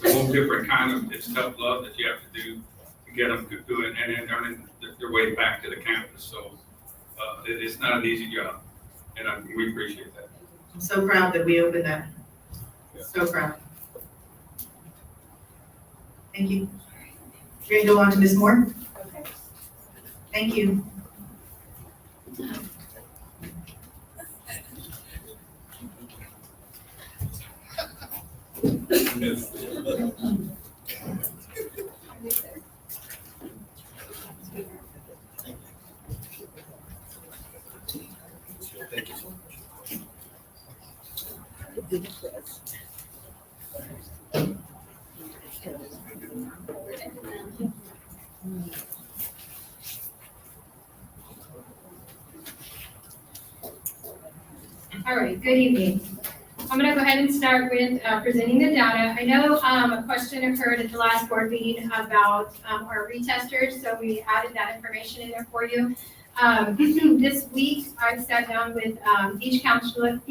a whole different kind of, it's tough love that you have to do to get them to do it, and then earning their way back to the campus. So, it's not an easy job, and we appreciate that. I'm so proud that we opened that. So proud. Thank you. You're gonna go on to Ms. Moore? Okay. Thank you. All right, good evening. I'm going to go ahead and start with presenting the data. I know a question occurred at the last board meeting about our retesters, so we added that information in there for you. This week, I've sat down with each counselor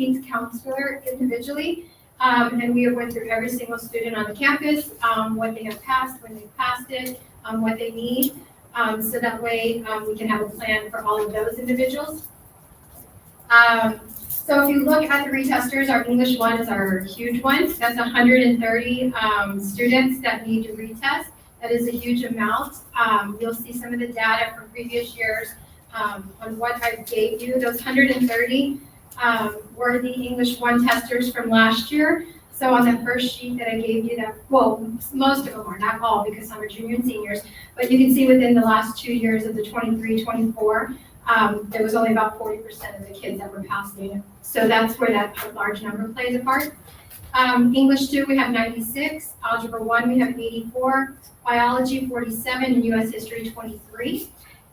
individually, and we have went through every single student on the campus, what they have passed, when they passed it, what they need, so that way we can have a plan for all of those individuals. So if you look at the retesters, our English 1 is our huge one. That's 130 students that need to retest. That is a huge amount. You'll see some of the data from previous years on what I gave you. Those 130 were the English 1 testers from last year. So on the first sheet that I gave you, most of them are, not all, because some are junior and seniors, but you can see within the last 2 years of the 23-24, there was only about 40% of the kids that were passing. So that's where that large number plays a part. English 2, we have 96. Algebra 1, we have 84. Biology, 47. And U.S. History, 23.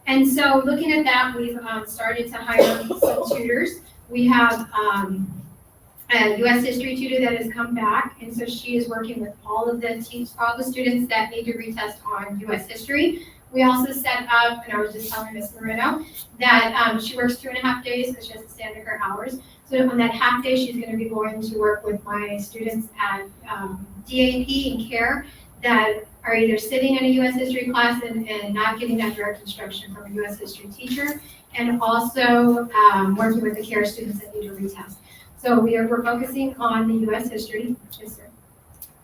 And so looking at that, we've started to hire some tutors. We have a U.S. History tutor that has come back. And so she is working with all the students that need to retest on U.S. History. We also set up, and I was just telling Ms. Moreno, that she works 2.5 days because she has to stand at her hours. So on that half day, she's going to be going to work with my students at DAP and CARE that are either sitting in a U.S. history class and not getting that direct instruction from a U.S. history teacher, and also working with the CARE students that need to retest. So we're focusing on the U.S. history. Yes, sir.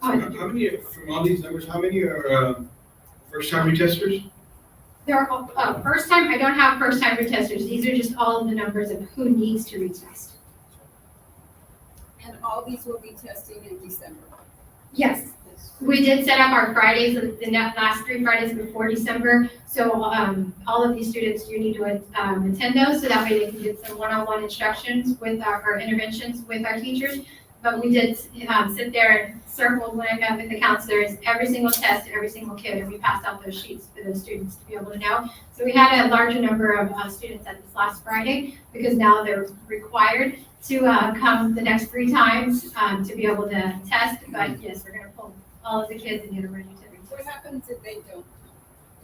How many, from all these numbers, how many are first-time retesters? There are first time, I don't have first time retesters. These are just all of the numbers of who needs to retest. And all these will be testing in December. Yes. We did set up our Fridays, the last 3 Fridays before December. So all of these students do need to attend those so that way they can get some one-on-one instructions with our interventions with our teachers. But we did sit there and circled when I met with the counselors, every single test, every single kid, and we passed out those sheets for those students to be able to know. So we had a larger number of students at this last Friday because now they're required to come the next 3 times to be able to test. But yes, we're going to pull all of the kids and get them ready to retest. What happens if they don't?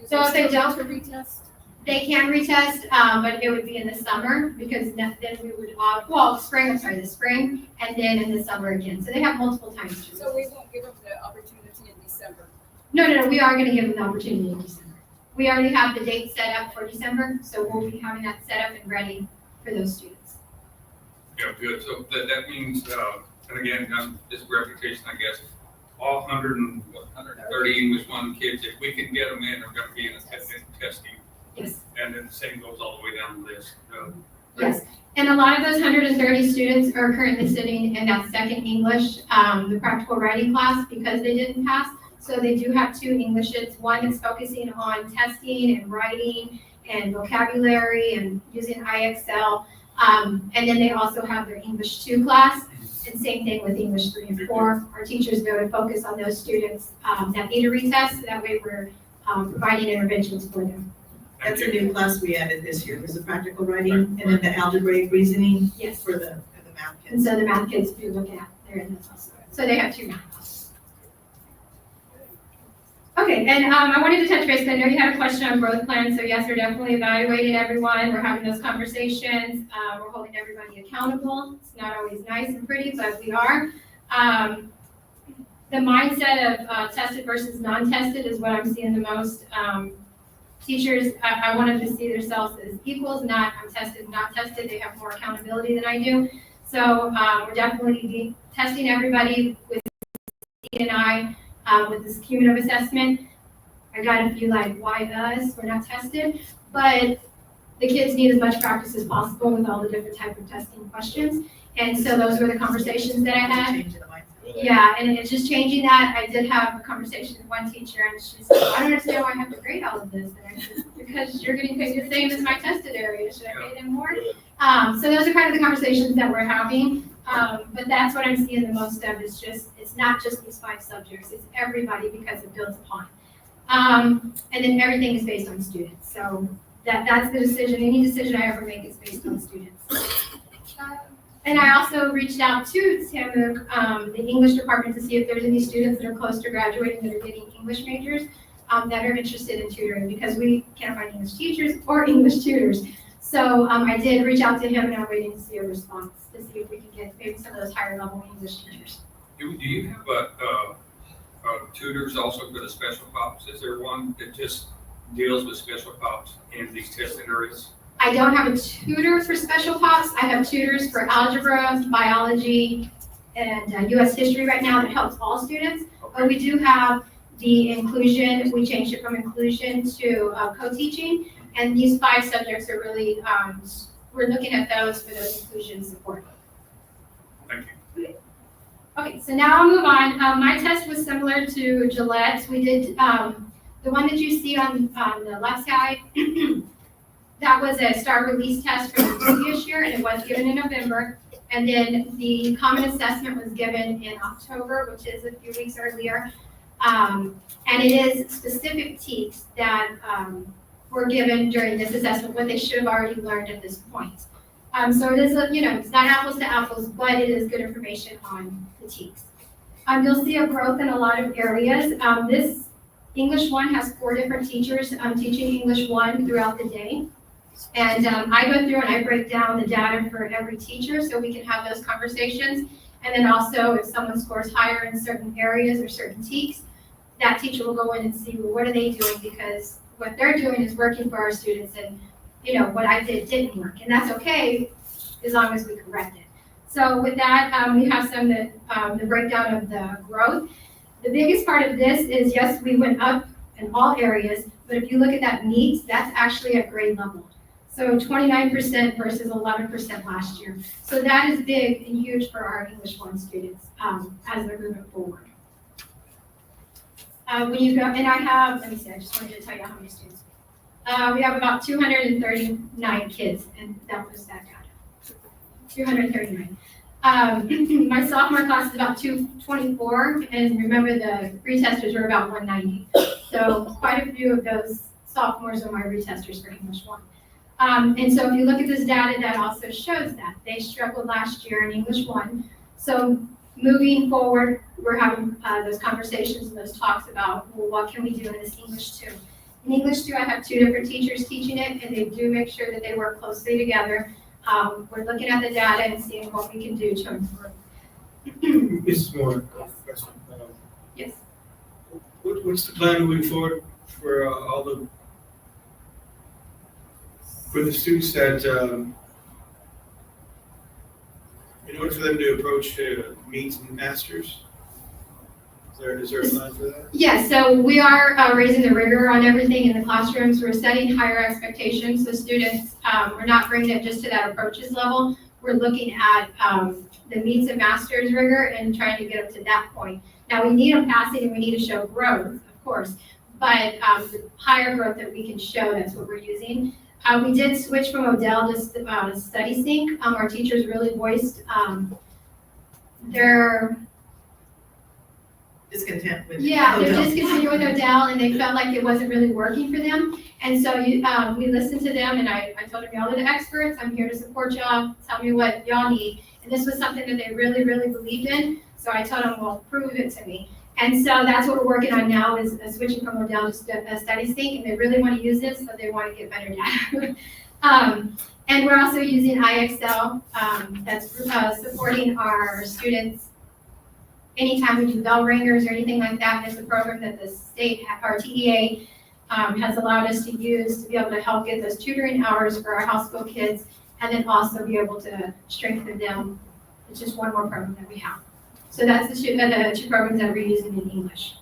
So if they don't, to retest? they can retest, but it would be in the summer because then we would, the spring, and then in the summer again. So they have multiple times to retest. So we won't give them the opportunity in December? No, we are gonna give them the opportunity in December. We already have the date set up for December, so we'll be having that set up and ready for those students. Yeah, good. So that means, and again, this reputation, I guess, all 130 English 1 kids, if we can get them in, they're gonna be in a testing. Yes. And then the same goes all the way down the list. Yes, and a lot of those 130 students are currently sitting in that second English, the practical writing class because they didn't pass. So they do have 2 Englishes, one that's focusing on testing and writing and vocabulary and using IXL. And then they also have their English 2 class, and same thing with English 3 and 4. Our teachers know to focus on those students that need a retest, so that way we're providing interventions for them. That's a new class we added this year, was the practical writing, and then the algebraic reasoning Yes. for the math kids. And so the math kids we look at, they're in this also. So they have 2 math classes. Okay, and I wanted to touch base, 'cause I know you had a question on growth plans, so yes, we're definitely evaluating everyone, we're having those conversations, we're holding everybody accountable. It's not always nice and pretty, but we are. The mindset of tested versus non-tested is what I'm seeing the most. Teachers, I want them to see themselves as equals, not I'm tested, not tested. They have more accountability than I do. So we're definitely testing everybody with D&I, with this cumulative assessment. I got a few like, why us? We're not tested. But the kids need as much practice as possible with all the different type of testing questions. And so those were the conversations that I had. Yeah, and it's just changing that. I did have a conversation with one teacher, and she said, I don't understand why I have to grade all of this. And I said, because you're getting paid the same as my tested area. Should I pay them more? So those are kind of the conversations that we're having. But that's what I'm seeing the most of is just, it's not just these 5 subjects, it's everybody because it builds upon. And then everything is based on students. So that's the decision. Any decision I ever make is based on students. And I also reached out to the English department to see if there's any students that are close to graduating that are getting English majors that are interested in tutoring because we can't find English teachers or English tutors. So I did reach out to him and I'm waiting to see a response to see if we can get maybe some of those higher level English teachers. Do you have tutors also for the special pops? Is there one that just deals with special pops in these tested areas? I don't have a tutor for special pops. I have tutors for algebra, biology, and U.S. history right now that helps all students. But we do have the inclusion. We changed it from inclusion to co-teaching. And these 5 subjects are really, we're looking at those for those inclusion support. Thank you. Okay, so now I'll move on. My test was similar to Gillette's. We did the one that you see on the left side. That was a STAR release test for the previous year, and it was given in November. And then the common assessment was given in October, which is a few weeks earlier. And it is specific TEKs that were given during this assessment, what they should have already learned at this point. So it is, it's not apples to apples, but it is good information on the TEKs. You'll see a growth in a lot of areas. This English 1 has 4 different teachers teaching English 1 throughout the day. And I go through and I break down the data for every teacher so we can have those conversations. And then also if someone scores higher in certain areas or certain TEKs, that teacher will go in and see, well, what are they doing? Because what they're doing is working for our students, and what I did didn't work. And that's okay as long as we correct it. So with that, we have some the breakdown of the growth. The biggest part of this is, yes, we went up in all areas, but if you look at that meets, that's actually at grade level. So 29% versus 11% last year. So that is big and huge for our English 1 students as they're moving forward. When you go, and I have, let me see, I just wanted to tell you how many students. We have about 239 kids, and that was that data. 239. My sophomore class is about 224, and remember the retesters were about 190. So quite a few of those sophomores are my retesters for English 1. And so if you look at this data, that also shows that they struggled last year in English 1. So moving forward, we're having those conversations and those talks about, well, what can we do in this English 2? In English 2, I have 2 different teachers teaching it, and they do make sure that they work closely together. We're looking at the data and seeing what we can do to improve. Mrs. Moore, question. Yes. What's the plan moving forward for for the students that, in order for them to approach meets and masters? Is there a plan for that? Yes, so we are raising the rigor on everything in the classrooms. We're setting higher expectations, so students, we're not bringing it just to that approaches level. We're looking at the meets and masters rigor and trying to get up to that point. Now, we need them passing and we need to show growth, of course, but the higher growth that we can show, that's what we're using. We did switch from Odell to Study Sync. Our teachers really voiced their discontent with they're Odell. discontinued with Odell, and they felt like it wasn't really working for them. And so we listened to them, and I told them, y'all are the experts. I'm here to support y'all. Tell me what y'all need. And this was something that they really, really believed in. So I told them, well, prove it to me. And so that's what we're working on now is switching from Odell to Study Sync, and they really want to use this, so they want to get better data. And we're also using IXL that's supporting our students. Anytime we do bell ringers or anything like that, there's a program that the state, our TEA, has allowed us to use to be able to help get those tutoring hours for our house school kids, and then also be able to strengthen them. It's just one more program that we have. So that's the two programs that we're using in English.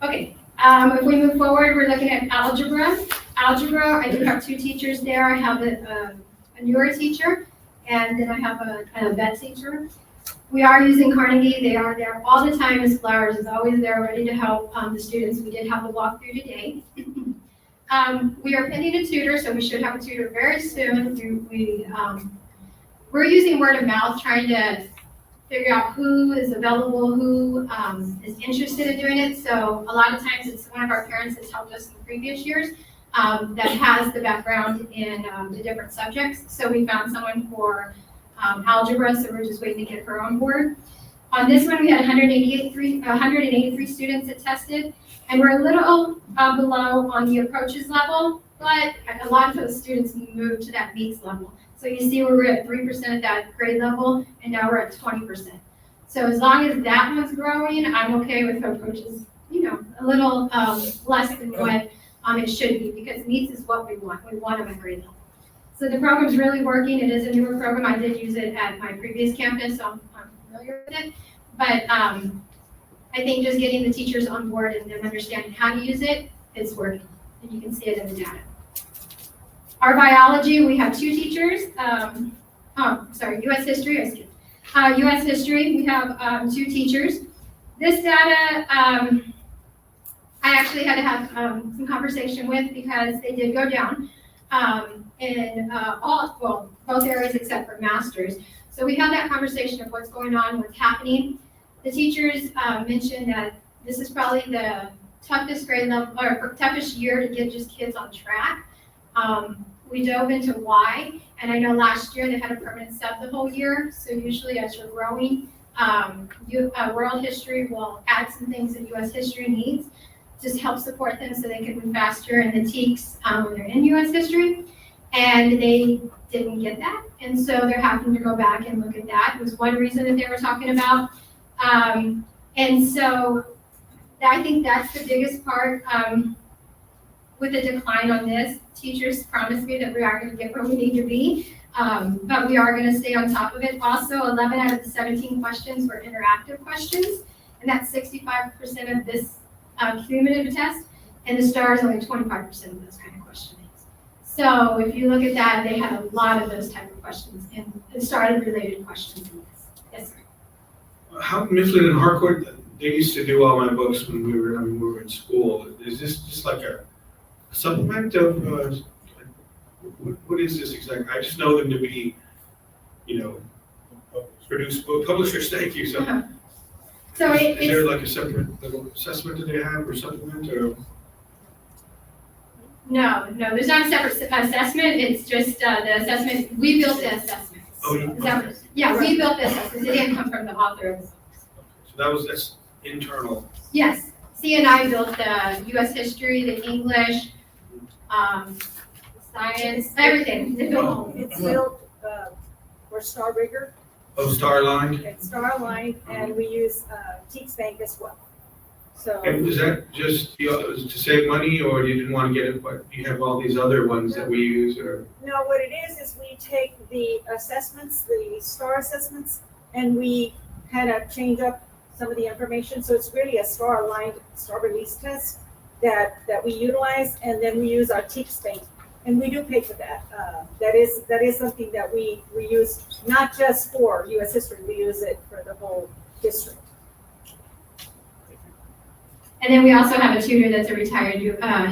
Okay, if we move forward, we're looking at algebra. Algebra, I do have 2 teachers there. I have a newer teacher, and then I have a vet teacher. We are using Carnegie. They are there all the time. Ms. Flowers is always there ready to help the students. We did have a walkthrough today. We are pending a tutor, so we should have a tutor very soon. We're using word of mouth, trying to figure out who is available, who is interested in doing it. So a lot of times it's one of our parents that's helped us in previous years that has the background in the different subjects. So we found someone for algebra, so we're just waiting to get her on board. On this one, we had 183 students that tested, and we're a little below on the approaches level, but a lot of those students moved to that meets level. So you see we're at 3% at that grade level, and now we're at 20%. So as long as that one's growing, I'm okay with approaches, a little less than what it should be, because meets is what we want. We want them at grade level. So the program's really working. It is a newer program. I did use it at my previous campus, so I'm familiar with it. But I think just getting the teachers on board and them understanding how to use it, it's working. And you can see it in the data. Our biology, we have 2 teachers. U.S. history, I skipped. U.S. history, we have 2 teachers. This data, I actually had to have some conversation with because they did go down in both areas except for masters. So we had that conversation of what's going on, what's happening. The teachers mentioned that this is probably the toughest grade level or toughest year to get just kids on track. We dove into why, and I know last year they had a permanent sub the whole year. So usually as you're growing, World history will add some things that US history needs, just help support them so they can move faster in the TEKS when they're in US history. And they didn't get that, and so they're having to go back and look at that. It was one reason that they were talking about. And so I think that's the biggest part. With the decline on this, teachers promised me that we are going to get where we need to be, but we are going to stay on top of it. Also, 11 out of the 17 questions were interactive questions, and that's 65% of this cumulative test, and the STAR is only 25% of those kind of questions. So if you look at that, they had a lot of those type of questions and started related questions in this. Yes, sir. How Mifflin and Harcourt, they used to do all my books when we were in school. Is this just like a supplement of, what is this exactly? I just know them to be, produce publishers, thank you. So, So is there like a separate little assessment that they have or supplement or? No, there's not a separate assessment. It's just the assessment. We built the assessments. Oh, Yeah, we built the assessments. It didn't come from the author of the books. So that's internal. Yes, C and I built the U.S. history, the English, science, everything. They built It's built for Starbreaker. Oh, Starline. And Starline, and we use TEKS Bank as well. So. And is that just to save money, or you didn't want to get it, but you have all these other ones that we use, or? No, what it is we take the assessments, the STAR assessments, and we kind of change up some of the information. So it's really a STAR-aligned STAR release test that we utilize, and then we use our TEKS Bank. And we do pay for that. That is something that we use, not just for U.S. history, we use it for the whole district. And then we also have a tutor that's a retired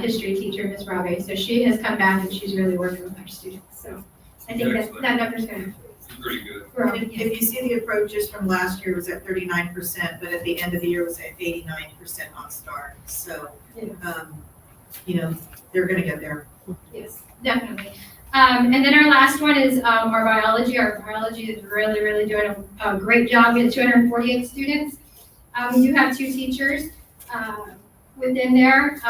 history teacher, Ms. Rabe. So she has come back and she's really working with our students. So I think that number's going to Pretty good. grow. If you see the approaches from last year, it was at 39%, but at the end of the year, it was at 89% on STAR. So, they're gonna get there. Yes, definitely. And then our last one is our biology. Our biology is really, really doing a great job. We have 248 students. We do have 2 teachers within there.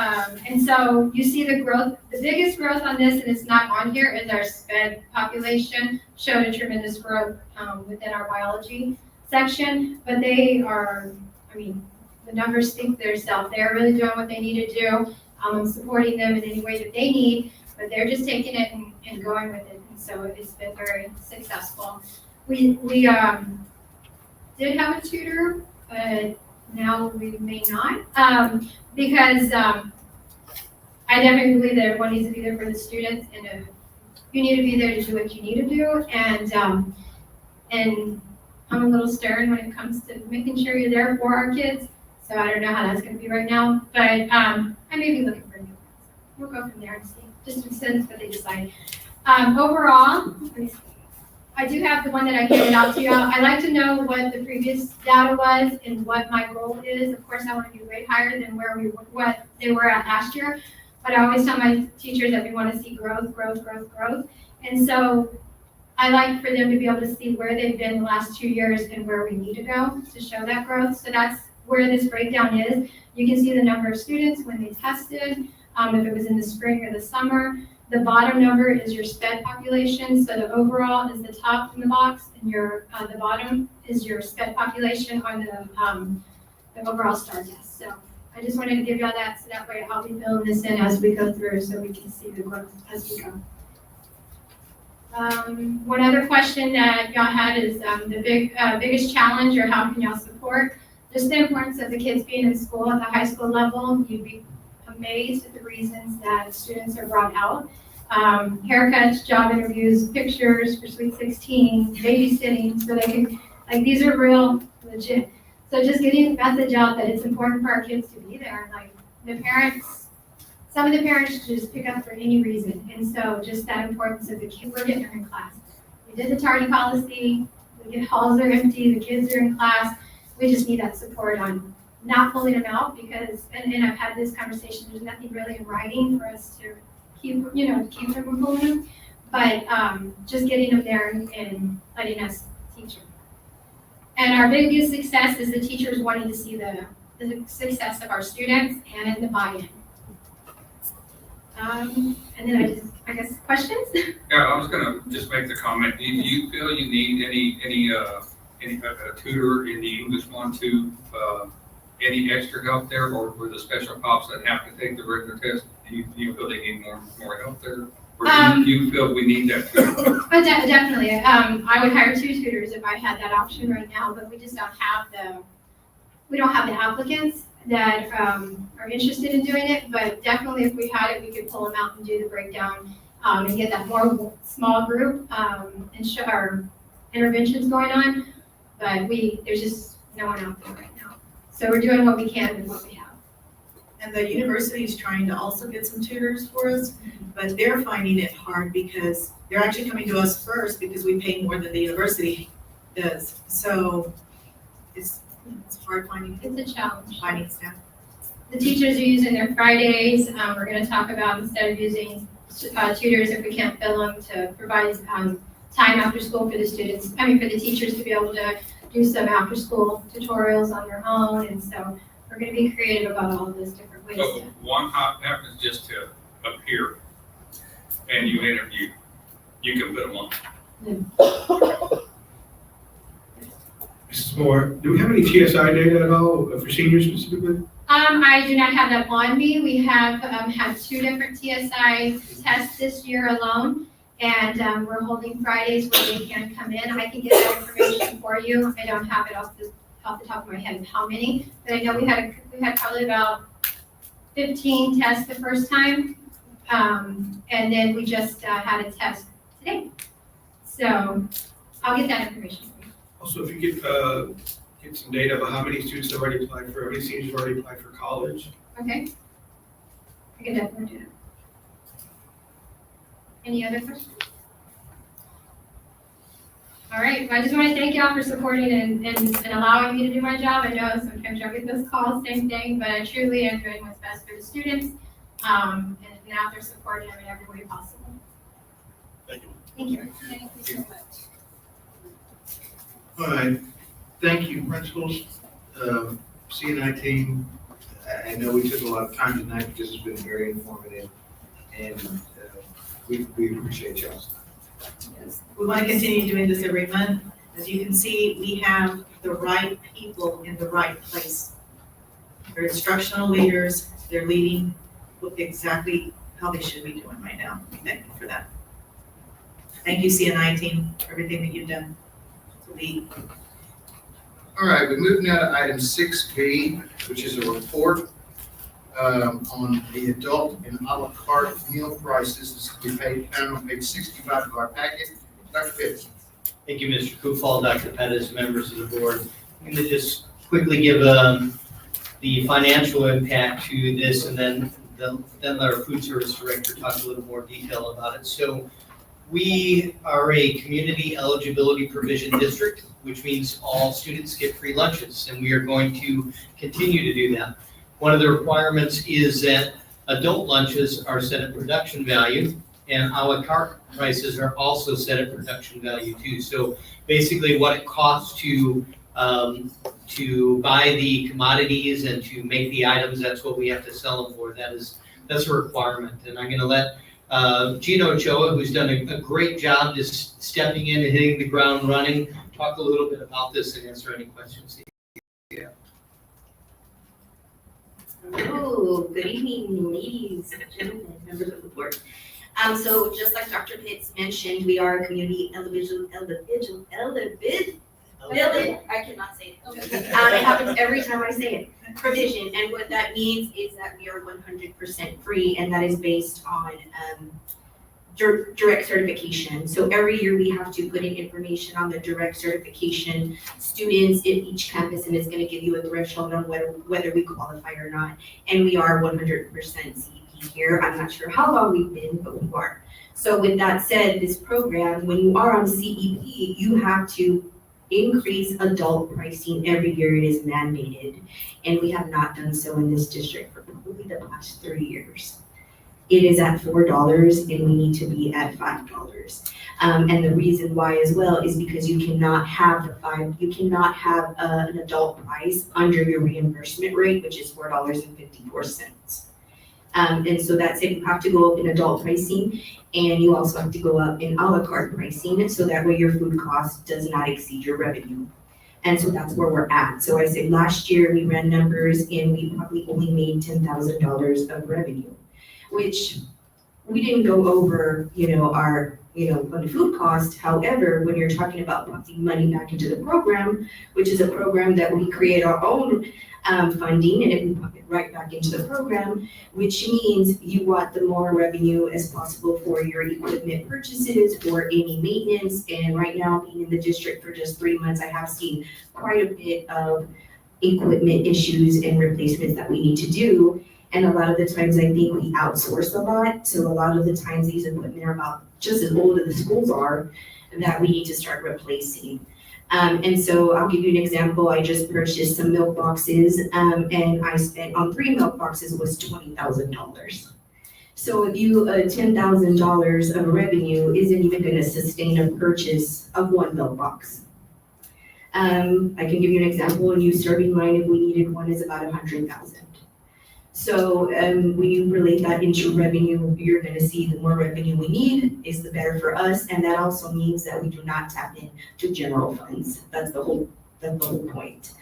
And so you see the growth. The biggest growth on this, and it's not on here, is our SPED population showed a tremendous growth within our biology section. But they are, the numbers speak for themselves. They're really doing what they need to do. I'm supporting them in any way that they need, but they're just taking it and going with it. And so it's been very successful. We did have a tutor, but now we may not, because I definitely believe that everyone needs to be there for the students, and you need to be there to do what you need to do. And I'm a little stern when it comes to making sure you're there for our kids. So I don't know how that's going to be right now, but I may be looking for a new one. We'll go from there and see, just in sense what they decide. Overall, I do have the one that I handed out to y'all. I like to know what the previous data was and what my goal is. Of course, I want to be way higher than what they were at last year, but I always tell my teachers that we want to see growth. And so I like for them to be able to see where they've been the last 2 years and where we need to go to show that growth. So that's where this breakdown is. You can see the number of students when they tested, if it was in the spring or the summer. The bottom number is your SPED population. So the overall is the top in the box, and the bottom is your SPED population on the overall STAR test. So I just wanted to give y'all that, so that way I'll be filling this in as we go through, so we can see the growth as we go. One other question that y'all had is the biggest challenge, or how can y'all support? Just the importance of the kids being in school at the high school level. You'd be amazed at the reasons that students are brought out. Haircuts, job interviews, pictures for Sweet 16, babysitting, so they can, these are real, legit. So just getting the message out that it's important for our kids to be there. Some of the parents just pick up for any reason. And so just that importance of the kids, we're getting them in class. We did the tardy policy, the halls are empty, the kids are in class. We just need that support on not pulling them out, because, and I've had this conversation, there's nothing really in writing for us to keep them from pulling them, but just getting them there and letting us teach them. And our biggest success is the teachers wanting to see the success of our students and in the buy-in. And then I guess, questions? Yeah, I was gonna just make the comment, do you feel you need any tutor in the English 1-2, any extra help there, or for the special pops that have to take the regular test, do you feel they need more help there? Or do you feel we need that tutor? Definitely. I would hire 2 tutors if I had that option right now, but we just don't have the applicants that are interested in doing it. But definitely, if we had it, we could pull them out and do the breakdown and get that more small group and show our interventions going on. But there's just no one out there right now. So we're doing what we can with what we have. And the university is trying to also get some tutors for us, but they're finding it hard because they're actually coming to us first because we pay more than the university does. So it's hard finding. It's a challenge. Finding staff. The teachers are using their Fridays. We're going to talk about, instead of using tutors, if we can't fill them, to provide time after school for the students, for the teachers to be able to do some after school tutorials on their own. And so we're going to be creative about all of those different ways. So one happens just to appear and you interview, you can put them on. Mrs. Moore, do we have any TSI data at all for seniors specifically? I do not have that on me. We have had 2 different TSI tests this year alone, and we're holding Fridays where they can come in. I can get that information for you. I don't have it off the top of my head how many, but I know we had probably about 15 tests the first time, and then we just had a test today. So I'll get that information for you. Also, if you get some data about how many students have already applied how many seniors have already applied for college. Okay. I can definitely do that. Any other questions? All right, well, I just want to thank y'all for supporting and allowing me to do my job. I know sometimes y'all get those calls, same thing, but I truly am doing what's best for the students, and out there supporting them in every way possible. Thank you. Thank you. Thank you so much. All right, thank you, principals, CNI team. I know we took a lot of time tonight, but this has been very informative, and we appreciate y'all. Yes. We want to continue doing this every month. As you can see, we have the right people in the right place. They're instructional leaders. They're leading exactly how they should be doing right now. Thank you for that. Thank you, CNI team, for everything that you've done to lead. All right, we move now to item 6B, which is a report on the adult and a la carte meal prices. This is to be found on page 65 of our packet. Dr. Pitts. Thank you, Mr. Kufal, Dr. Pettis, members of the board. I'm going to just quickly give the financial impact to this, and then let our food service director talk a little more detail about it. So we are a community eligibility provision district, which means all students get free lunches, and we are going to continue to do that. One of the requirements is that adult lunches are set at production value, and a la carte prices are also set at production value too. So basically what it costs to buy the commodities and to make the items, that's what we have to sell them for. That's a requirement. And I'm gonna let Gino Ochoa, who's done a great job just stepping in and hitting the ground running, talk a little bit about this and answer any questions. Yeah. Oh, good evening, ladies and gentlemen, members of the board. So just like Dr. Pitts mentioned, we are a community I cannot say it. It happens every time I say it. Provision, and what that means is that we are 100% free, and that is based on direct certification. So every year we have to put in information on the direct certification students at each campus, and it's going to give you a threshold on whether we qualify or not. And we are 100% CEP here. I'm not sure how long we've been, but we are. So with that said, this program, when you are on CEP, you have to increase adult pricing every year. It is mandated, and we have not done so in this district for probably the past 30 years. It is at $4, and we need to be at $5. And the reason why as well is because you cannot have an adult price under your reimbursement rate, which is $4.54. And so that's it, you have to go up in adult pricing, and you also have to go up in a la carte pricing, so that way your food cost does not exceed your revenue. And so that's where we're at. So I say last year we ran numbers and we probably only made $10,000 of revenue, which we didn't go over, our, on the food cost. However, when you're talking about putting money back into the program, which is a program that we create our own funding, and we put it right back into the program, which means you want the more revenue as possible for your equipment purchases or any maintenance. And right now, being in the district for just 3 months, I have seen quite a bit of equipment issues and replacements that we need to do. And a lot of the times I think we outsource a lot. So a lot of the times these equipment are about just as old as the schools are that we need to start replacing. And so I'll give you an example. I just purchased some milk boxes and I spent on 3 milk boxes was $20,000. So if you, $10,000 of revenue isn't even gonna sustain a purchase of 1 milk box. I can give you an example. A new serving line, if we needed one, is about 100,000. So when you relate that into revenue, you're gonna see the more revenue we need is the better for us. And that also means that we do not tap into general funds. That's the whole point.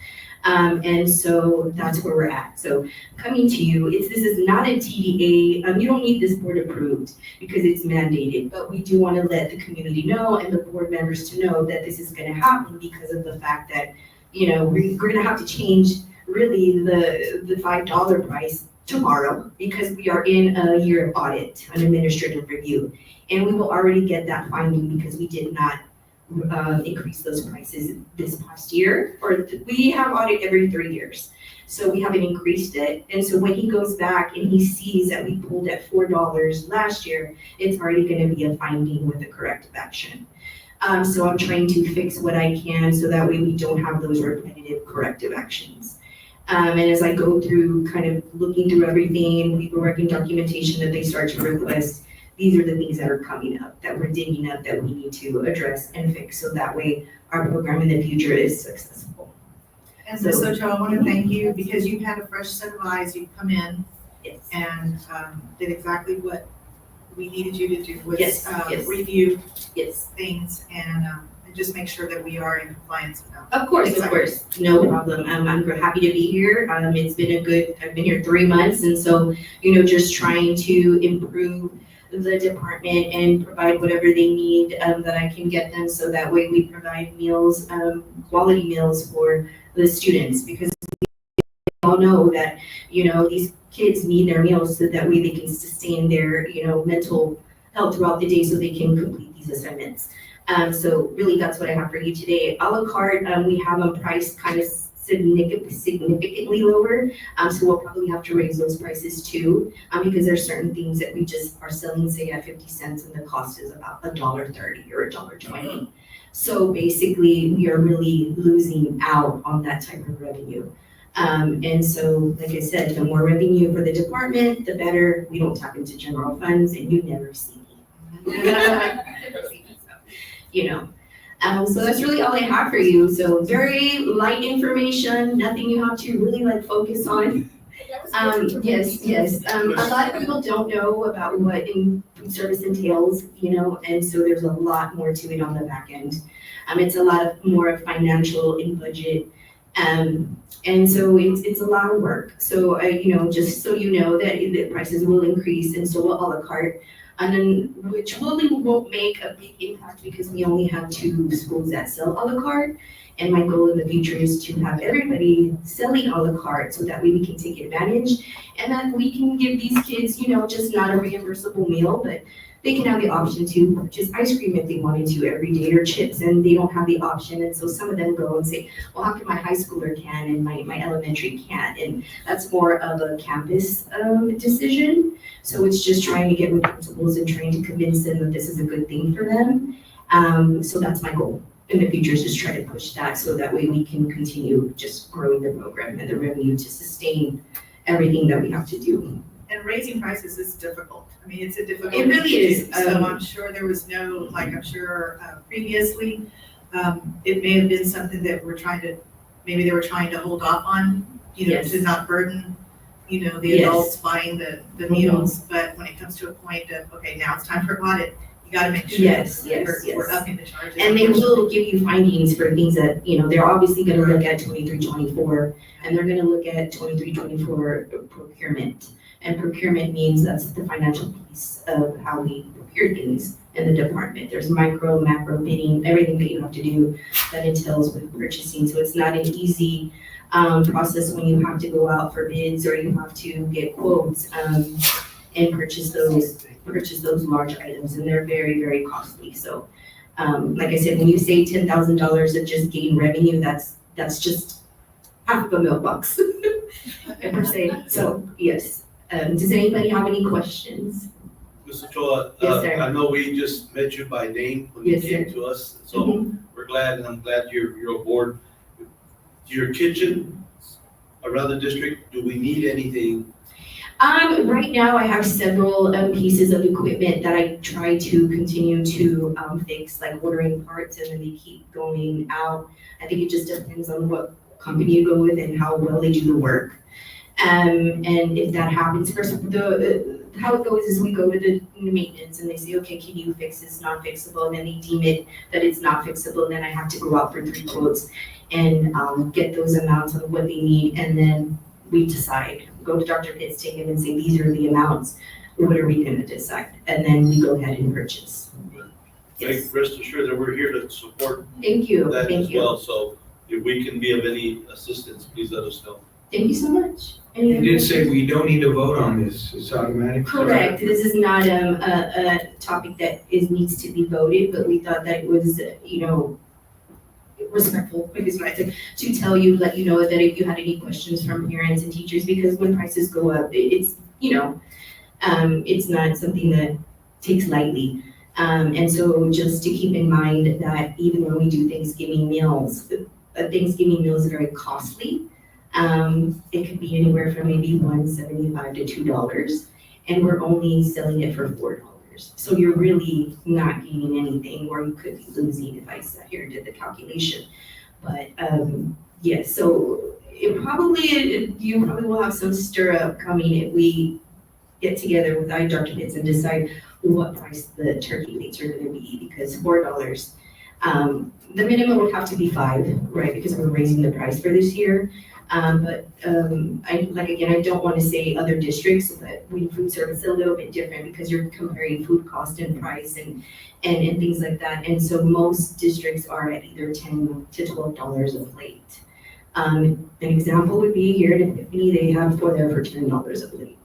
And so that's where we're at. So coming to you, this is not a TDA. You don't need this board approved because it's mandated, but we do want to let the community know and the board members to know that this is going to happen because of the fact that, we're going to have to change really the $5 price tomorrow because we are in a year of audit, an administrative review. And we will already get that finding because we did not increase those prices this past year, or we have audit every 3 years. So we haven't increased it. And so when he goes back and he sees that we pulled at $4 last year, it's already going to be a finding with a corrective action. So I'm trying to fix what I can so that way we don't have those repetitive corrective actions. And as I go through kind of looking through everything, paperwork and documentation that they start to request, these are the things that are coming up, that we're digging up, that we need to address and fix, so that way our program in the future is successful. And Ms. Ochoa, I want to thank you because you've had a fresh set of eyes. You've come in and did exactly what we needed you to do, was review things and just make sure that we are in compliance with them. Of course, no problem. I'm happy to be here. It's been I've been here 3 months, and so, just trying to improve the department and provide whatever they need that I can get them, so that way we provide meals, quality meals for the students, because we all know that, these kids need their meals so that way they can sustain their, mental health throughout the day so they can complete these assignments. So really that's what I have for you today. A la carte, we have them priced kind of significantly lower. So we'll probably have to raise those prices too, because there's certain things that we just are selling, say at 50 cents and the cost is about $1.30 or $1.20. So basically we are really losing out on that type of revenue. And so, like I said, the more revenue for the department, the better. We don't tap into general funds and you never see me. So that's really all I have for you. So very light information, nothing you have to really focus on. Yes. A lot of people don't know about what food service entails, and so there's a lot more to it on the back end. It's a lot more of financial and budget. And so it's a lot of work. So, just so you know that the prices will increase, and so will a la carte. And then, which really won't make a big impact because we only have 2 schools that sell a la carte. And my goal in the future is to have everybody selling a la carte so that way we can take advantage and that we can give these kids, just not a reimbursable meal, but they can have the option to purchase ice cream if they wanted to every day, or chips, and they don't have the option. And so some of them go and say, well, how come my high schooler can and my elementary can't? And that's more of a campus decision. So it's just trying to get with principals and trying to convince them that this is a good thing for them. So that's my goal in the future, is just try to push that so that way we can continue just growing the program and the revenue to sustain everything that we have to do. And raising prices is difficult. I mean, it's a difficult. It really thing to is. do. So I'm sure there was no, like I'm sure previously, it may have been something that maybe they were trying to hold off on, Yes. to not burden, the Yes. adults buying the meals. But when it comes to a point of, okay, now it's time for audit, you gotta make sure. Yes, that yes, we're yes. upping the charges. And they will give you findings for things that, they're obviously gonna look at 23-24, and they're gonna look at 23-24 procurement. And procurement means that's the financial piece of how we procure things in the department. There's micro, macro bidding, everything that you have to do that entails with purchasing. So it's not an easy process when you have to go out for bids or you have to get quotes and purchase those large items, and they're very, very costly. So like I said, when you say $10,000 of just gain revenue, that's just half of a mailbox per se. So yes. Does anybody have any questions? Mr. Choa, Yes, sir. I know we just met you by name when you Yes, came sir. to us, so we're glad, and I'm glad you're aboard. Your kitchen around the district, do we need anything? Right now I have several pieces of equipment that I try to continue to fix, like ordering parts, and then they keep going out. I think it just depends on what company you go with and how well they do the work. And if that happens, first, how it goes is we go to the maintenance and they say, okay, can you fix this non-fixable? And then they deem it that it's not fixable. And then I have to go out for 3 quotes and get those amounts of what they need. And then we decide, go to Dr. Pitts, take him and say, these are the amounts. What are we gonna decide? And then we go ahead and purchase. Yes. Rest assured that we're here to support Thank you, that thank as you. well. So if we can be of any assistance, please let us know. Thank you so much. You did say we don't need to vote on this, it's automatic? Correct, this is not a topic that needs to be voted, but we thought that it was, respectful, maybe it's right to tell you, let you know that if you had any questions from parents and teachers, because when prices go up, it's not something that takes lightly. And so just to keep in mind that even when we do Thanksgiving meals, Thanksgiving meal is very costly. It could be anywhere from maybe $1.75 to $2, and we're only selling it for $4. So you're really not gaining anything, or you could be losing if I sat here and did the calculation. But yes, so you probably will have some stir up coming if we get together with our Dr. Pitts and decide what price the turkey weights are going to be, because $4. The minimum would have to be $5, right? Because we're raising the price for this year. I don't want to say other districts, but we food service is a little bit different because you're comparing food cost and price and things like that. And so most districts are at either $10 to $12 a plate. An example would be here at Epiphany, they have for $10 a plate.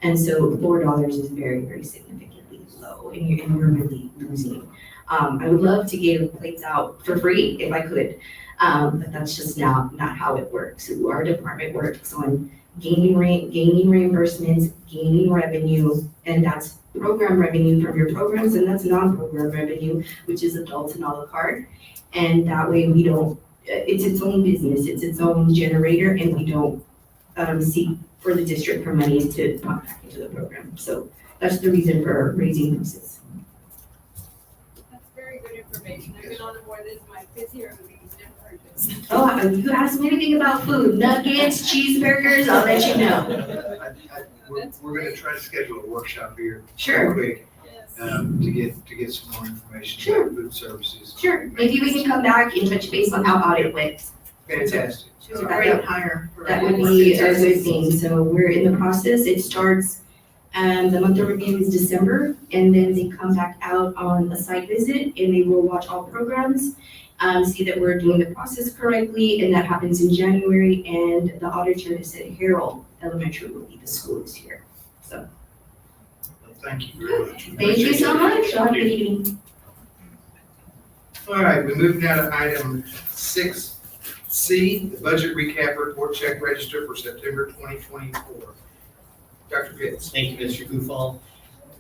And so $4 is very, very significantly low, and we're really losing. I would love to give plates out for free if I could. But that's just not how it works. Our department works on gaining reimbursements, gaining revenue, and that's program revenue from your programs, and that's non-program revenue, which is adults and a la carte. And that way we don't, it's its own business, it's its own generator, and we don't seek for the district for monies to pump back into the program. So that's the reason for raising prices. That's very good information. I've been on the board, this is my 5th year of these different. Oh, if you ask me anything about food, nuggets, cheeseburgers, I'll let you know. We're gonna try to schedule a workshop here. Sure. Quick, to get some more information Sure. about food services. Sure, maybe we can come back and touch base on how audit went. Fantastic. She's a great hire. That would be a good thing. So we're in the process. It starts, the month of review is December, and then they come back out on a site visit and they will watch all programs, see that we're doing the process correctly, and that happens in January. And the auditor has said Harrell Elementary will be the school this year. So Thank you very much. thank you so much. Have a good evening. All right, we move now to item 6C, the budget recap report check register for September 2024. Dr. Pitts. Thank you, Mr. Gufall.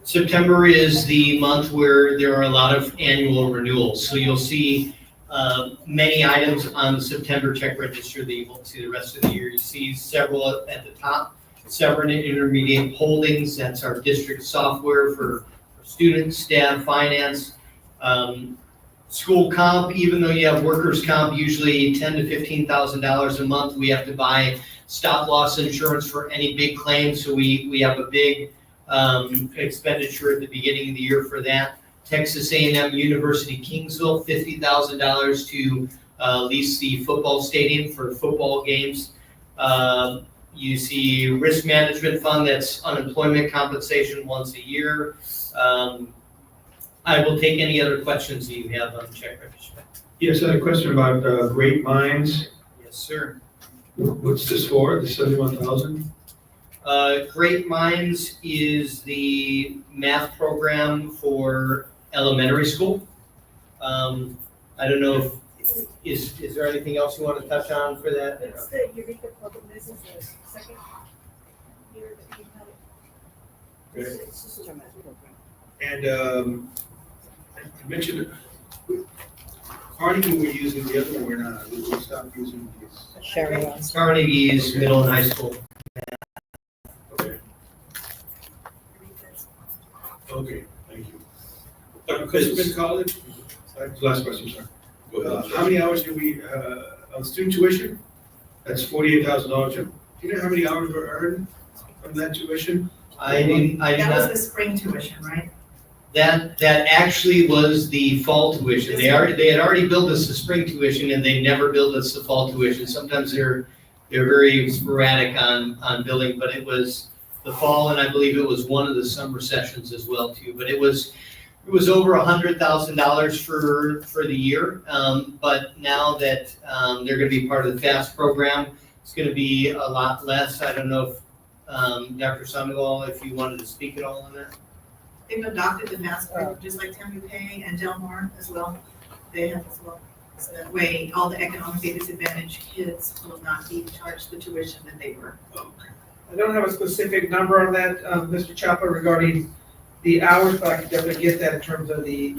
September is the month where there are a lot of annual renewals. So you'll see many items on the September check register that you won't see the rest of the year. You see several at the top. Severn Intermediate Holdings, that's our district software for students, staff, finance. School comp, even though you have workers' comp, usually $10,000 to $15,000 a month, we have to buy stop loss insurance for any big claims, so we have a big expenditure at the beginning of the year for that. Texas A&M University Kingsville, $50,000 to lease the football stadium for football games. You see risk management fund, that's unemployment compensation once a year. I will take any other questions that you have on the check register. Yes, I had a question about Great Minds. Yes, sir. What's this for, the 71,000? Great Minds is the math program for elementary school. I don't know if, is there anything else you want to touch on for that? It's the Eureka Public Business, the second year that we've had it. It's just a math program. And you mentioned Carnegie, we're using the other one, we're not, we stopped using these. Carnegie's middle and high school. Okay, thank you. Dr. Christopher College, last question, sir. How many hours do we, on student tuition? That's $48,000. Do you know how many hours were earned from that tuition? I did That not. was the spring tuition, right? That actually was the fall tuition. They had already billed us the spring tuition and they never billed us the fall tuition. Sometimes they're very sporadic on billing, but it was the fall, and I believe it was one of the summer sessions as well too. But it was over $100,000 for the year. But now that they're going to be part of the FAST program, it's going to be a lot less. I don't know if Dr. Sandoval, if you wanted to speak at all on that. They've adopted the mask program, just like Tammy Pay and Del Mar as well. They have as well. So that way, all the economically disadvantaged kids will not be charged the tuition that they were. I don't have a specific number on that, Mr. Chapa, regarding the hours, but I can definitely get that in terms of the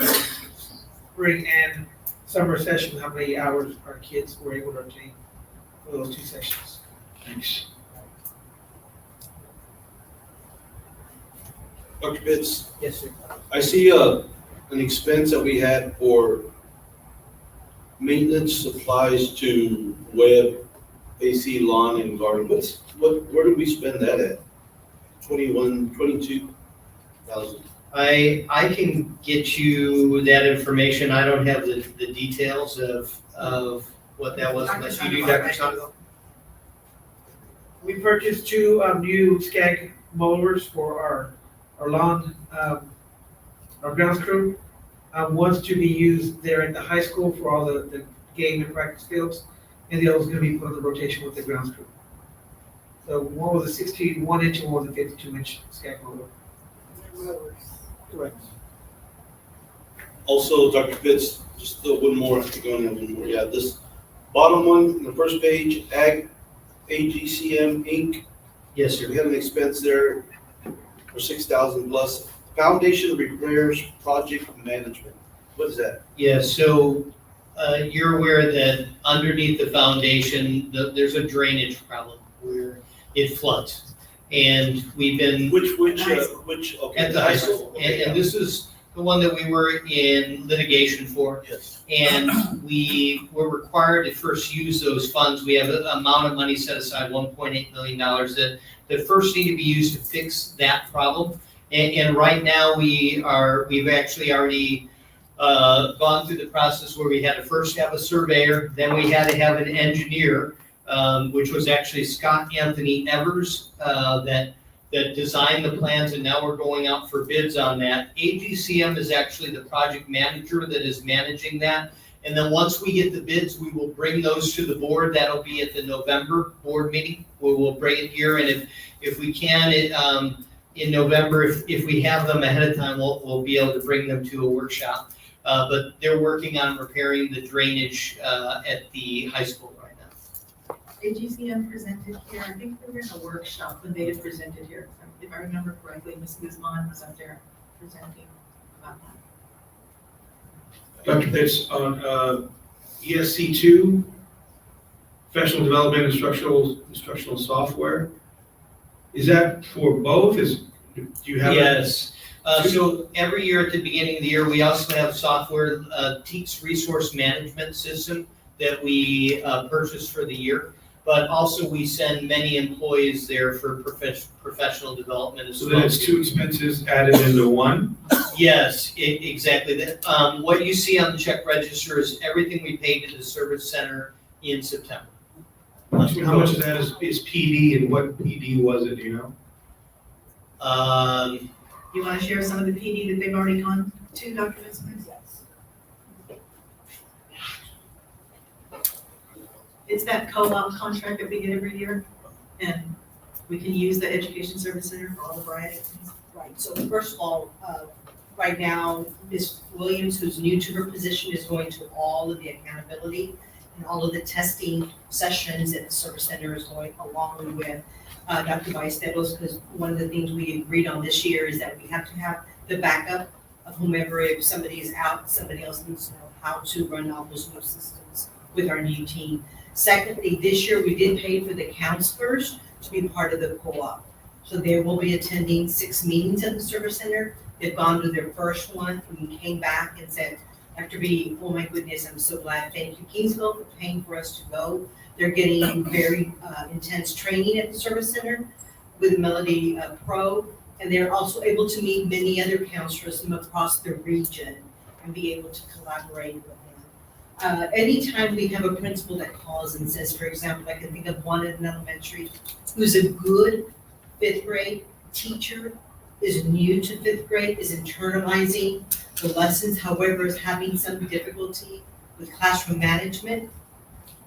spring and summer session, how many hours our kids were able to obtain for those two sessions. Thanks. Dr. Pitts, Yes, sir. I see an expense that we had for maintenance supplies to web, AC, lawn, and garden. Where did we spend that at? 22,000. I can get you that information. I don't have the details of what that was unless you do, Dr. Sandoval. We purchased two new SCAG mowers for our lawn, our grounds crew. One's to be used there at the high school for all the game and practice fields, and the other's gonna be put on the rotation with the grounds crew. So one was a 61 inch and one was a 52 inch SCAG mower. Correct. Also, Dr. Pitts, just one more, I think I only have one more. Yeah, this bottom one, the first page, AGCM Inc. Yes, sir. We have an expense there for 6,000 plus. Foundation repairs project management. What is that? Yeah, so you're aware that underneath the foundation, there's a drainage problem where it floods. And we've been. Which, okay. At the high school. And this is the one that we were in litigation for. Yes. And we were required to first use those funds. We have an amount of money set aside, $1.8 million, that first need to be used to fix that problem. And right now we've actually already gone through the process where we had to first have a surveyor, then we had to have an engineer, which was actually Scott Anthony Evers, that designed the plans, and now we're going out for bids on that. AGCM is actually the project manager that is managing that. And then once we get the bids, we will bring those to the board. That'll be at the November board meeting, where we'll bring it here. And if we can, in November, if we have them ahead of time, we'll be able to bring them to a workshop. But they're working on repairing the drainage at the high school right now. AGCM presented here, I think they were in a workshop when they had presented here. If I remember correctly, Ms. Guzman was up there presenting about that. Dr. Pitts, on ESC2, professional development instructional software, Is that for both? Do you have? Yes. So every year at the beginning of the year, we also have software, Teaks Resource Management System that we purchase for the year. But also we send many employees there for professional development as well. So then it's two expenses added into one? Yes, exactly. What you see on the check register is everything we paid to the service center in September. How much of that is PD and what PD was it, do you know? You want to share some of the PD that they've already gone to, Dr. Vincent? It's that co-op contract that we get every year, and we can use the Education Service Center for all the variety of things. Right, so first of all, right now, Ms. Williams, who's new to her position, is going to all of the accountability and all of the testing sessions that the service center is going along with Dr. Ballesteros, because one of the things we agreed on this year is that we have to have the backup of whomever, if somebody is out, somebody else needs to know how to run all those new systems with our new team. Secondly, this year we did pay for the counselors to be part of the co-op. So they will be attending 6 meetings at the service center. They've gone to their first one and came back and said, Dr. B, oh my goodness, I'm so glad. Thank you, Kingsville, for paying for us to go. They're getting very intense training at the service center with Melody Pro. And they're also able to meet many other counselors from across the region and be able to collaborate with them. Anytime we have a principal that calls and says, for example, I can think of one at an elementary who's a good 5th grade teacher, is new to 5th grade, is internalizing the lessons, however, is having some difficulty with classroom management,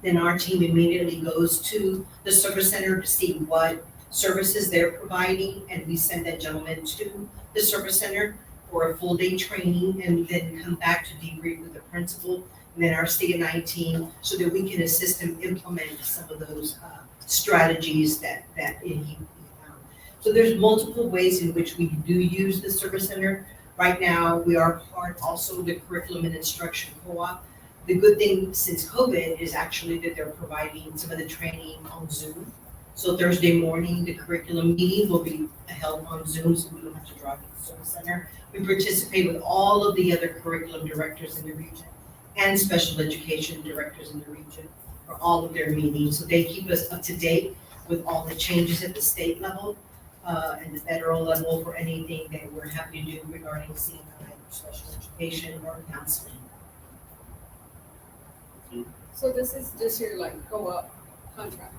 then our team immediately goes to the service center to see what services they're providing, and we send that gentleman to the service center for a full day training, and then come back to debrief with the principal and then our CNI team, so that we can assist him implement some of those strategies that he found. So there's multiple ways in which we do use the service center. Right now, we are part also of the curriculum and instruction co-op. The good thing since COVID is actually that they're providing some of the training on Zoom. So Thursday morning, the curriculum meeting will be held on Zoom, so we don't have to drive to the service center. We participate with all of the other curriculum directors in the region and special education directors in the region for all of their meetings. So they keep us up to date with all the changes at the state level and the federal level for anything that we're having to do regarding CNI or special education or counseling. So this is just your like co-op contract?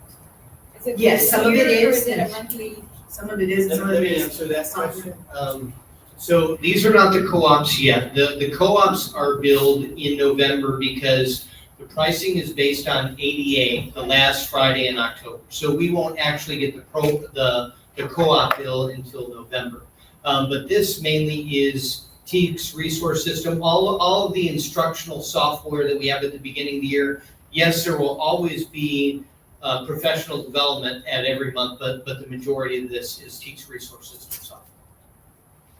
Is it Yes, some of it year, or is. it a monthly? Some of it is, some of Let it me is. answer that question. So these are not the co-ops yet. The co-ops are billed in November because the pricing is based on ADA, the last Friday in October. So we won't actually get the co-op bill until November. But this mainly is Teaks Resource System, all of the instructional software that we have at the beginning of the year. Yes, there will always be professional development at every month, but the majority of this is Teaks Resource System software.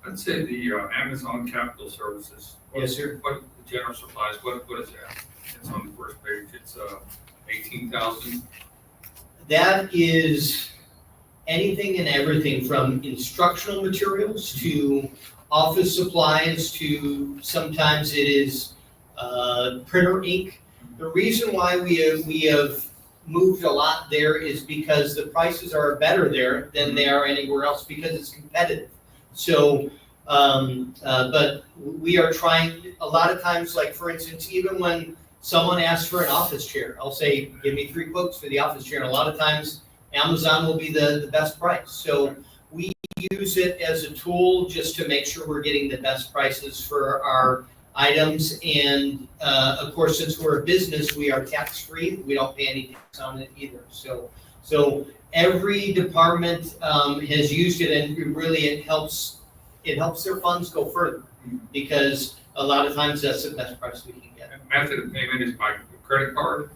Let's say the Amazon Capital Services. Yes, sir. What, the general supplies, what is that? It's on the first page, it's 18,000. That is anything and everything from instructional materials to office supplies to sometimes it is printer ink. The reason why we have moved a lot there is because the prices are better there than they are anywhere else because it's competitive. So, but we are trying, a lot of times, like for instance, even when someone asks for an office chair, I'll say, give me 3 quotes for the office chair. And a lot of times Amazon will be the best price. So we use it as a tool just to make sure we're getting the best prices for our items. And of course, since we're a business, we are tax-free. We don't pay any tax on it either. So every department has used it, and it helps their funds go further because a lot of times that's the best price we can get. Method of payment is by credit card?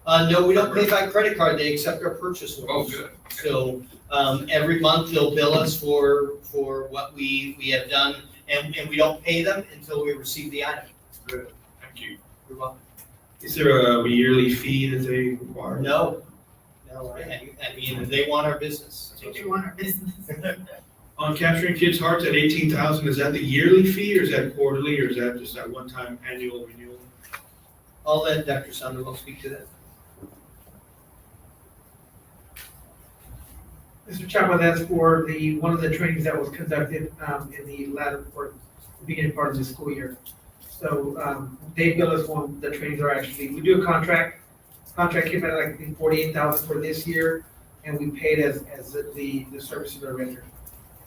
No, we don't pay by credit card. They accept our purchase orders. Oh, good. So every month they'll bill us for what we have done, and we don't pay them until we receive the item. Good, thank you. You're welcome. Is there a yearly fee that they require? No, I mean, they want our business. Teachers want our business. On capturing kids' hearts at 18,000, is that the yearly fee, or is that quarterly, or is that just that one-time annual renewal? I'll let Dr. Sandoval speak to that. Mr. Chapa, that's for one of the trainings that was conducted in the latter part, the beginning part of the school year. So they bill us when the trainings are actually, we do a contract came out like I think 48,000 for this year, and we paid as the services are rendered.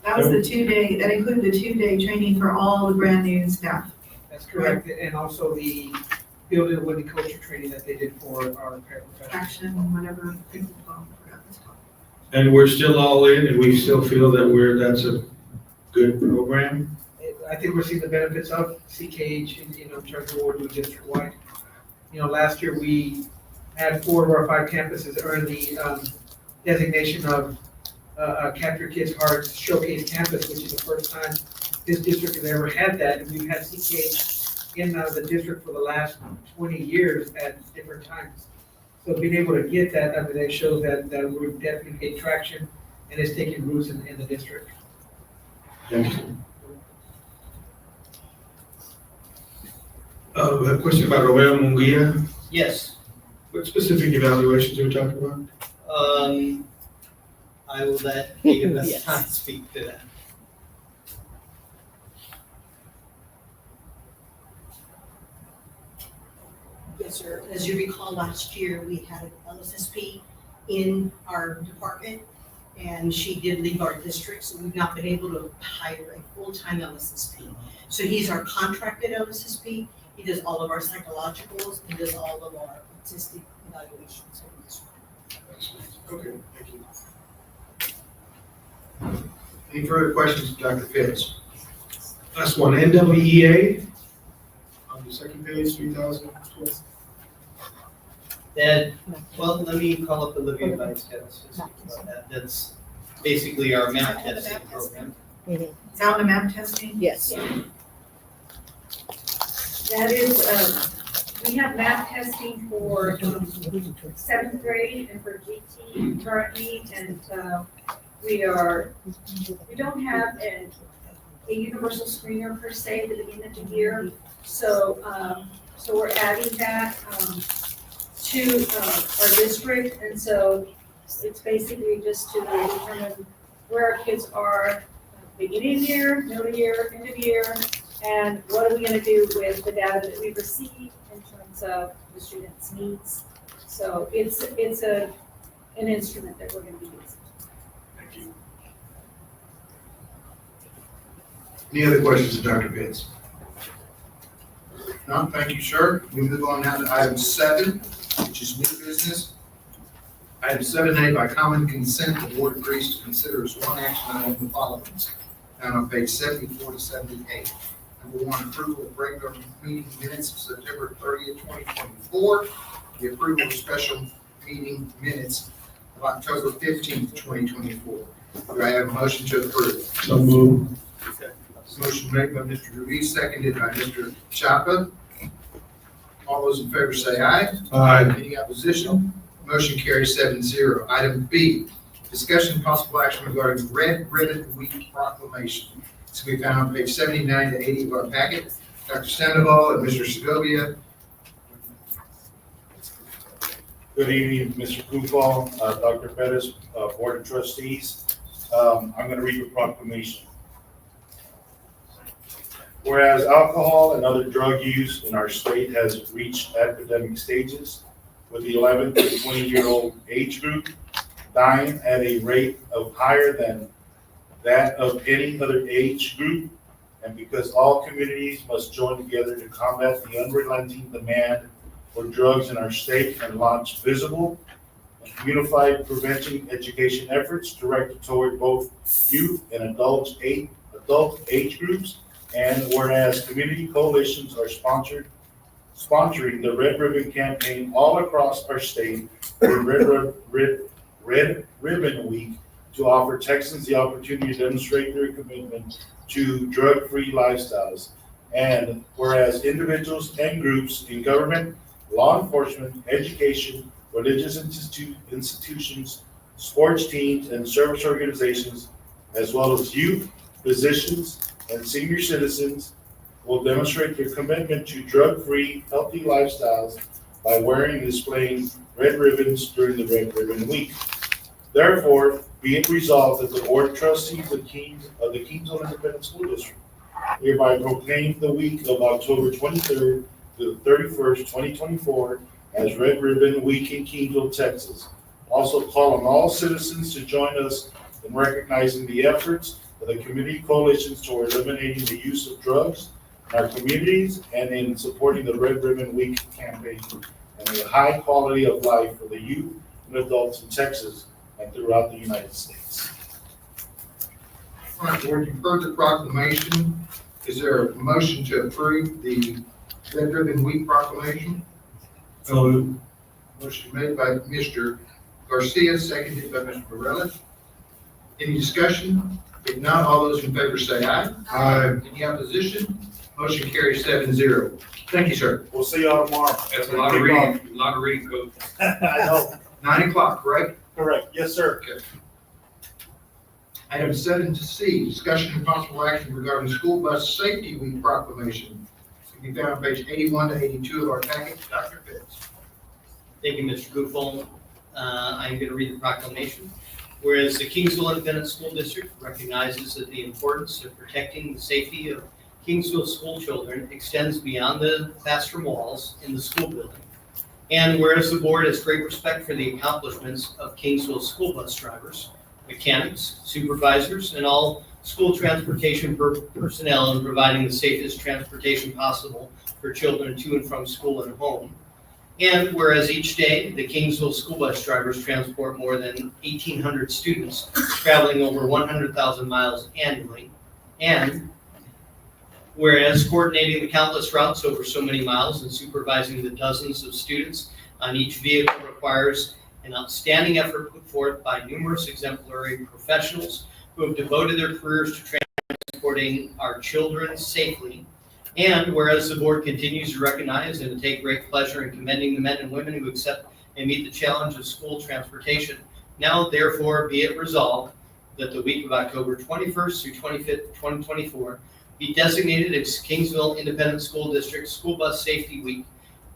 That was the 2-day, that included the 2-day training for all the brand new staff. That's correct, and also the building with the culture training that they did for our paraprofessionals. Action, whatever, I forgot this called. And we're still all in, and we still feel that that's a good program? I think we're seeing the benefits of CKH in terms of what we're doing district-wide. Last year we had 4 of our 5 campuses earn the designation of Capture Kids Hearts Showcase Campus, which is the first time this district has ever had that. And we've had CKH in the district for the last 20 years at different times. So being able to get that, I mean, that shows that we're definitely getting traction and it's taking roots in the district. Thank you. A question about Romeo Munguia. Yes. What specific evaluations are we talking about? I will let David Yes. Hassan speak to that. Yes, sir. As you recall, last year, we had an LSSP in our department, and she did leave our district, so we've not been able to hire a full-time LSSP. So he's our contracted LSSP. He does all of our psychologicals, he does all of our autistic evaluations. Okay, thank you. Any further questions, Dr. Pitts? Last one, NWEA, on the second page, 3,012. That, well, let me call up Olivia Vice to speak about that. That's basically our map testing program. Is that on the map testing? Yes. That is, we have math testing for 7th grade and for GT currently, and we don't have a universal screener per se at the beginning of the year, so we're adding that to our district, and so it's basically just to determine where our kids are beginning of the year, middle of the year, end of the year, and what are we gonna do with the data that we receive in terms of the students' needs. So it's an instrument that we're gonna be using. Thank you. Any other questions of Dr. Pitts? No, thank you, sir. We move on now to item 7, which is new business. Item 7A, by common consent, the board agrees to consider as one action item the following. Found on page 74 to 78. Number 1, approval of regular meeting minutes of September 30th, 2024. The approval of special meeting minutes of October 15th, 2024. Do I have a motion to approve? So moved. Motion made by Mr. Ruiz, seconded by Mr. Chapa. All those in favor say aye. Aye. Any opposition? Motion carries 7-0. Item B, discussion and possible action regarding Red Ribbon Week proclamation. This will be found on page 79 to 80 of our packet. Dr. Sandoval and Mr. Segovia. Good evening, Mr. Kufal, Dr. Pettis, Board of Trustees. I'm going to read the proclamation. Whereas alcohol and other drug use in our state has reached epidemic stages, with the 11 to 20-year-old age group dying at a rate of higher than that of any other age group, and because all communities must join together to combat the unrelenting demand for drugs in our state and launch visible, unified prevention education efforts directed toward both youth and adult age groups. And whereas community coalitions are sponsoring the Red Ribbon campaign all across our state for Red Ribbon Week to offer Texans the opportunity to demonstrate their commitment to drug-free lifestyles. And whereas individuals and groups in government, law enforcement, education, religious institutions, sports teams, and service organizations, as well as youth, physicians, and senior citizens will demonstrate their commitment to drug-free, healthy lifestyles by wearing and displaying red ribbons during the Red Ribbon Week. Therefore, be it resolved that the Board of Trustees of the Kingsville Independent School District hereby proclaim the week of October 23rd to the 31st, 2024 as Red Ribbon Week in Kingsville, Texas. Also call on all citizens to join us in recognizing the efforts of the community coalitions toward eliminating the use of drugs in our communities and in supporting the Red Ribbon Week campaign and a high quality of life for the youth and adults in Texas and throughout the United States. All right, Board, you've heard the proclamation. Is there a motion to approve the Red Ribbon Week proclamation? Motion made by Mr. Garcia, seconded by Mr. Morella. Any discussion? If not, all those in favor say aye. Aye. Any opposition? Motion carries 7-0. Thank you, sir. We'll see y'all tomorrow. That's a lot of reading, Coach. I know. 9 o'clock, correct? Correct. Yes, sir. Okay. Item 7C, discussion and possible action regarding school bus safety week proclamation. It can be found on page 81 to 82 of our packet. Dr. Pitts. Thank you, Mr. Gufel. I'm going to read the proclamation. Whereas the Kingsville Independent School District recognizes that the importance of protecting the safety of Kingsville school children extends beyond the classroom walls in the school building. And whereas the board has great respect for the accomplishments of Kingsville school bus drivers, mechanics, supervisors, and all school transportation personnel in providing the safest transportation possible for children to and from school and home. And whereas each day, the Kingsville school bus drivers transport more than 1,800 students traveling over 100,000 miles annually. And whereas coordinating the countless routes over so many miles and supervising the dozens of students on each vehicle requires an outstanding effort put forth by numerous exemplary professionals who have devoted their careers to transporting our children safely. And whereas the board continues to recognize and to take great pleasure in commending the men and women who accept and meet the challenge of school transportation, now therefore be it resolved that the week of October 21st through 25th, 2024 be designated as Kingsville Independent School District School Bus Safety Week,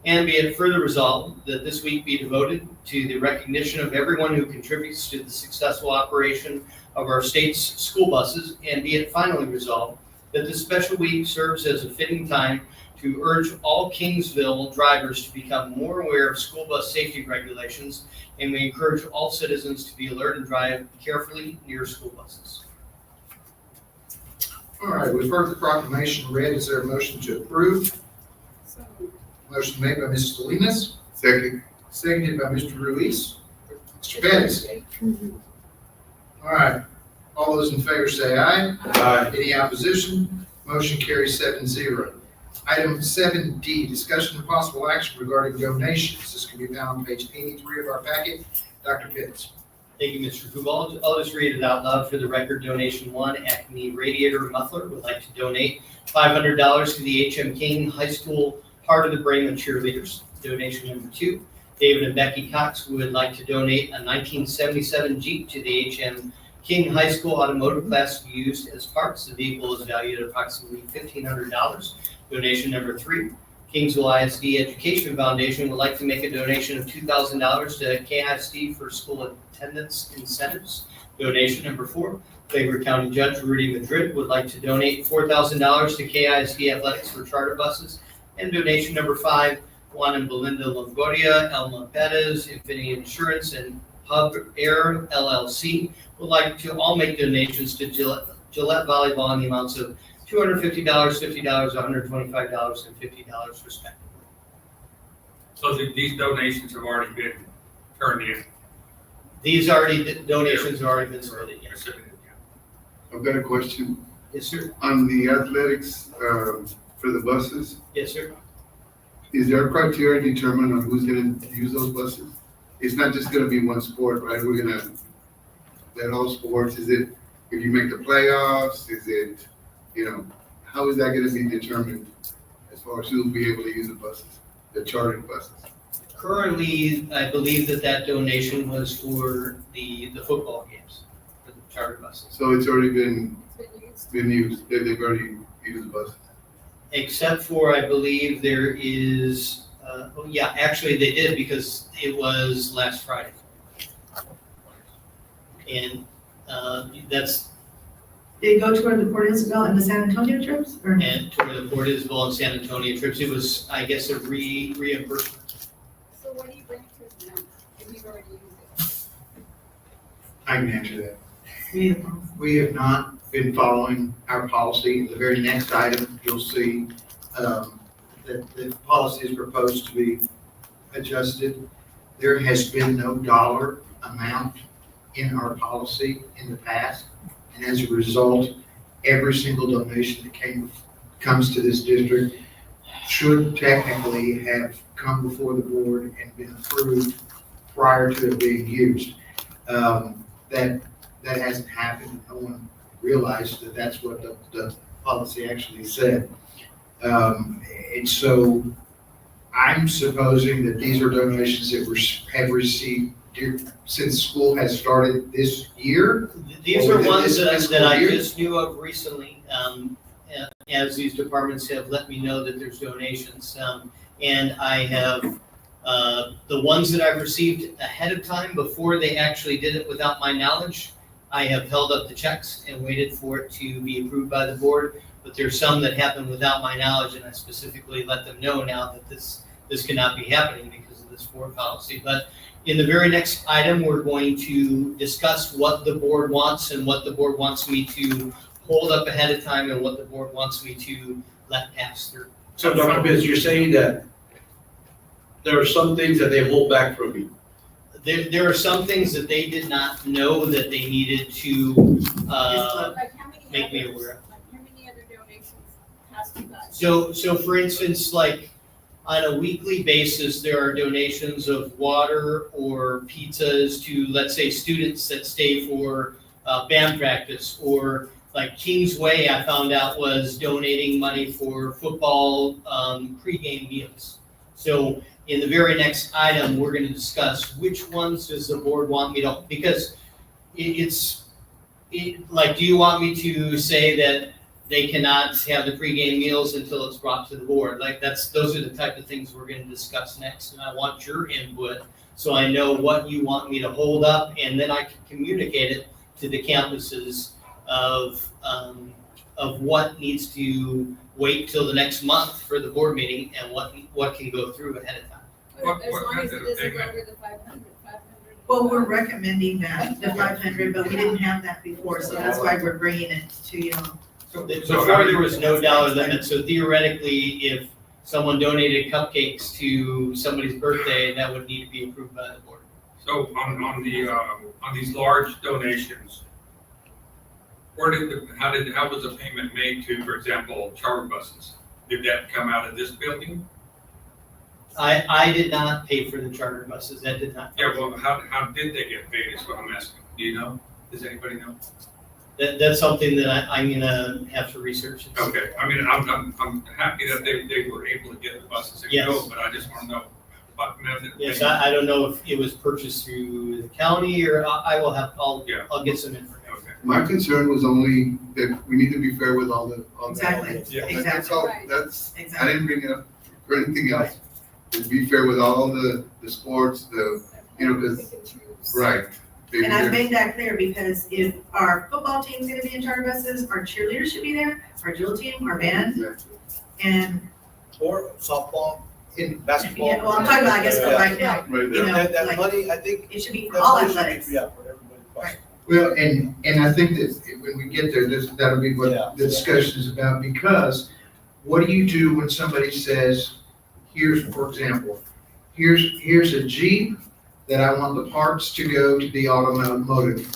and be it further resolved that this week be devoted to the recognition of everyone who contributes to the successful operation of our state's school buses, and be it finally resolved that this special week serves as a fitting time to urge all Kingsville drivers to become more aware of school bus safety regulations, and we encourage all citizens to be alert and drive carefully near school buses. All right, we've heard the proclamation read. Is there a motion to approve? Motion made by Mrs. Salinas. Second. Seconded by Mr. Ruiz. Mr. Pettis. All right, all those in favor say aye. Aye. Any opposition? Motion carries 7-0. Item 7D, discussion and possible action regarding donations. This can be found on page 83 of our packet. Dr. Pitts. Thank you, Mr. Kubal. I'll just read it out loud for the record. Donation 1, Acme Radiator Muffler would like to donate $500 to the H.M. King High School Heart of the Bremen Cheerleaders. Donation number 2, David and Becky Cox would like to donate a 1977 Jeep to the H.M. King High School Automotive Class to be used as parts. The vehicle is valued at approximately $1,500. Donation number 3, Kingsville ISD Education Foundation would like to make a donation of $2,000 to KISD for school attendance incentives. Donation number 4, Flavor County Judge Rudy Madrid would like to donate $4,000 to KISD Athletics for charter buses. And donation number 5, Juan and Belinda Longoria, Elma Perez, Infinity Insurance, and Hub Air LLC would like to all make donations to Gillette Volleyball in the amounts of $250, $50, $125, and $50 respectively. So these donations have already been turned in? Donations have already been submitted, yes. I've got a question. Yes, sir. On the athletics, for the buses, Yes, sir. is there a criteria determined on who's gonna use those buses? It's not just gonna be one sport, right? We're gonna let all sports, is it, if you make the playoffs, is it, how is that gonna be determined as far as who will be able to use the buses, the chartered buses? Currently, I believe that donation was for the football games, for the charter buses. So it's already been It's been used. they've already used the buses. Except for, I believe there is, oh yeah, actually they did because it was last Friday. And that's, Did it go toward the Port Isabel and the San Antonio trips, or? and toward the Port Isabel and San Antonio trips, it was, I guess, a reimbursement. So what do you bring to them if you've already used it? I can answer that. We have not been following our policy. The very next item, you'll see that the policy is proposed to be adjusted. There has been no dollar amount in our policy in the past. And as a result, every single donation that comes to this district should technically have come before the board and been approved prior to it being used. That hasn't happened. No one realized that that's what the policy actually said. And so I'm supposing that these are donations that have received since school has started this year. These Or are within ones this that I fiscal year? just knew of recently, as these departments have let me know that there's donations. And I have, the ones that I've received ahead of time, before they actually did it without my knowledge, I have held up the checks and waited for it to be approved by the board. But there's some that happened without my knowledge, and I specifically let them know now that this cannot be happening because of this board policy. But in the very next item, we're going to discuss what the board wants and what the board wants me to hold up ahead of time and what the board wants me to let pass through. So Dr. Biz, you're saying that there are some things that they hold back from you? There are some things that they did not know that they needed to Like how many make me others- aware of. Like how many other donations has you got? So for instance, like on a weekly basis, there are donations of water or pizzas to, let's say, students that stay for band practice, or like Kingsway, I found out, was donating money for football pregame meals. So in the very next item, we're going to discuss which ones does the board want me to, because like, do you want me to say that they cannot have the pregame meals until it's brought to the board? Like, those are the type of things we're going to discuss next, and I want your input so I know what you want me to hold up, and then I can communicate it to the campuses of what needs to wait till the next month for the board meeting and what can go through ahead of time. As long as it doesn't go over the 500. Well, we're recommending that, the 500, but we didn't have that before, so that's why we're bringing it to you. Before, there was no dollar limit, so theoretically, if someone donated cupcakes to somebody's birthday, that would need to be approved by the board. So on these large donations, how was the payment made to, for example, charter buses? Did that come out of this building? I did not pay for the charter buses, that did not. Yeah, well, how did they get paid is what I'm asking. Do you know? Does anybody know? That's something that I'm gonna have to research. Okay, I mean, I'm happy that they were able to get the buses and Yes. go, but I just want to know what method. Yes, I don't know if it was purchased through the county, or I'll get some information. My concern was only that we need to be fair with all the. Exactly, Yeah. That's all, that's, I Exactly. didn't bring it up for anything else. To be fair with all the sports, because, right. And I've made that clear because if our football team's gonna be in charter buses, our cheerleaders should be there, our drill team, our band, Exactly. and, Or softball, In basketball. yeah, well, I'm talking about, I guess, for right now, Right you there. know, That like, money, I think. it should be for that all money should be- athletics. Yeah, for everybody. Right. Well, and I think that when we get there, that'll be what the discussion is about, because what do you do when somebody says, here's, for example, here's a Jeep that I want the parts to go to the automotive.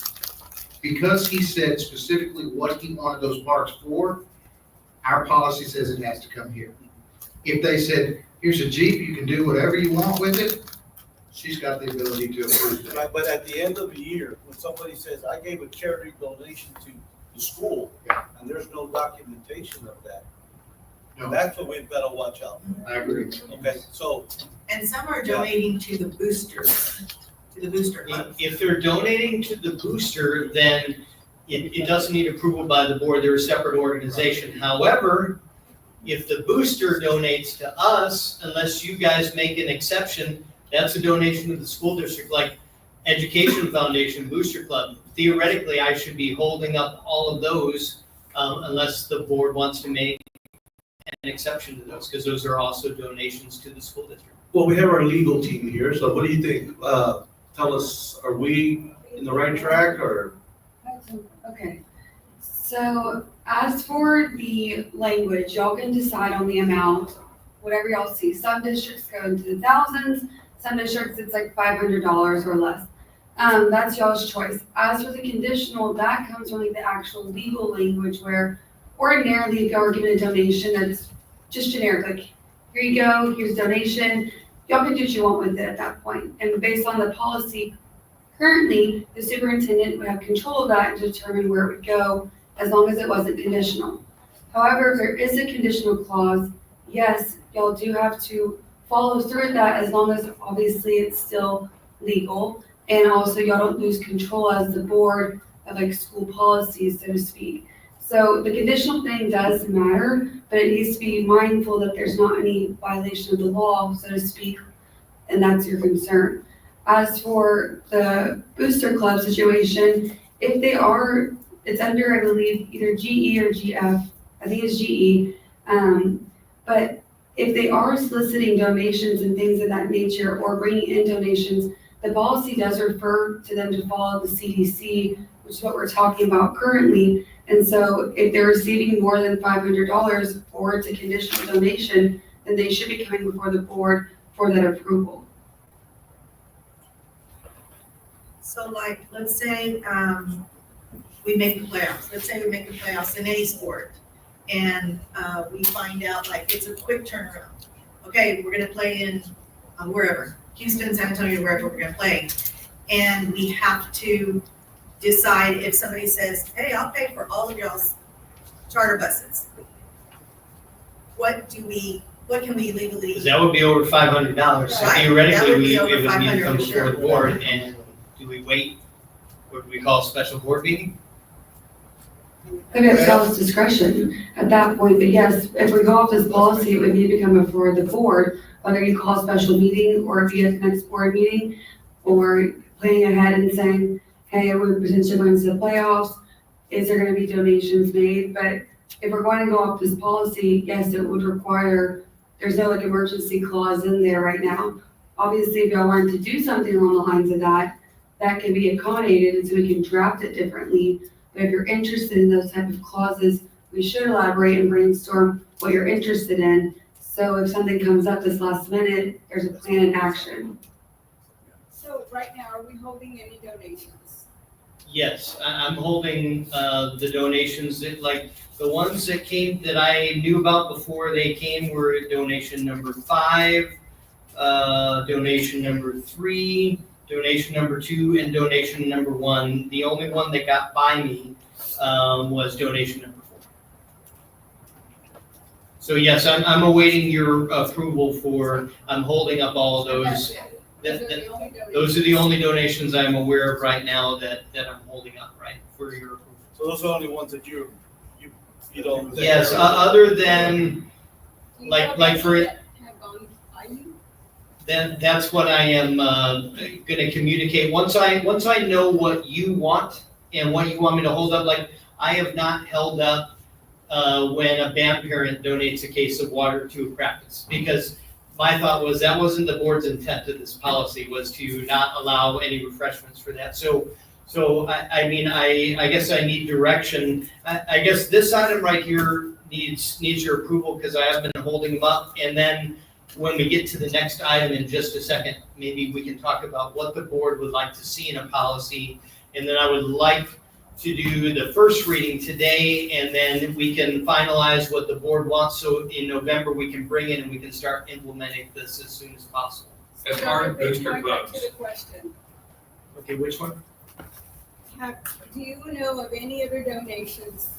Because he said specifically what he wanted those parts for, our policy says it has to come here. If they said, here's a Jeep, you can do whatever you want with it, she's got the ability to approve that. Right, but at the end of the year, when somebody says, I gave a charity donation to the school, and there's no documentation of that, No. that's what we've got to watch out. I agree. Okay, so And some are donating to the boosters, to the booster club. If they're donating to the booster, then it doesn't need approval by the board, they're a separate organization. However, if the booster donates to us, unless you guys make an exception, that's a donation to the school district, like Education Foundation, Booster Club. Theoretically, I should be holding up all of those, unless the board wants to make an exception to those, because those are also donations to the school district. Well, we have our legal team here, so what do you think? Tell us, are we in the right track or? Okay, so as for the language, y'all can decide on the amount, whatever y'all see. Some districts go into the thousands, some districts it's like $500 or less. That's y'all's choice. As for the conditional, that comes from like the actual legal language where ordinarily if y'all are given a donation that's just generic, like here you go, here's a donation, y'all can do what you want with it at that point. And based on the policy, currently, the superintendent would have control of that and determine where it would go as long as it wasn't conditional. However, if there is a conditional clause, yes, y'all do have to follow through with that as long as obviously it's still legal. And also y'all don't lose control as the board of like school policies, so to speak. So the conditional thing does matter, but it needs to be mindful that there's not any violation of the law, so to speak, and that's your concern. As for the booster club situation, if they are, it's under, I believe, either GE or GF, I think it's GE. But if they are soliciting donations and things of that nature or bringing in donations, the policy does refer to them to follow the CDC, which is what we're talking about currently. And so if they're receiving more than $500 or it's a conditional donation, then they should be coming before the board for that approval. So like, let's say, we make the playoffs, let's say we make the playoffs in any sport, and, we find out like it's a quick turnaround. Okay, we're gonna play in, wherever, Houston, San Antonio, wherever we're gonna play. And we have to decide if somebody says, hey, I'll pay for all of y'all's charter buses. What can we legally? Because that would be over $500. So Right, theoretically, that would be it over would need to 500 come for before sure. the board, and do we wait? What do we call a special board meeting? But it's y'all's discretion at that point, but yes, if we go off this policy, it would need to come before the board, whether you call a special meeting or be at the next board meeting, or planning ahead and saying, hey, we're potentially going to the playoffs, is there gonna be donations made? But if we're going to go off this policy, yes, it would require, there's no like emergency clause in there right now. Obviously, if y'all wanted to do something along the lines of that, that can be accommodated, and so we can draft it differently. But if you're interested in those type of clauses, we should elaborate and brainstorm what you're interested in. So if something comes up this last minute, there's a plan in action. So right now, are we holding any donations? Yes, I'm holding the donations that, like, the ones that came, that I knew about before they came were donation number 5, donation number 3, donation number 2, and donation number 1. The only one that got by me was donation number 4. So yes, I'm awaiting your approval for, I'm holding up all of those. Those are the only donations I'm aware of right now that I'm holding up, right, for your approval. So those are the only ones that you don't. Yes, other than, like for it, then that's what I am gonna communicate. Once I know what you want and what you want me to hold up, like, I have not held up when a band parent donates a case of water to a practice, because my thought was that wasn't the board's intent of this policy, was to not allow any refreshments for that. So I mean, I guess I need direction. I guess this item right here needs your approval, because I have been holding them up. And then when we get to the next item in just a second, maybe we can talk about what the board would like to see in a policy. And then I would like to do the first reading today, and then we can finalize what the board wants. So in November, we can bring it and we can start implementing this as soon as possible. As far as booster Back clubs, to the question. Okay, which one? Do you know of any other donations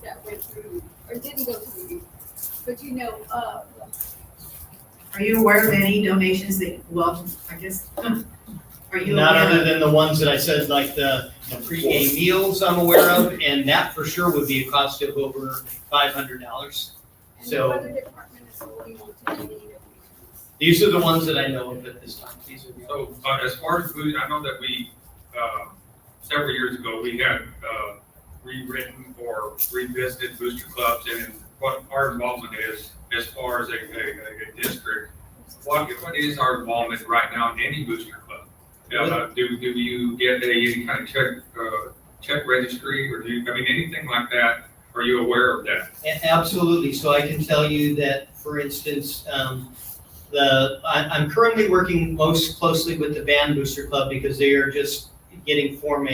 that went through, or didn't go through you, but you know of? Are you aware of any donations that, well, I guess, are you Not aware other of? than the ones that I said, like the pre-game meals I'm aware of, and that for sure would be a cost of over $500. And So- no other department is holding on to any donations. These are the ones that I know of at this time. These are the So, as far as food, I know that we, several years ago, we had, rewritten or revisited booster clubs and what our involvement is as far as a district. What is our involvement right now in any booster club? Do you get any kind of check registry or anything like that? Are you aware of that? Absolutely. So I can tell you that, for instance, I'm currently working most closely with the Band Booster Club because they are just getting formed.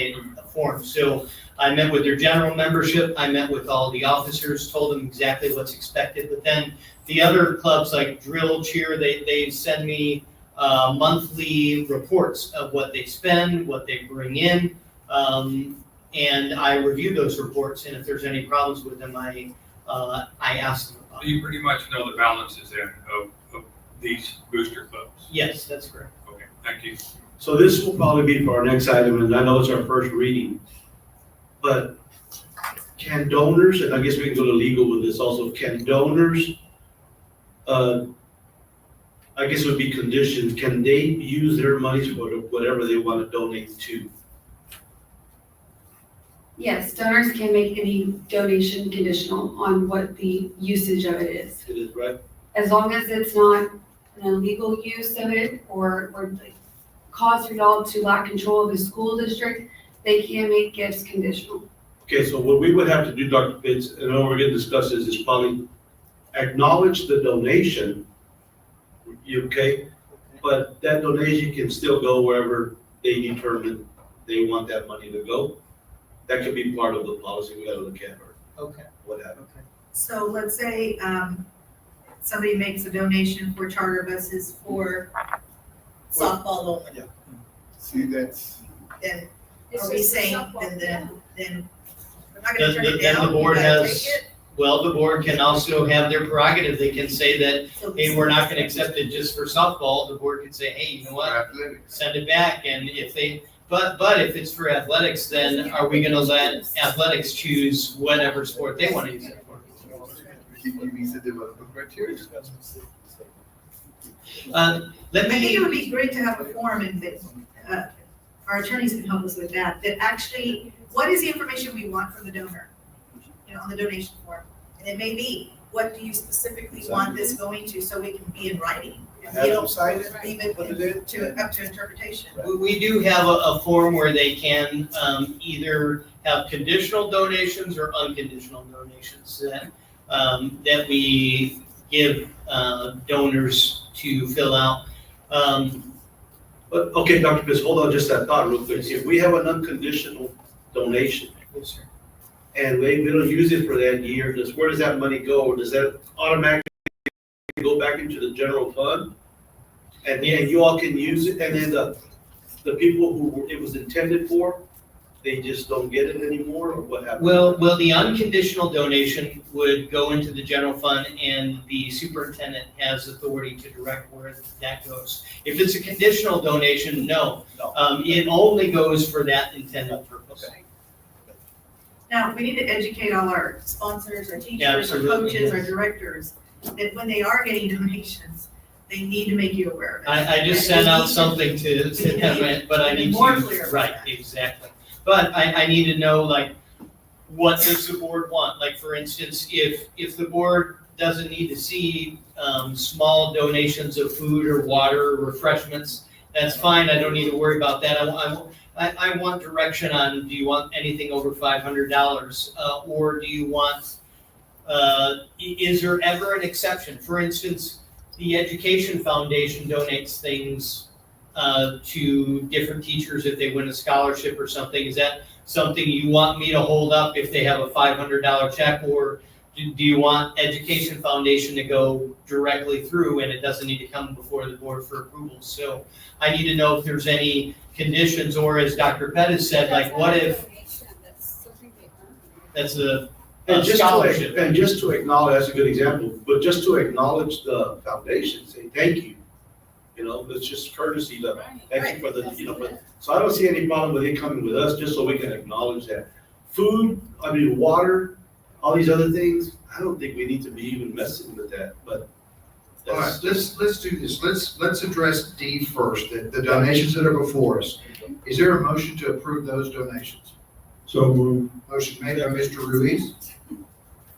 So I met with their general membership, I met with all the officers, told them exactly what's expected. But then the other clubs like drill, cheer, they send me monthly reports of what they spend, what they bring in. And I review those reports, and if there's any problems with them, I ask them about it. You pretty much know the balances then of these booster clubs? Yes, that's correct. Okay, thank you. So this will probably be for our next item, and I know it's our first reading. But can donors, and I guess we can go to legal with this also, can donors, I guess it would be conditions, can they use their monies for whatever they want to donate to? Yes, donors can make any donation conditional on what the usage of it is. It is, right? As long as it's not an illegal use of it or like cause for y'all to lack control of the school district, they can make gifts conditional. Okay, so what we would have to do, Dr. Pitts, and what we're gonna discuss is probably acknowledge the donation, okay? But that donation can still go wherever they determine they want that money to go. That could be part of the policy we gotta look at, or Okay. what happens. So let's say, somebody makes a donation for charter buses for softball only. Yeah. See, that's, Then It's are we just a saying, softball, then we're not gonna turn it Then down? the board You gotta has, take it? well, the board can also have their prerogative. They can say that, So hey, we're not gonna accept it just for softball. The board can say, hey, you know what? athletics. Send it back, and if they, but if it's for athletics, then are we gonna let athletics choose whatever sport they wanna use it for? He needs to develop a criteria. Let I think me, it would be great to have a form and that, our attorneys can help us with that actually, what is the information we want from the donor? You know, on the donation form, and it may be, what do you specifically want this going to, so we can be in writing? And we don't leave it up to interpretation. we do have a form where they can either have conditional donations or unconditional donations that we give donors to fill out. But, okay, Dr. Pitts, hold on just that thought real quick. If we have an unconditional donation Yes, sir. and we don't use it for that year, where does that money go? Or does that automatically go back into the general fund? And you all can use it, and then the people who it was intended for, they just don't get it anymore, or what happens? Well, the unconditional donation would go into the general fund, and the superintendent has authority to direct where that goes. If it's a conditional donation, no. It only goes for that intended purpose. Okay. Now, we need to educate all our sponsors, our teachers, our Absolutely, coaches, our yes. directors, that when they are getting donations, they need to make you aware of it. I just sent out something to them, but I need More to, clear about right, that. exactly. But I need to know, like, what does the board want? Like, for instance, if the board doesn't need to see small donations of food or water or refreshments, that's fine, I don't need to worry about that. I want direction on, do you want anything over $500? Or do you want, is there ever an exception? For instance, the Education Foundation donates things to different teachers if they win a scholarship or something. Is that something you want me to hold up if they have a $500 check? Or do you want Education Foundation to go directly through and it doesn't need to come before the board for approval? So I need to know if there's any conditions, or as Dr. Pettis said, like, what if That's something they earn. that's a And just scholarship. and just to acknowledge, that's a good example, but just to acknowledge the foundation, say thank you. You know, it's just courtesy to, thank you for the, you know, but, so I don't see any problem with it coming with us, just so we can acknowledge that. Food, I mean, water, all these other things, I don't think we need to be even messing with that, but. All right, let's do this. Let's address D first, the donations that are before us. Is there a motion to approve those donations? So moved. Motion made by Mr. Ruiz,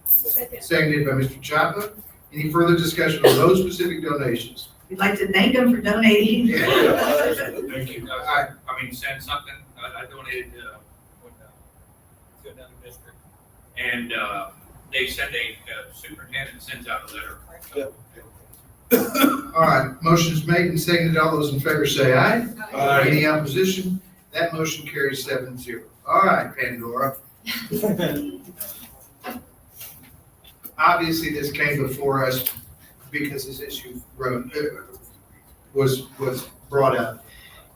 seconded by Mr. Chapa. Any further discussion on those specific donations? We'd like to thank them for donating. Thank you. I mean, send something, I donated, to another district. And, they send superintendent sends out a letter. All right, motion's made and seconded. All those in favor say aye. Aye. Any opposition? That motion carries 7-0. All right, Pandora. Obviously, this came before us because this issue was brought up.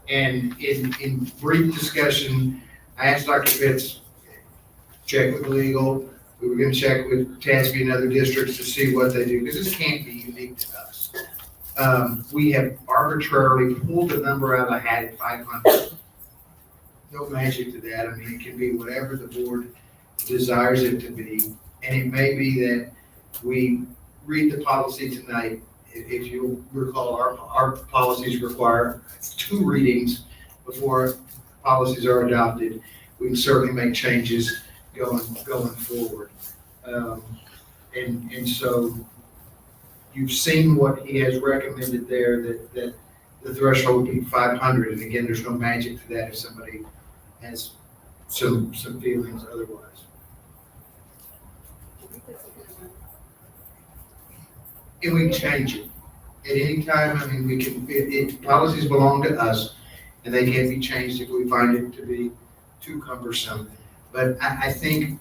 And in brief discussion, I asked Dr. Pitts, check with legal. We were gonna check with TASB and other districts to see what they do, because this can't be unique to us. We have arbitrarily pulled the number out of the hat at 500. No magic to that. I mean, it can be whatever the board desires it to be. And it may be that we read the policy tonight. If you'll recall, our policies require 2 readings before policies are adopted. We can certainly make changes going forward. And so you've seen what he has recommended there, that the threshold would be 500. And again, there's no magic to that if somebody has some feelings otherwise. And we can change it at any time. I mean, we can, policies belong to us and they can't be changed if we find it to be too cumbersome. But I think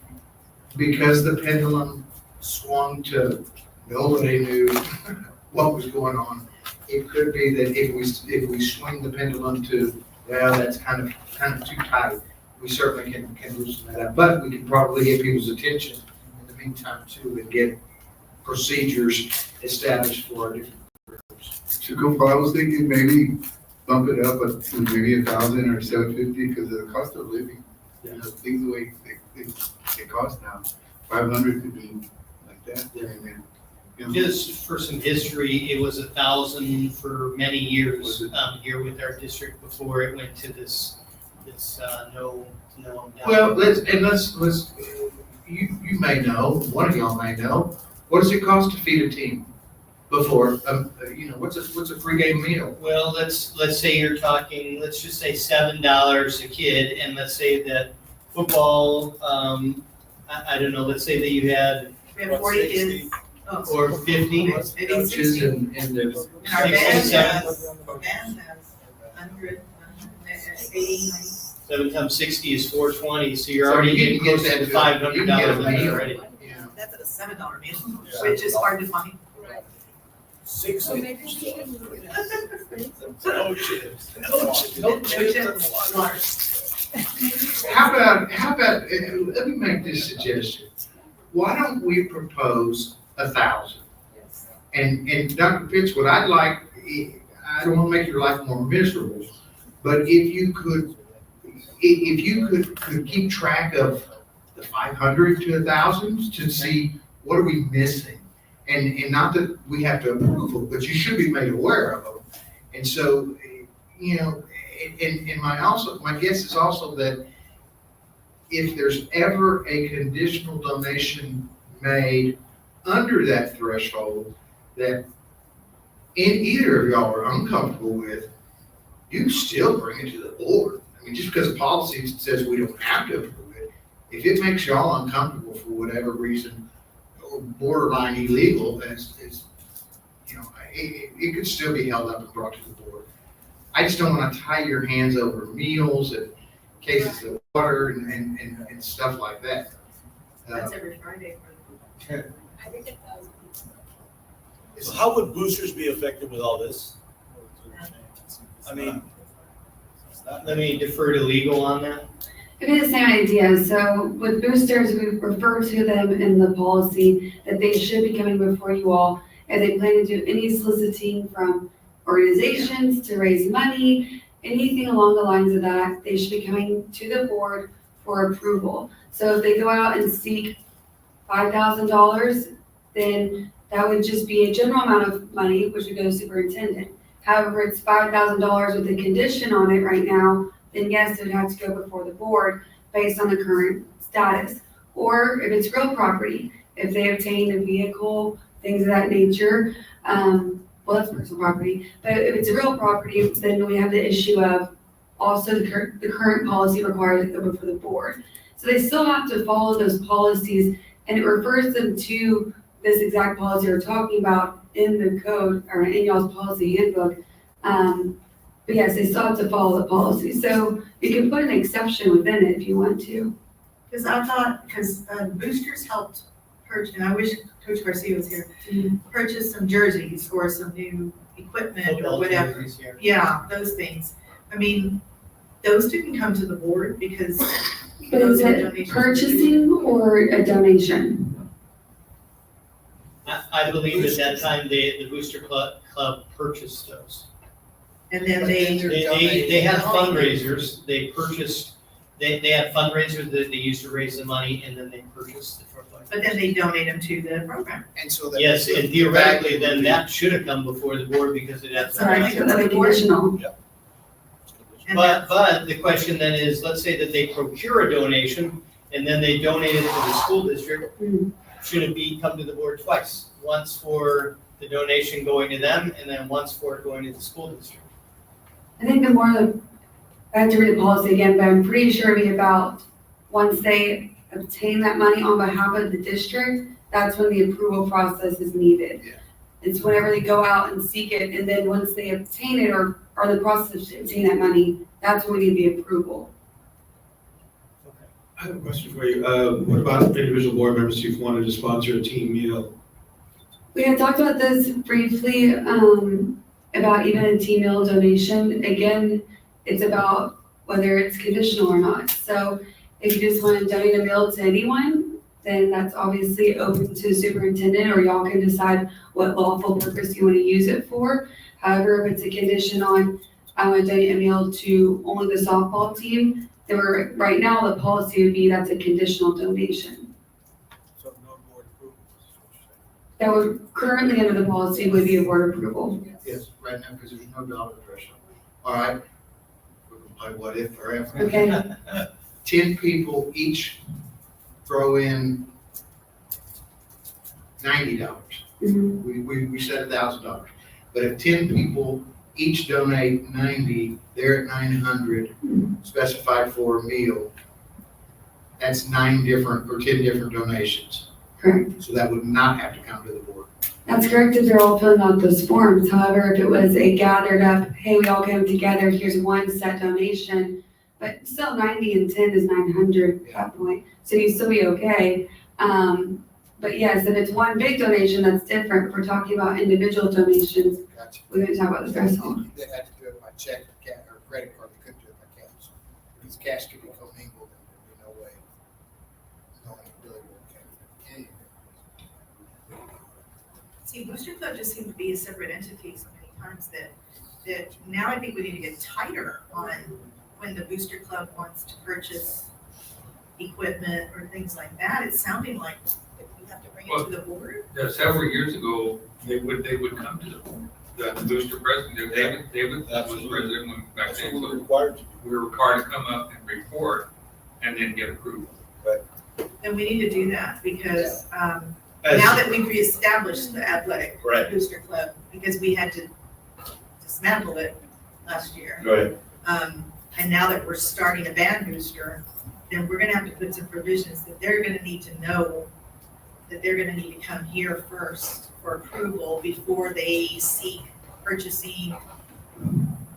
because the pendulum swung to nobody knew what was going on, it could be that if we swing the pendulum to, well, that's kind of too tight, we certainly can loosen that up. But we can probably get people's attention in the meantime too and get procedures established for our different groups. To go far, I was thinking maybe bump it up to maybe 1,000 or 750 because of the cost of living. You know, things the way they cost now. 500 could be like that. And then, you know, Just for some history, it was 1,000 for many years, here with our district before it went to this, no. Well, let's, you may know, one of y'all may know, what does it cost to feed a team before, what's a pregame meal? Well, let's say you're talking, let's just say $7 a kid, and let's say that football, I don't know, let's say that you had. We have 40 kids. Or 50. Maybe Coaches 60. and And our band has 100, 80, 90. 7 times 60 is 420, so you're So already you getting can get close to that to- $500 you can get a meal. already. That's a $7 meal, which is hard to find. Six. So maybe she can move it up. No chips. No chips. How about, let me make this suggestion. Why don't we propose 1,000? And Dr. Pitts, what I'd like, I don't want to make your life more miserable, but if you could keep track of the 500 to 1,000 to see what are we missing? And not that we have to approve them, but you should be made aware of them. And so, and my guess is also that if there's ever a conditional donation made under that threshold that either of y'all are uncomfortable with, you still bring it to the board. I mean, just because the policy says we don't have to approve it, if it makes y'all uncomfortable for whatever reason, or borderline illegal, it could still be held up and brought to the board. I just don't want to tie your hands over meals and cases of water and stuff like that. That's every Friday. I think 1,000. So how would boosters be affected with all this? I mean, Let me defer to legal on that. It'd be the same idea. So with boosters, we refer to them in the policy that they should be coming before you all if they plan to do any soliciting from organizations to raise money, anything along the lines of that, they should be coming to the board for approval. So if they go out and seek $5,000, then that would just be a general amount of money, which would go to superintendent. However, it's $5,000 with a condition on it right now, then yes, it would have to go before the board based on the current status. Or if it's real property, if they obtain a vehicle, things of that nature, well, that's personal property. But if it's a real property, then we have the issue of also the current policy requires it go before the board. So they still have to follow those policies, and it refers them to this exact policy we're talking about in the code or in y'all's policy handbook. But yes, they still have to follow the policy. So you can put an exception within it if you want to. Because I thought, because boosters helped purchase, and I wish Coach Garcia was here, purchase some jerseys or some new equipment or Football whatever. jerseys, yeah. Yeah, those things. I mean, those didn't come to the board because. But is it purchasing or a donation? I believe at that time, the Booster Club purchased those. And then They had fundraisers, they purchased, they had fundraisers that they used to raise the money, and then they purchased the truck. But then they donate them to the program. And so that. Yes, and theoretically, then that should have come before the board because it had. Sorry, so that'd be conditional. But the question then is, let's say that they procure a donation, and then they donate it to the school district. Should it come to the board twice? Once for the donation going to them, and then once for it going to the school district? I think I have to read the policy again, but I'm pretty sure it'd be about once they obtain that money on behalf of the district, that's when the approval process is needed. Yeah. It's whenever they go out and seek it, and then once they obtain it or are in the process to obtain that money, that's when we need the approval. I have a question for you. What about individual board members who wanted to sponsor a team meal? We had talked about this briefly, about even a team meal donation. Again, it's about whether it's conditional or not. So if you just want to donate a meal to anyone, then that's obviously open to the superintendent, or y'all can decide what lawful purpose you want to use it for. However, if it's a condition on, I want to donate a meal to only the softball team, then right now the policy would be that's a conditional donation. So no board approval. That would currently under the policy would be a board approval. Yes, right now, because there's no dollar threshold. All right. We're gonna play what if forever. Okay. 10 people each throw in $90. We said $1,000. But if 10 people each donate 90, they're at 900, specified for a meal. That's 10 different donations. Correct. So that would not have to come to the board. That's correct if they're all filling out those forms. However, if it was a gathered up, hey, we all came together, here's one set donation, but still 90 and 10 is 900 at that point. So you'd still be okay. But yes, if it's one big donation, that's different. If we're talking about individual donations, we're gonna talk about the threshold. They had to do it by check or credit card, they couldn't do it by cash. Because cash could be commingled and there'd be no way. No one really would care. See, Booster Club just seemed to be a separate entity so many times that now I think we need to get tighter on when the Booster Club wants to purchase equipment or things like that. It's sounding like we have to bring it to the board. Several years ago, they would come to the booster president, David was president when back then. We're required to do. We were required to come up and report and then get approval. And we need to do that because now that we've reestablished the athletic Booster Club, because we had to dismantle it last year. Right. And now that we're starting a band booster, then we're gonna have to put some provisions that they're gonna need to know that they're gonna need to come here first for approval before they seek purchasing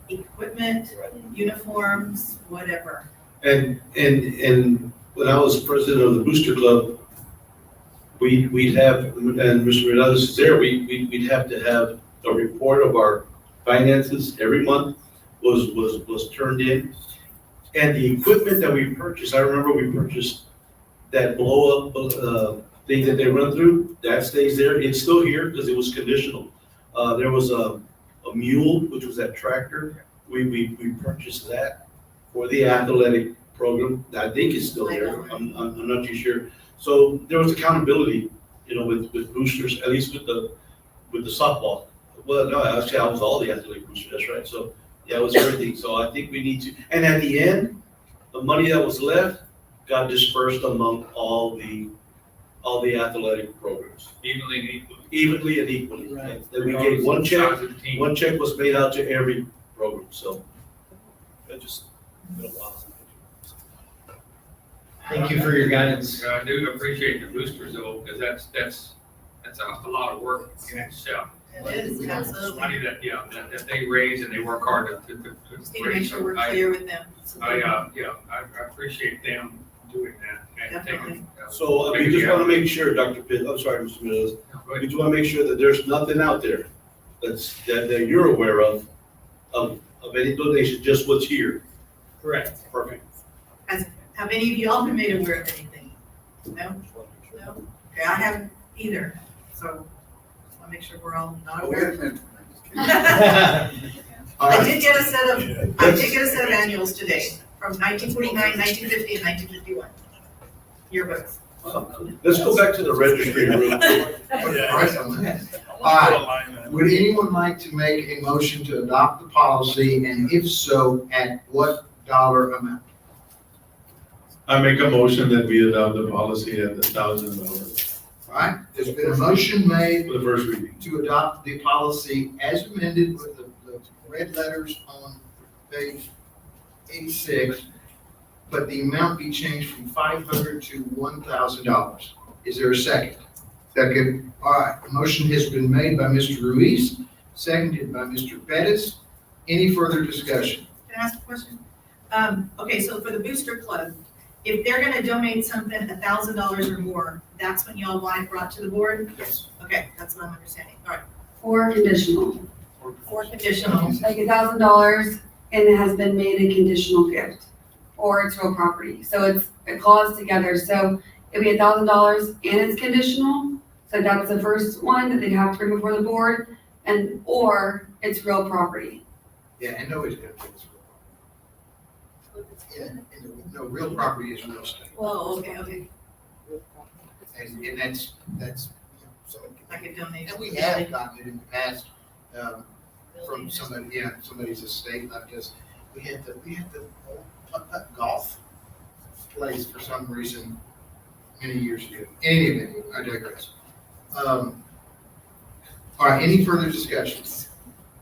equipment, uniforms, whatever. And when I was president of the Booster Club, we'd have, and Mr. Renales is there, we'd have to have a report of our finances every month was turned in. And the equipment that we purchased, I remember we purchased that blow up, thing that they run through, that stays there. It's still here because it was conditional. There was a mule, which was that tractor. We purchased that for the athletic program. I think it's still there. I'm not too sure. So there was accountability, with boosters, at least with the softball. Well, no, actually, I was all the athletic boosters, that's right. So, yeah, it was everything. So I think we need to, and at the end, the money that was left got dispersed among all the athletic programs. Evenly and equally. Evenly and equally. Right. Then we gave one check, Regardless of the team. one check was made out to every program, so. That just been a while. Thank you for your guidance. I do appreciate the boosters though, because that's a lot of work in itself. It is, absolutely. Money that, that they raise and they work hard to Just need to make sure we're raise. clear with them. I appreciate them doing that and Definitely. taking. So we just want to make sure, Dr. Pitt, I'm sorry, Mr. Mills, we just want to make sure that there's nothing out there that you're aware of any donation, just what's here. Correct. Perfect. Have any of y'all been made aware of anything? No? No? Okay, I haven't either, so just want to make sure we're all not aware. I did get a set of annuals today from 1949, 1950, and 1951. Yearbooks. Let's go back to the registry room. All right, would anyone like to make a motion to adopt the policy, and if so, at what dollar amount? I make a motion that we adopt the policy at $1,000. All right, there's been a motion made For the first reading. to adopt the policy as amended with the red letters on page 86, but the amount be changed from $500 to $1,000. Is there a second? Second. All right, the motion has been made by Mr. Ruiz, seconded by Mr. Pettis. Any further discussion? Can I ask a question? Okay, so for the Booster Club, if they're gonna donate something $1,000 or more, that's when y'all want it brought to the board? Yes. Okay, that's what I'm understanding. All right, Or conditional, for conditional. like $1,000 and it has been made a conditional gift, or it's real property. So it's a clause together. So it'd be $1,000 and it's conditional. So that's the first one that they'd have to bring before the board, or it's real property. Yeah, and nobody's gonna take this. No, real property is real estate. Well, okay. And that's, so, Like a donation. and we have gotten it in the past, from somebody's estate left us. We had the old putt golf place for some reason many years ago. In any event, I digress. All right, any further discussions?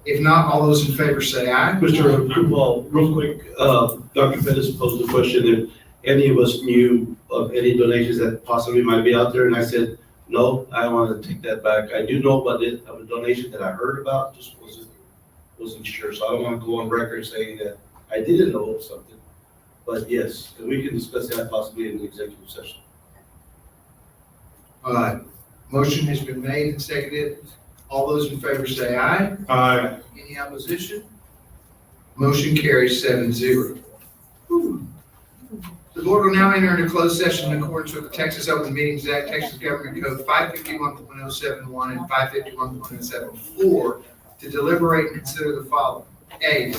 If not, all those in favor say aye. Mr. Duval, real quick, Dr. Pettis posed a question if any of us knew of any donations that possibly might be out there, and I said, no, I want to take that back. I do know about it, of a donation that I heard about, just wasn't sure, so I don't want to go on record saying that I didn't know of something. But yes, and we can discuss that possibly in the executive session. All right, motion has been made and seconded. All those in favor say aye. Aye. Any opposition? Motion carries 7-0. The board will now enter into closed session in accordance with the Texas Open Meetings Act, Texas Government Code 551.071 and 551.074 to deliberate and consider the following. A,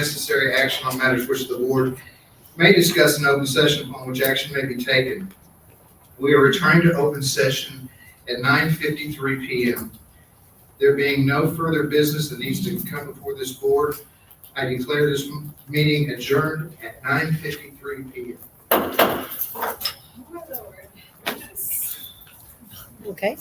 necessary action on matters which the board may discuss in open session upon which action may be taken. We are returning to open session at 9:53 p.m. There being no further business that needs to come before this board, I declare this meeting adjourned at 9:53 p.m. Oh, my Lord. Okay.